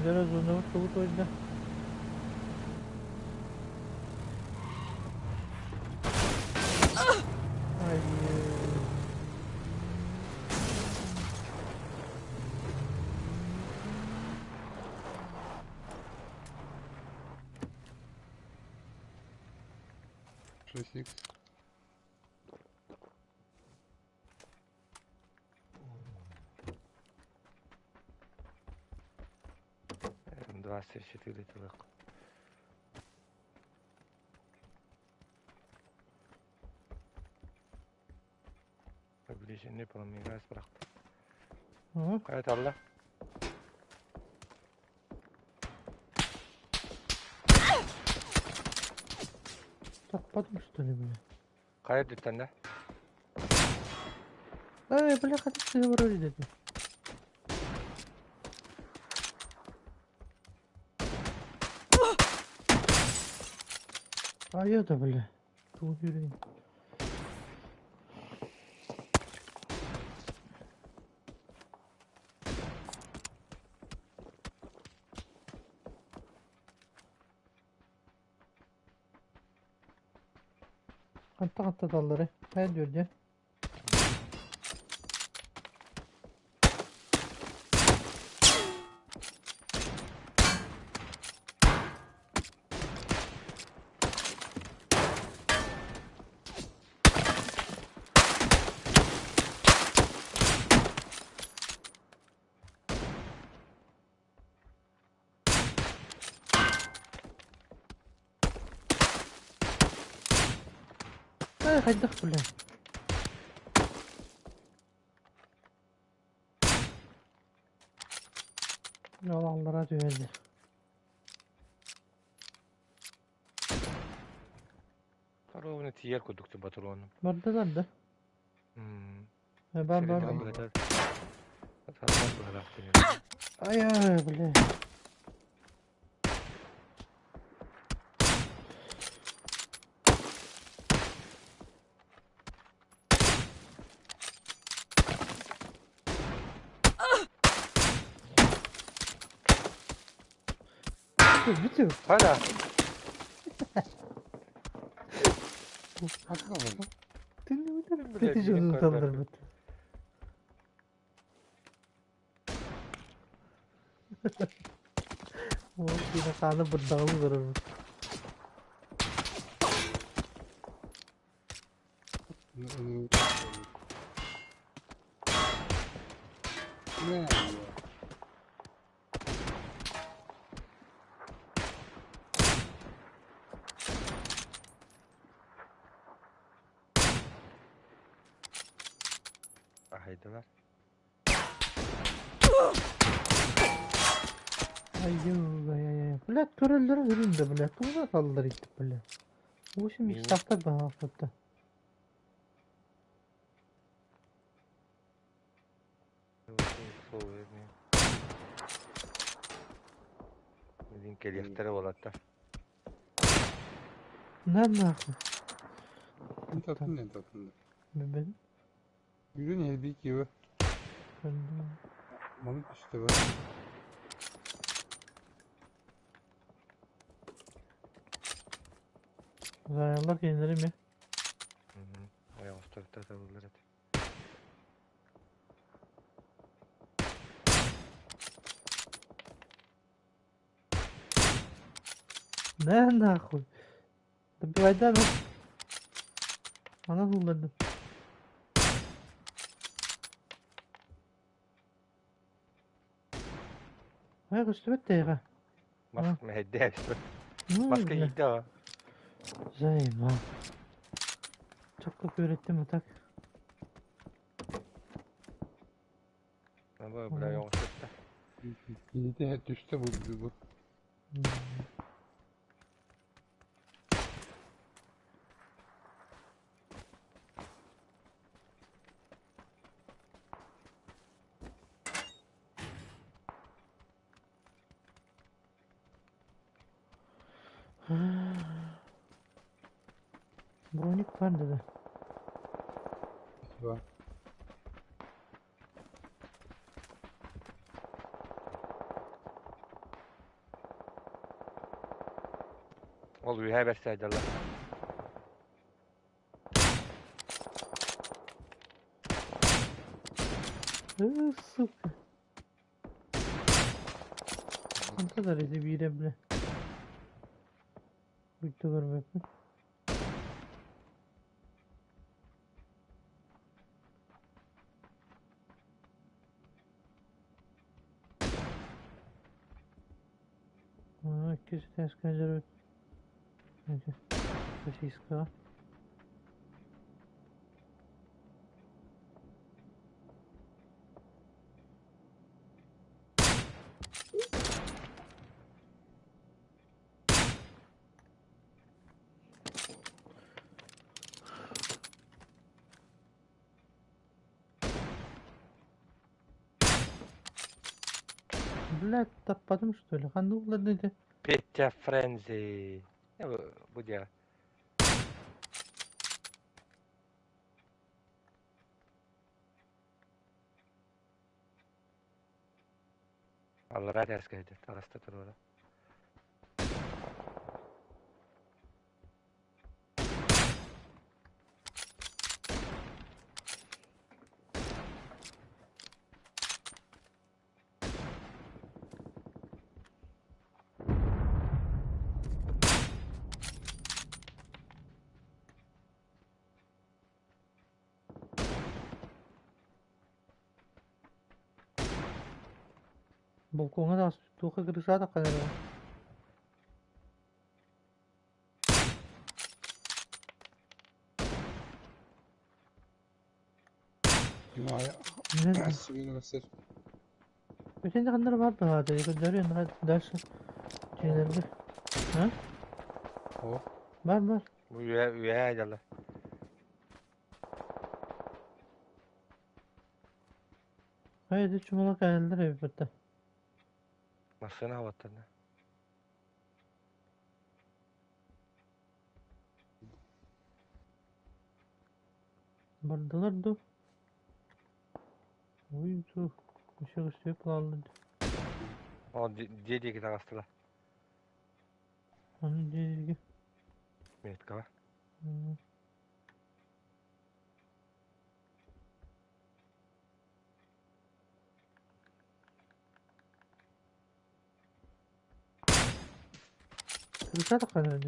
Biraz onu çabuk oyna. Ay. Klasik. Два четыре тылык. Приближение промиграть бıraktı. Hı. Evet Allah. Tapadım üstüne bile. Kayıt lütfen de. Ay bile hadi size vurur dedi. Ay o da bile. Dur yürüyün. Kanta dalları. Ben diyor ya. Ay kaydık bile. Yalanlara düğeldi. Tarovunu tiyer koydukça patronum. Burada da. Ben Ben böyle. Taraflar bıraktı. Ay ay bile. Bütün. Hala. Haklı mı? Dinlemeden Bile fetiş bilin onu kalber. tanır bütün. O yine kanı bırdağı vurur. Ne ya? Haydi var. Ay yo ay ay ay. Bile körüldür önünde bile. Tuğla saldır işte bile. Bu şimdi Niye? sakta bana hatta. Bizim keliyektere olatta. Nerede aklı? Ne tatlı ne tatlı. Ben. Yürü ne bir gibi. Balık işte var. Zayanlar yenilir mi? Ayağı usta tavırlar et. Ne nahуй? Добивай да, ну. Она huladı. Ayak üstüme değme. Mask mehedde işte. Ne Maska bile? yiydi o. Zayma. Çok kötü öğrettim atak. Ama buraya yok işte. Dinleti düştü bu. Hmm. Bronik var dedi. Var. Oluyor her berseydiler. Sık. Ne kadar idi bir de bile. Bitti görmek mi? İkisi ters pencere. Neyse. Sessiz. Блядь, да потому что ли? Ханду ладно. Pizza Frenzy. Ne bu diye. Allah ters geldi. Tarasta dur orada. Balkona da tuha kırışa da kadar. Cuma'ya Ne? suyunu göster. Bütün kanlar var da hadi. Görüyorsun hadi dersin. Şeylerde. Ha? O. Var. Bu üye aydalar. Haydi çumalak ayarlar evde. Nasıl havattın? Bardalar da. Uydu. Işık kullanıldı. O diye ki tarastılar. Hani dedi. Mehmet kava. Kırışa da kadar.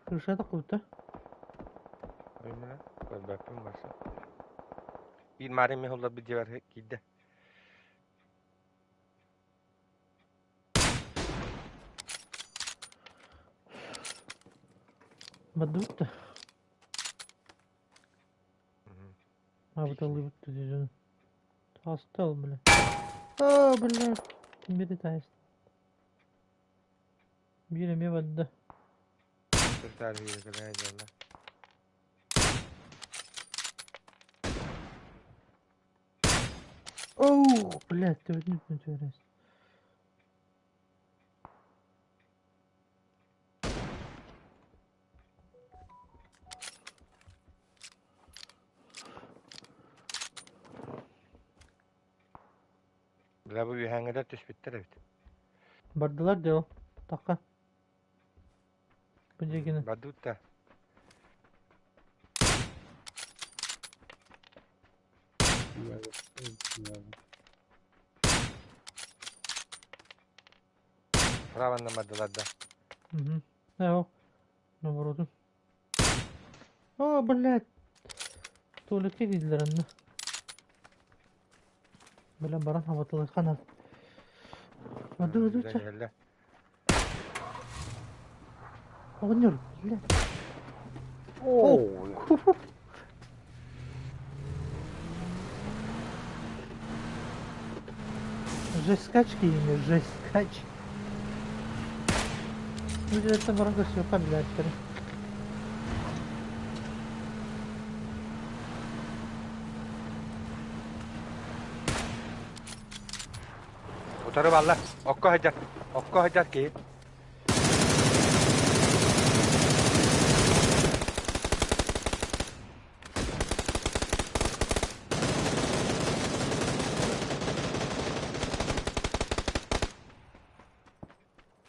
Kırışa da kıldı. Öyle. Ben bakayım varsa. Bir mari mi oldu bir civar gitti. Badut da. Abi da lıvıt da diyeceğim. Hasta ol bile. Bile. Biri ters. Biri mi vardı? Bir tarihi kadar aydalar. Блядь, ты вот не интересно. Bula bu üyengede düş bitti evet. Bardalar da o. Taka. Bu cekini. Badut da. Cuma'ya. Ravanla maddeler da. Ne o? Ne vurdun? Блядь. Tuvalete girdiler anne. Böyle baran havatılı kanal. Hadi hadi Güzel çak. geldi. Oynuyorum. Gel. Oo. Jeskaç giyiniyor. Jeskaç. Mücadele baran gösteriyor. Kamiller içeri. Motoru valla. Okko hacar. Okko hacar ki.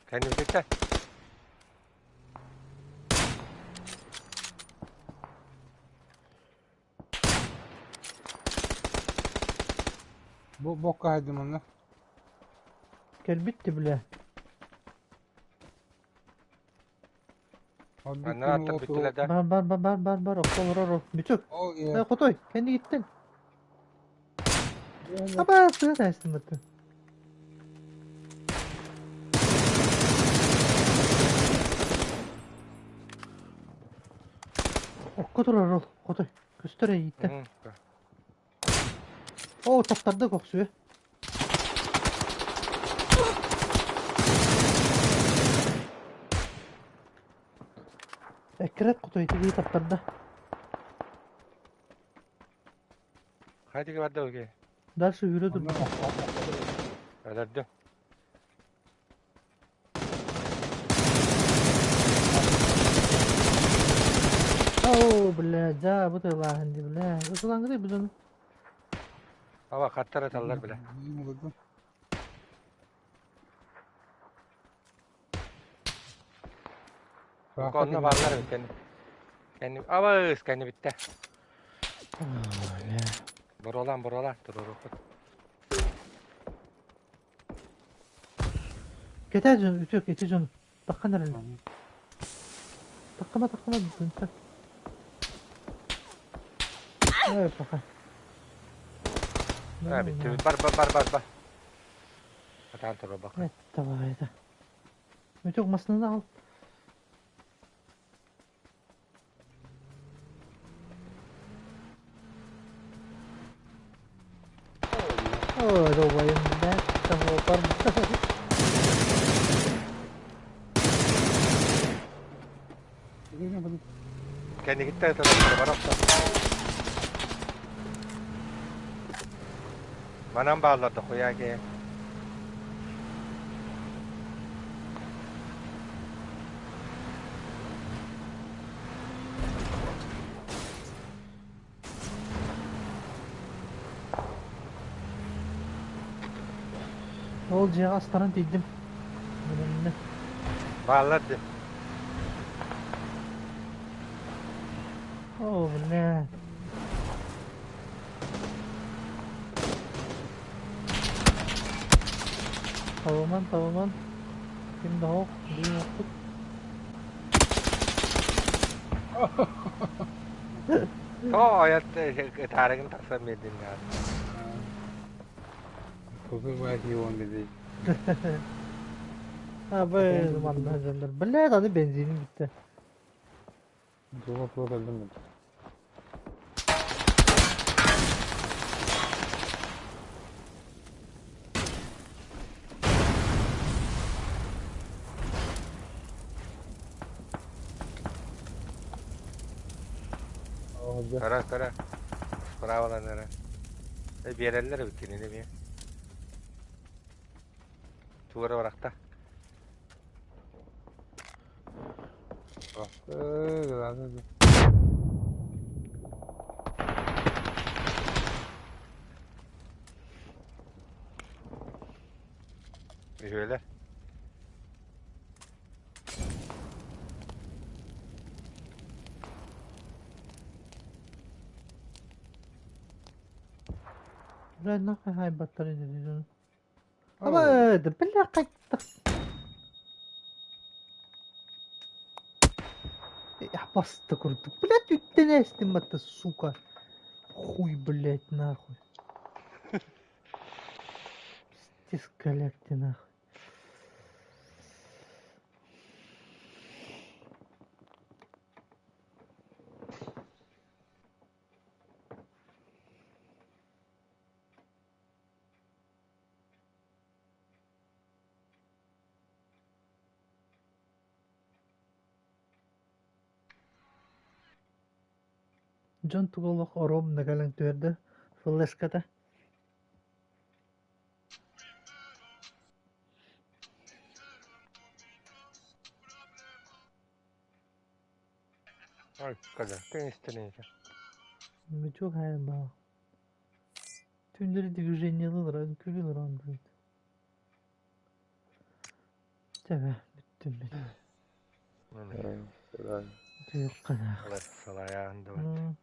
Kendimi çeksen. Bu bokka haydim onlar. Gel bitti bile. Abi Benden attık bittiler de. Bar. Okta vurar o. Büçük. O Hey ya. Kotoy. Kendi gittin. Ama suya teslim ettin. Okka durar ol. Kotoy. Göstere gitti. Hı. O taptarda kok suyu. Ekret Kotoy. Tigi taptarda. Hadi ki vardı okey. Dersi yürüdüm. Ölerdim. Oo bile. Ja bu da var hindi bile. Usulan gidi bu canım. Hava katlar atarlar bile. İyiyim oldu. Okko onunla varlar mı kendi? Kendi. Avaz kendi bitti. Öyle. Buralan. Dur oku. Getir canım. Ütü yok. Getir canım. Bakın nereye. Takma dedin sen. Evet bakın. Ha bitti. Bar. Atan tura bak. Evet tamam hadi. Ütü masasını da al. Oh, the way in that the hopper. Kendi gitti atarlar. Bana okta. Bana mı bağladı koya ki? Ne olacağı aslanın dedim. Önümde. Bağladı. Oh ne? Tavuman. Kim daha ok? Bir yoktuk. O hayatta tarihini taksam yedin ya. Kusur belki yoğun dedi. Ha böyle zamanlar canlar. Bile hadi benzinim bitti. Zola problem mi? Kara. Bravo lan nere. Bir yerler bitti ne bir. Tuvara bıraktı. Bastı. Şöyle. Red nakay hay batarya dedi canım. Ama öyle bile kayıttık. Ya bastı kurduk. Bile düttene estim battı suka. Хуй, блядь, нахуй. Дисколлекты, нахуй. John tuголох ором нагалан төрдө. Флешката. Arkadaşlar isteneydi. Çok hayal bağ. Tümleri движениялар, күлүлөр андыр. Таба, бүттүм мен. Түйүп кана. Evet, salayağında. М.